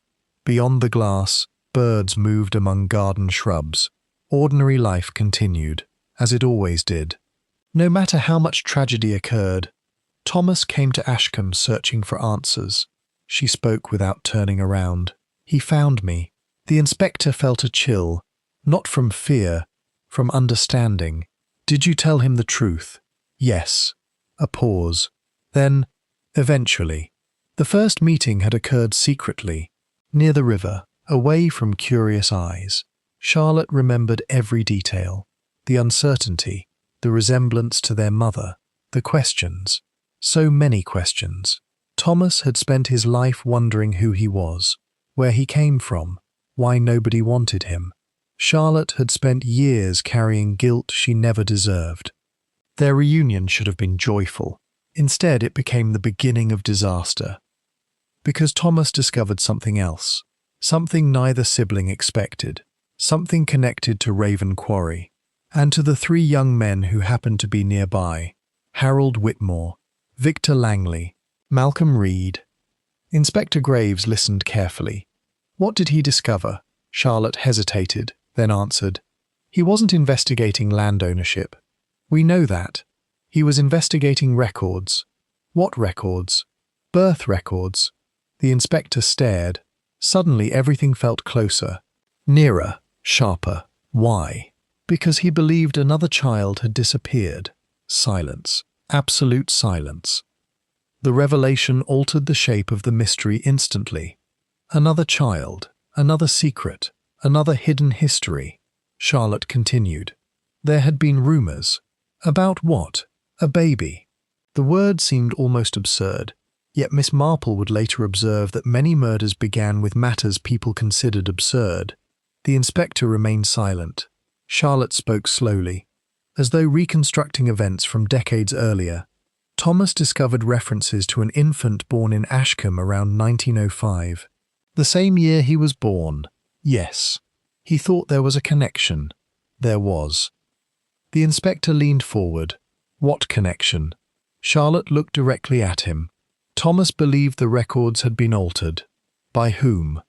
Beyond the glass, birds moved among garden shrubs. Ordinary life continued, as it always did. No matter how much tragedy occurred, Thomas came to Ashcombe searching for answers. She spoke without turning around. He found me. The inspector felt a chill, not from fear, from understanding. Did you tell him the truth? Yes. A pause. Then, eventually. The first meeting had occurred secretly, near the river, away from curious eyes. Charlotte remembered every detail. The uncertainty, the resemblance to their mother, the questions. So many questions. Thomas had spent his life wondering who he was, where he came from, why nobody wanted him. Charlotte had spent years carrying guilt she never deserved. Their reunion should have been joyful. Instead, it became the beginning of disaster. Because Thomas discovered something else, something neither sibling expected, something connected to Raven Quarry, and to the three young men who happened to be nearby: Harold Whitmore, Victor Langley, Malcolm Reed. Inspector Graves listened carefully. What did he discover? Charlotte hesitated, then answered. He wasn't investigating land ownership. We know that. He was investigating records. What records? Birth records. The inspector stared. Suddenly everything felt closer. Nearer, sharper. Why? Because he believed another child had disappeared. Silence. Absolute silence. The revelation altered the shape of the mystery instantly. Another child, another secret, another hidden history. Charlotte continued. There had been rumors. About what? A baby. The word seemed almost absurd, yet Miss Marple would later observe that many murders began with matters people considered absurd. The inspector remained silent. Charlotte spoke slowly, as though reconstructing events from decades earlier. Thomas discovered references to an infant born in Ashcombe around 1905. The same year he was born. Yes. He thought there was a connection. There was. The inspector leaned forward. What connection? Charlotte looked directly at him. Thomas believed the records had been altered. By whom?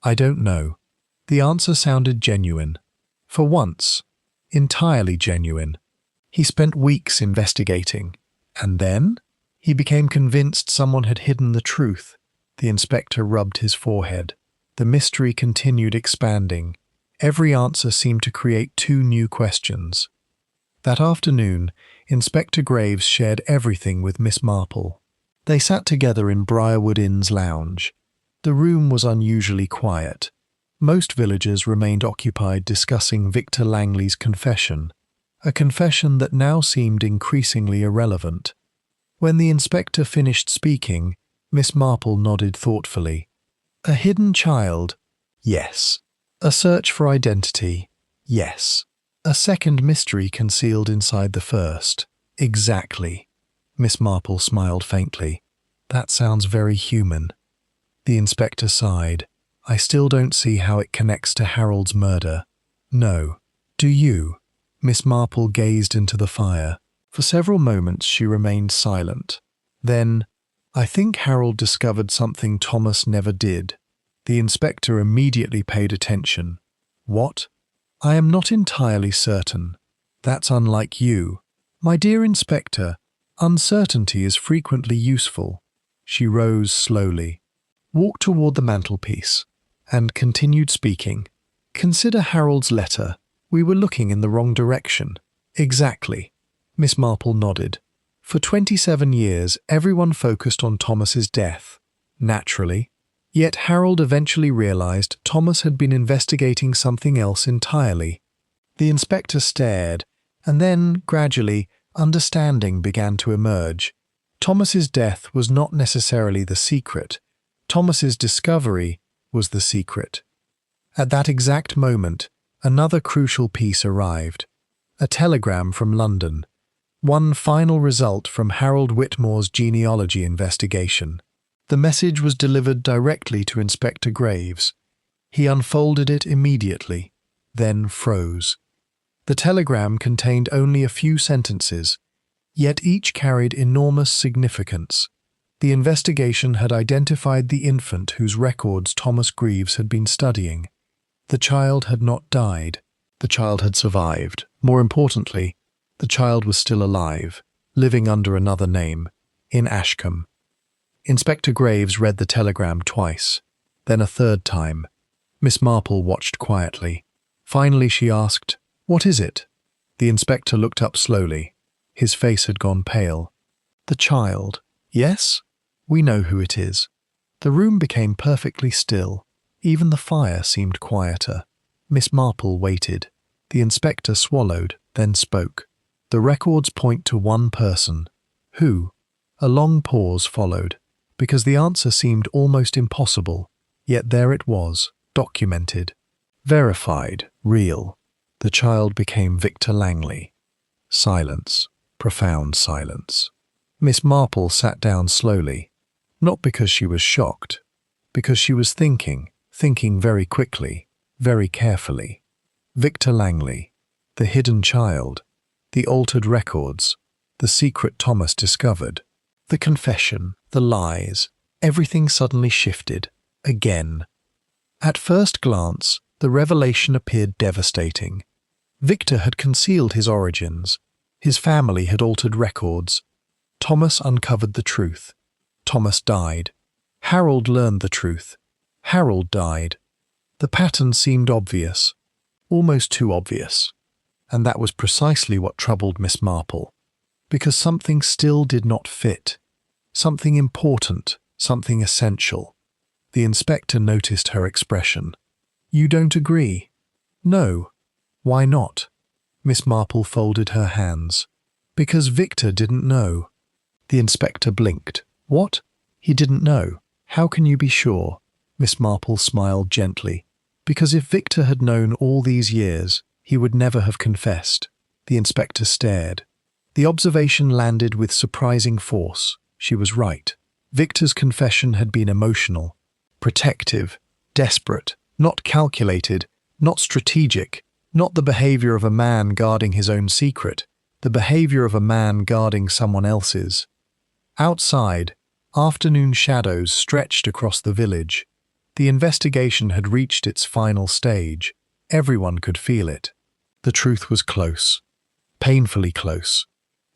I don't know. The answer sounded genuine. For once. Entirely genuine. He spent weeks investigating. And then? He became convinced someone had hidden the truth. The inspector rubbed his forehead. The mystery continued expanding. Every answer seemed to create two new questions. That afternoon, Inspector Graves shared everything with Miss Marple. They sat together in Briarwood Inn's lounge. The room was unusually quiet. Most villagers remained occupied discussing Victor Langley's confession, a confession that now seemed increasingly irrelevant. When the inspector finished speaking, Miss Marple nodded thoughtfully. A hidden child? Yes. A search for identity? Yes. A second mystery concealed inside the first. Exactly. Miss Marple smiled faintly. That sounds very human. The inspector sighed. I still don't see how it connects to Harold's murder. No. Do you? Miss Marple gazed into the fire. For several moments she remained silent. Then, I think Harold discovered something Thomas never did. The inspector immediately paid attention. What? I am not entirely certain. That's unlike you. My dear inspector, uncertainty is frequently useful. She rose slowly, walked toward the mantelpiece, and continued speaking. Consider Harold's letter. We were looking in the wrong direction. Exactly. Miss Marple nodded. For 27 years, everyone focused on Thomas's death. Naturally. Yet Harold eventually realized Thomas had been investigating something else entirely. The inspector stared, and then, gradually, understanding began to emerge. Thomas's death was not necessarily the secret. Thomas's discovery was the secret. At that exact moment, another crucial piece arrived. A telegram from London. One final result from Harold Whitmore's genealogy investigation. The message was delivered directly to Inspector Graves. He unfolded it immediately, then froze. The telegram contained only a few sentences, yet each carried enormous significance. The investigation had identified the infant whose records Thomas Greaves had been studying. The child had not died. The child had survived. More importantly, the child was still alive, living under another name, in Ashcombe. Inspector Graves read the telegram twice, then a third time. Miss Marple watched quietly. Finally she asked, "What is it?" The inspector looked up slowly. His face had gone pale. "The child. Yes? We know who it is." The room became perfectly still. Even the fire seemed quieter. Miss Marple waited. The inspector swallowed, then spoke. "The records point to one person. Who?" A long pause followed, because the answer seemed almost impossible. Yet there it was, documented, verified, real. The child became Victor Langley. Silence. Profound silence. Miss Marple sat down slowly, not because she was shocked, because she was thinking very quickly, very carefully. Victor Langley, the hidden child, the altered records, the secret Thomas discovered, the confession, the lies, everything suddenly shifted, again. At first glance, the revelation appeared devastating. Victor had concealed his origins. His family had altered records. Thomas uncovered the truth. Thomas died. Harold learned the truth. Harold died. The pattern seemed obvious, almost too obvious. And that was precisely what troubled Miss Marple, because something still did not fit. Something important, something essential. The inspector noticed her expression. "You don't agree?" "No." "Why not?" Miss Marple folded her hands. "Because Victor didn't know." The inspector blinked. "What? He didn't know? How can you be sure?" Miss Marple smiled gently. "Because if Victor had known all these years, he would never have confessed." The inspector stared. The observation landed with surprising force. She was right. Victor's confession had been emotional, protective, desperate, not calculated, not strategic, not the behavior of a man guarding his own secret, the behavior of a man guarding someone else's. Outside, afternoon shadows stretched across the village. The investigation had reached its final stage. Everyone could feel it. The truth was close, painfully close.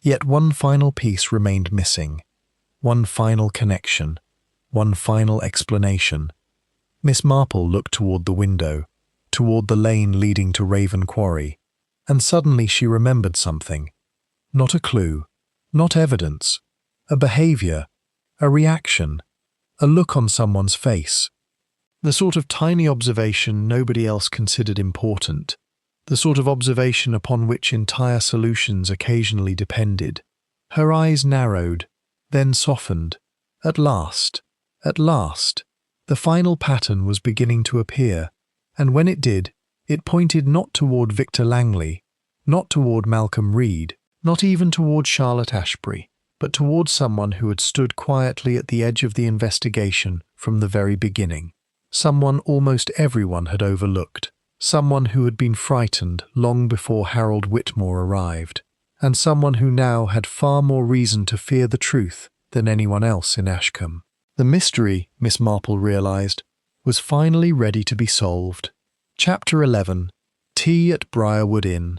Yet one final piece remained missing. One final connection. One final explanation. Miss Marple looked toward the window, toward the lane leading to Raven Quarry, and suddenly she remembered something. Not a clue, not evidence, a behavior, a reaction, a look on someone's face. The sort of tiny observation nobody else considered important, the sort of observation upon which entire solutions occasionally depended. Her eyes narrowed, then softened. At last, the final pattern was beginning to appear, and when it did, it pointed not toward Victor Langley, Not toward Malcolm Reed, not even toward Charlotte Ashbury, but toward someone who had stood quietly at the edge of the investigation from the very beginning. Someone almost everyone had overlooked. Someone who had been frightened long before Harold Whitmore arrived, and someone who now had far more reason to fear the truth than anyone else in Ashcombe. The mystery, Miss Marple realized, was finally ready to be solved. Chapter 11. Tea at Briarwood Inn.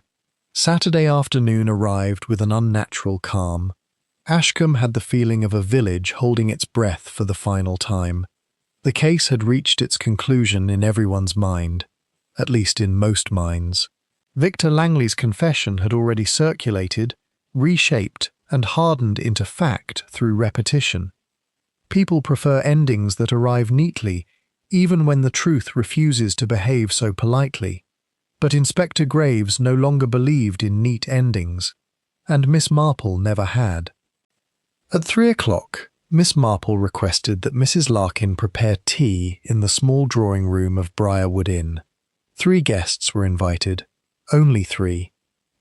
Saturday afternoon arrived with an unnatural calm. Ashcombe had the feeling of a village holding its breath for the final time. The case had reached its conclusion in everyone's mind, at least in most minds. Victor Langley's confession had already circulated, reshaped, and hardened into fact through repetition. People prefer endings that arrive neatly, even when the truth refuses to behave so politely. But Inspector Graves no longer believed in neat endings, and Miss Marple never had. At 3 o'clock, Miss Marple requested that Mrs. Larkin prepare tea in the small drawing-room of Briarwood Inn. 3 guests were invited. Only 3.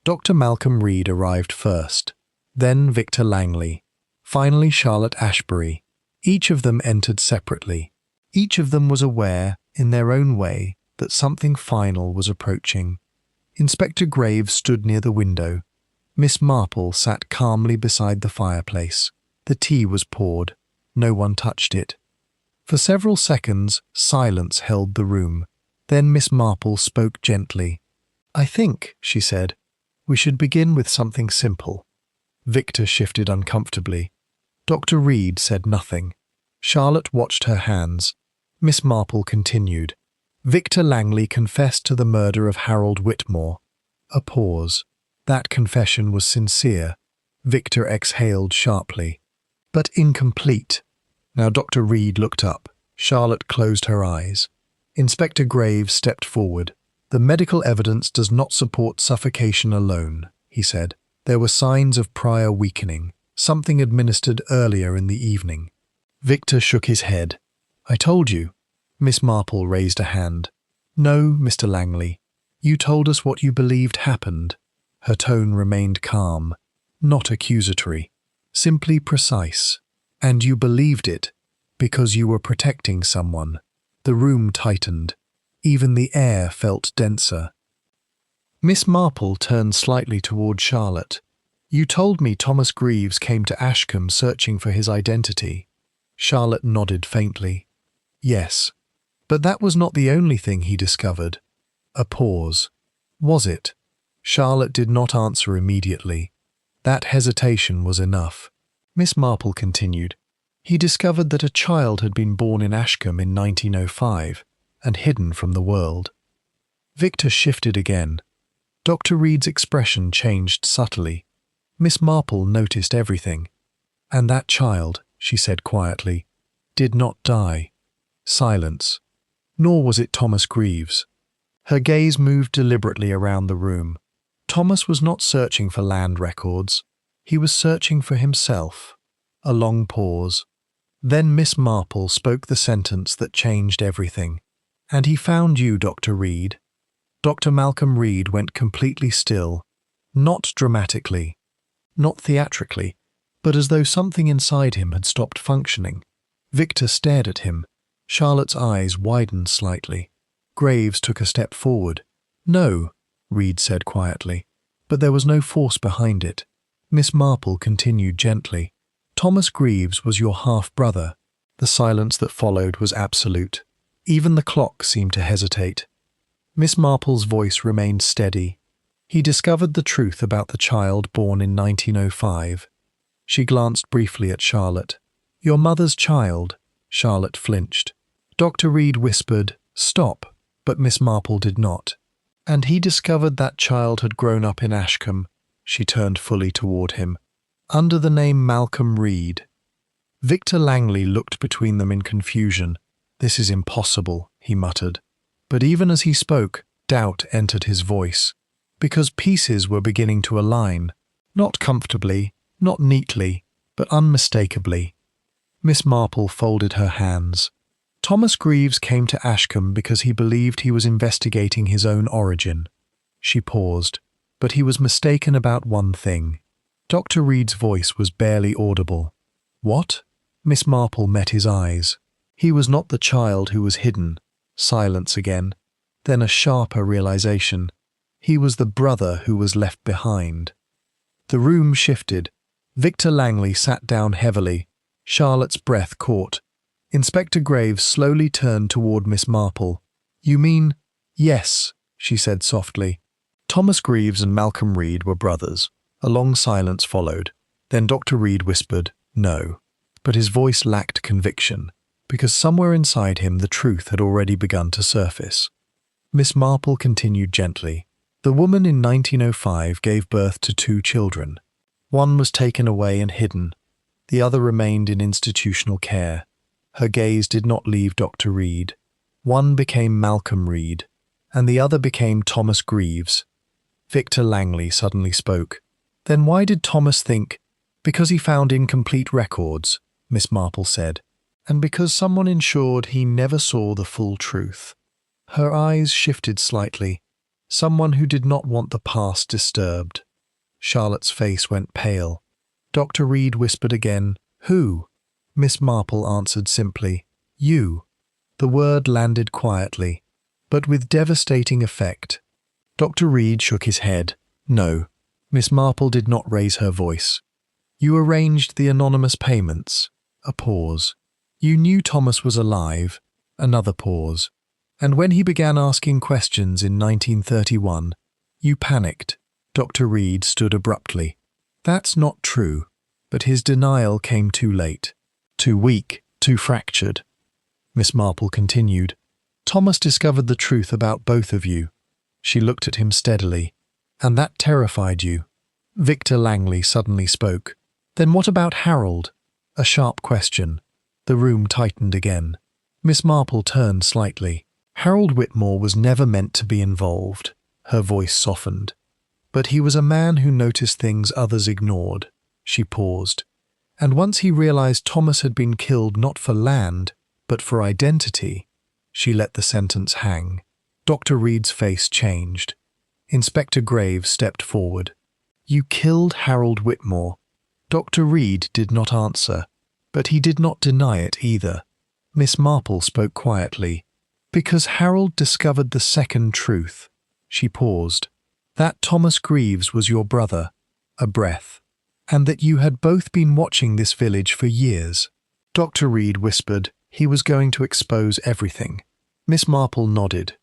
Dr. Malcolm Reed arrived first, then Victor Langley, finally Charlotte Ashbury. Each of them entered separately. Each of them was aware, in their own way, that something final was approaching. Inspector Graves stood near the window. Miss Marple sat calmly beside the fireplace. The tea was poured. No one touched it. For several seconds, silence held the room. Then Miss Marple spoke gently. "I think," she said, "we should begin with something simple." Victor shifted uncomfortably. Dr. Reed said nothing. Charlotte watched her hands. Miss Marple continued. "Victor Langley confessed to the murder of Harold Whitmore." A pause. That confession was sincere. Victor exhaled sharply. "But incomplete." Now Dr. Reed looked up. Charlotte closed her eyes. Inspector Graves stepped forward. "The medical evidence does not support suffocation alone," he said. "There were signs of prior weakening, something administered earlier in the evening." Victor shook his head. "I told you." Miss Marple raised a hand. "No, Mr. Langley. You told us what you believed happened." Her tone remained calm, not accusatory, simply precise. "And you believed it because you were protecting someone." The room tightened. Even the air felt denser. Miss Marple turned slightly toward Charlotte. "You told me Thomas Greaves came to Ashcombe searching for his identity." Charlotte nodded faintly. "Yes, but that was not the only thing he discovered." A pause. Was it? Charlotte did not answer immediately. That hesitation was enough. Miss Marple continued. "He discovered that a child had been born in Ashcombe in 1905 and hidden from the world." Victor shifted again. Dr. Reed's expression changed subtly. Miss Marple noticed everything. "And that child," she said quietly, "did not die." Silence. Nor was it Thomas Greaves. Her gaze moved deliberately around the room. Thomas was not searching for land records. He was searching for himself. A long pause. Then Miss Marple spoke the sentence that changed everything. "And he found you, Dr. Reed." Dr. Malcolm Reed went completely still, not dramatically, not theatrically, but as though something inside him had stopped functioning. Victor stared at him. Charlotte's eyes widened slightly. Graves took a step forward. "No," Reed said quietly, but there was no force behind it. Miss Marple continued gently. "Thomas Greaves was your half-brother." The silence that followed was absolute. Even the clock seemed to hesitate. Miss Marple's voice remained steady. "He discovered the truth about the child born in 1905. She glanced briefly at Charlotte. "Your mother's child." Charlotte flinched. Dr. Reed whispered, "Stop," but Miss Marple did not. "And he discovered that child had grown up in Ashcombe." She turned fully toward him. "Under the name Malcolm Reed." Victor Langley looked between them in confusion. "This is impossible," he muttered. But even as he spoke, doubt entered his voice, because pieces were beginning to align, not comfortably, not neatly, but unmistakably. Miss Marple folded her hands. "Thomas Greaves came to Ashcombe because he believed he was investigating his own origin." She paused. but he was mistaken about one thing. Dr. Reed's voice was barely audible. What? Miss Marple met his eyes. He was not the child who was hidden. Silence again. Then a sharper realization. He was the brother who was left behind. The room shifted. Victor Langley sat down heavily. Charlotte's breath caught. Inspector Graves slowly turned toward Miss Marple. You mean? Yes, she said softly. Thomas Greaves and Malcolm Reed were brothers. A long silence followed. Then Dr. Reed whispered, no. But his voice lacked conviction, because somewhere inside him the truth had already begun to surface. Miss Marple continued gently. The woman in 1905 gave birth to 2 children. One was taken away and hidden. The other remained in institutional care. Her gaze did not leave Dr. Reed. One became Malcolm Reed, and the other became Thomas Greaves. Victor Langley suddenly spoke. Then why did Thomas think? Because he found incomplete records, Miss Marple said, and because someone ensured he never saw the full truth. Her eyes shifted slightly. Someone who did not want the past disturbed. Charlotte's face went pale. Dr. Reed whispered again, who? Miss Marple answered simply, you. The word landed quietly, but with devastating effect. Dr. Reed shook his head. No. Miss Marple did not raise her voice. You arranged the anonymous payments. A pause. You knew Thomas was alive. Another pause. And when he began asking questions in 1931, you panicked. Dr. Reed stood abruptly. That's not true. But his denial came too late. Too weak, too fractured. Miss Marple continued. Thomas discovered the truth about both of you. She looked at him steadily. And that terrified you. Victor Langley suddenly spoke. Then what about Harold? A sharp question. The room tightened again. Miss Marple turned slightly. Harold Whitmore was never meant to be involved. Her voice softened. But he was a man who noticed things others ignored. She paused. And once he realized Thomas had been killed not for land, but for identity, she let the sentence hang. Dr. Reed's face changed. Inspector Graves stepped forward. You killed Harold Whitmore. Dr. Reed did not answer, but he did not deny it either. Miss Marple spoke quietly. Because Harold discovered the second truth. She paused. That Thomas Greaves was your brother. A breath. And that you had both been watching this village for years. Dr. Reed whispered he was going to expose everything. Miss Marple nodded.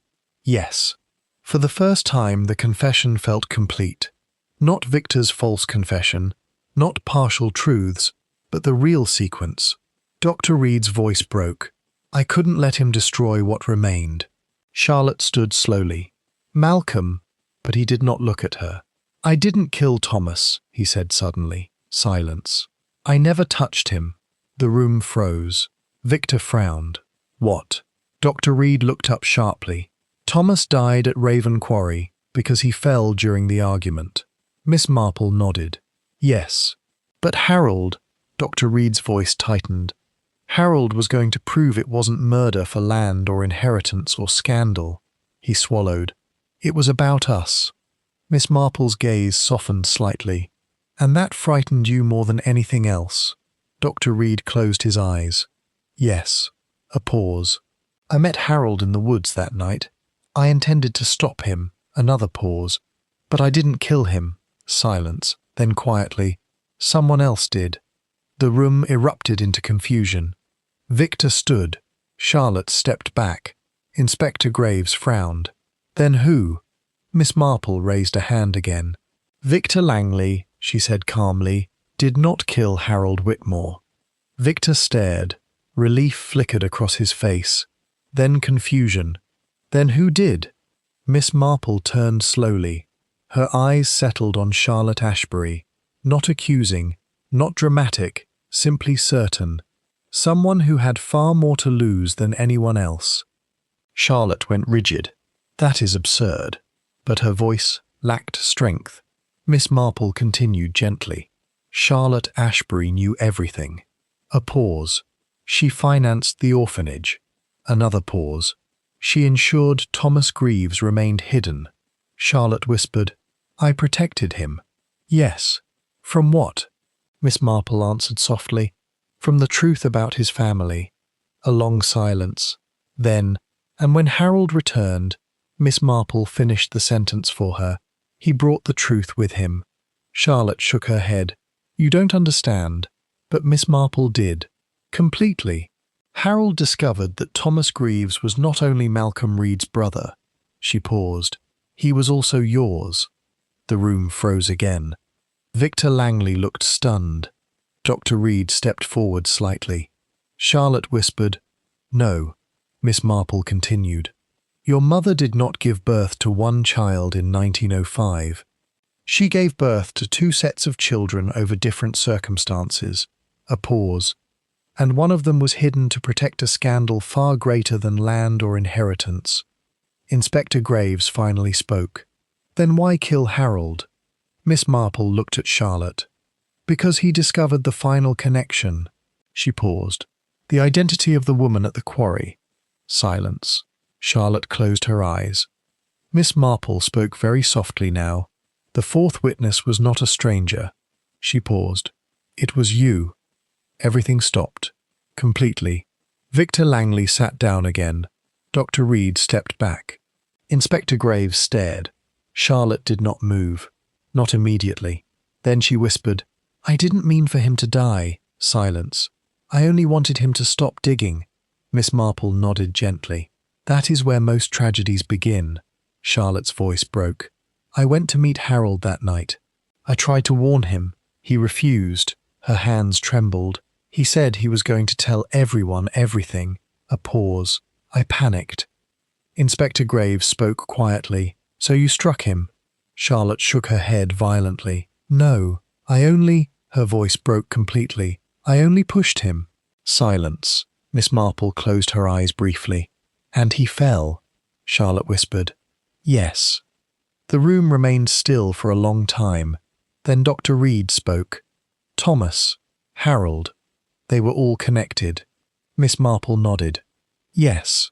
Yes. For the first time the confession felt complete. Not Victor's false confession, not partial truths, but the real sequence. Dr. Reed's voice broke. I couldn't let him destroy what remained. Charlotte stood slowly. Malcolm, but he did not look at her. I didn't kill Thomas, he said suddenly. Silence. I never touched him. The room froze. Victor frowned. What? Dr. Reed looked up sharply. Thomas died at Raven Quarry because he fell during the argument. Miss Marple nodded. Yes. But Harold, Dr. Reed's voice tightened. Harold was going to prove it wasn't murder for land or inheritance or scandal. He swallowed. It was about us. Miss Marple's gaze softened slightly. And that frightened you more than anything else. Dr. Reed closed his eyes. Yes. A pause. I met Harold in the woods that night. I intended to stop him. Another pause. But I didn't kill him. Silence. Then quietly. Someone else did. The room erupted into confusion. Victor stood. Charlotte stepped back. Inspector Graves frowned. Then who? Miss Marple raised a hand again. Victor Langley, she said calmly, did not kill Harold Whitmore. Victor stared. Relief flickered across his face. Then confusion. Then who did? Miss Marple turned slowly. Her eyes settled on Charlotte Ashbury. Not accusing, not dramatic, simply certain. Someone who had far more to lose than anyone else. Charlotte went rigid. That is absurd. But her voice lacked strength. Miss Marple continued gently. Charlotte Ashbury knew everything. A pause. She financed the orphanage. Another pause. She ensured Thomas Greaves remained hidden. Charlotte whispered, I protected him. Yes. From what? Miss Marple answered softly. From the truth about his family. A long silence. Then, and when Harold returned, Miss Marple finished the sentence for her. He brought the truth with him. Charlotte shook her head. You don't understand. But Miss Marple did. Completely. Harold discovered that Thomas Greaves was not only Malcolm Reed's brother. She paused. He was also yours. The room froze again. Victor Langley looked stunned. Dr. Reed stepped forward slightly. Charlotte whispered, No. Miss Marple continued. Your mother did not give birth to one child in 1905. She gave birth to two sets of children over different circumstances. A pause. And one of them was hidden to protect a scandal far greater than land or inheritance. Inspector Graves finally spoke. Then why kill Harold? Miss Marple looked at Charlotte. Because he discovered the final connection. She paused. The identity of the woman at the quarry. Silence. Charlotte closed her eyes. Miss Marple spoke very softly now. The fourth witness was not a stranger. She paused. It was you. Everything stopped. Completely. Victor Langley sat down again. Dr. Reed stepped back. Inspector Graves stared. Charlotte did not move. Not immediately. Then she whispered, I didn't mean for him to die. Silence. I only wanted him to stop digging. Miss Marple nodded gently. That is where most tragedies begin. Charlotte's voice broke. I went to meet Harold that night. I tried to warn him. He refused. Her hands trembled. He said he was going to tell everyone everything. A pause. I panicked. Inspector Graves spoke quietly. So you struck him? Charlotte shook her head violently. No, I only... Her voice broke completely. I only pushed him. Silence. Miss Marple closed her eyes briefly. And he fell, Charlotte whispered. Yes. The room remained still for a long time. Then Dr. Reed spoke. Thomas. Harold. They were all connected. Miss Marple nodded. Yes.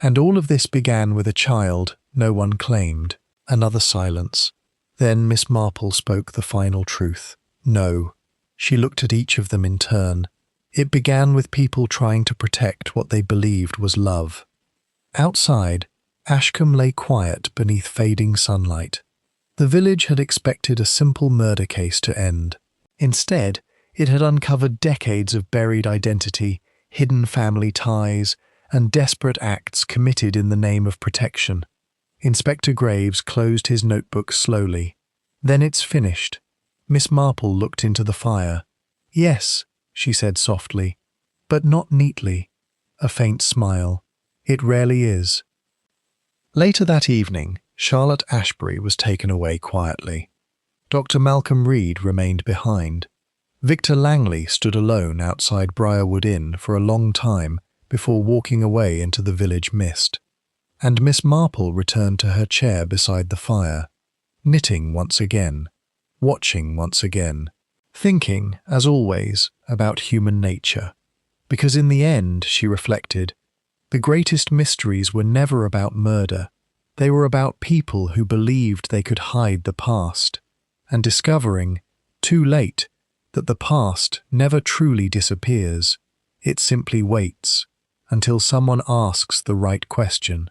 And all of this began with a child no one claimed. Another silence. Then Miss Marple spoke the final truth. No. She looked at each of them in turn. It began with people trying to protect what they believed was love. Outside, Ashcombe lay quiet beneath fading sunlight. The village had expected a simple murder case to end. Instead, it had uncovered decades of buried identity, hidden family ties, and desperate acts committed in the name of protection. Inspector Graves closed his notebook slowly. Then it's finished. Miss Marple looked into the fire. Yes, she said softly, but not neatly. A faint smile. It rarely is. Later that evening, Charlotte Ashbury was taken away quietly. Dr. Malcolm Reed remained behind. Victor Langley stood alone outside Briarwood Inn for a long time before walking away into the village mist. And Miss Marple returned to her chair beside the fire, knitting once again, watching once again, thinking, as always, about human nature. Because in the end, she reflected, the greatest mysteries were never about murder. They were about people who believed they could hide the past, and discovering, too late, that the past never truly disappears. It simply waits until someone asks the right question.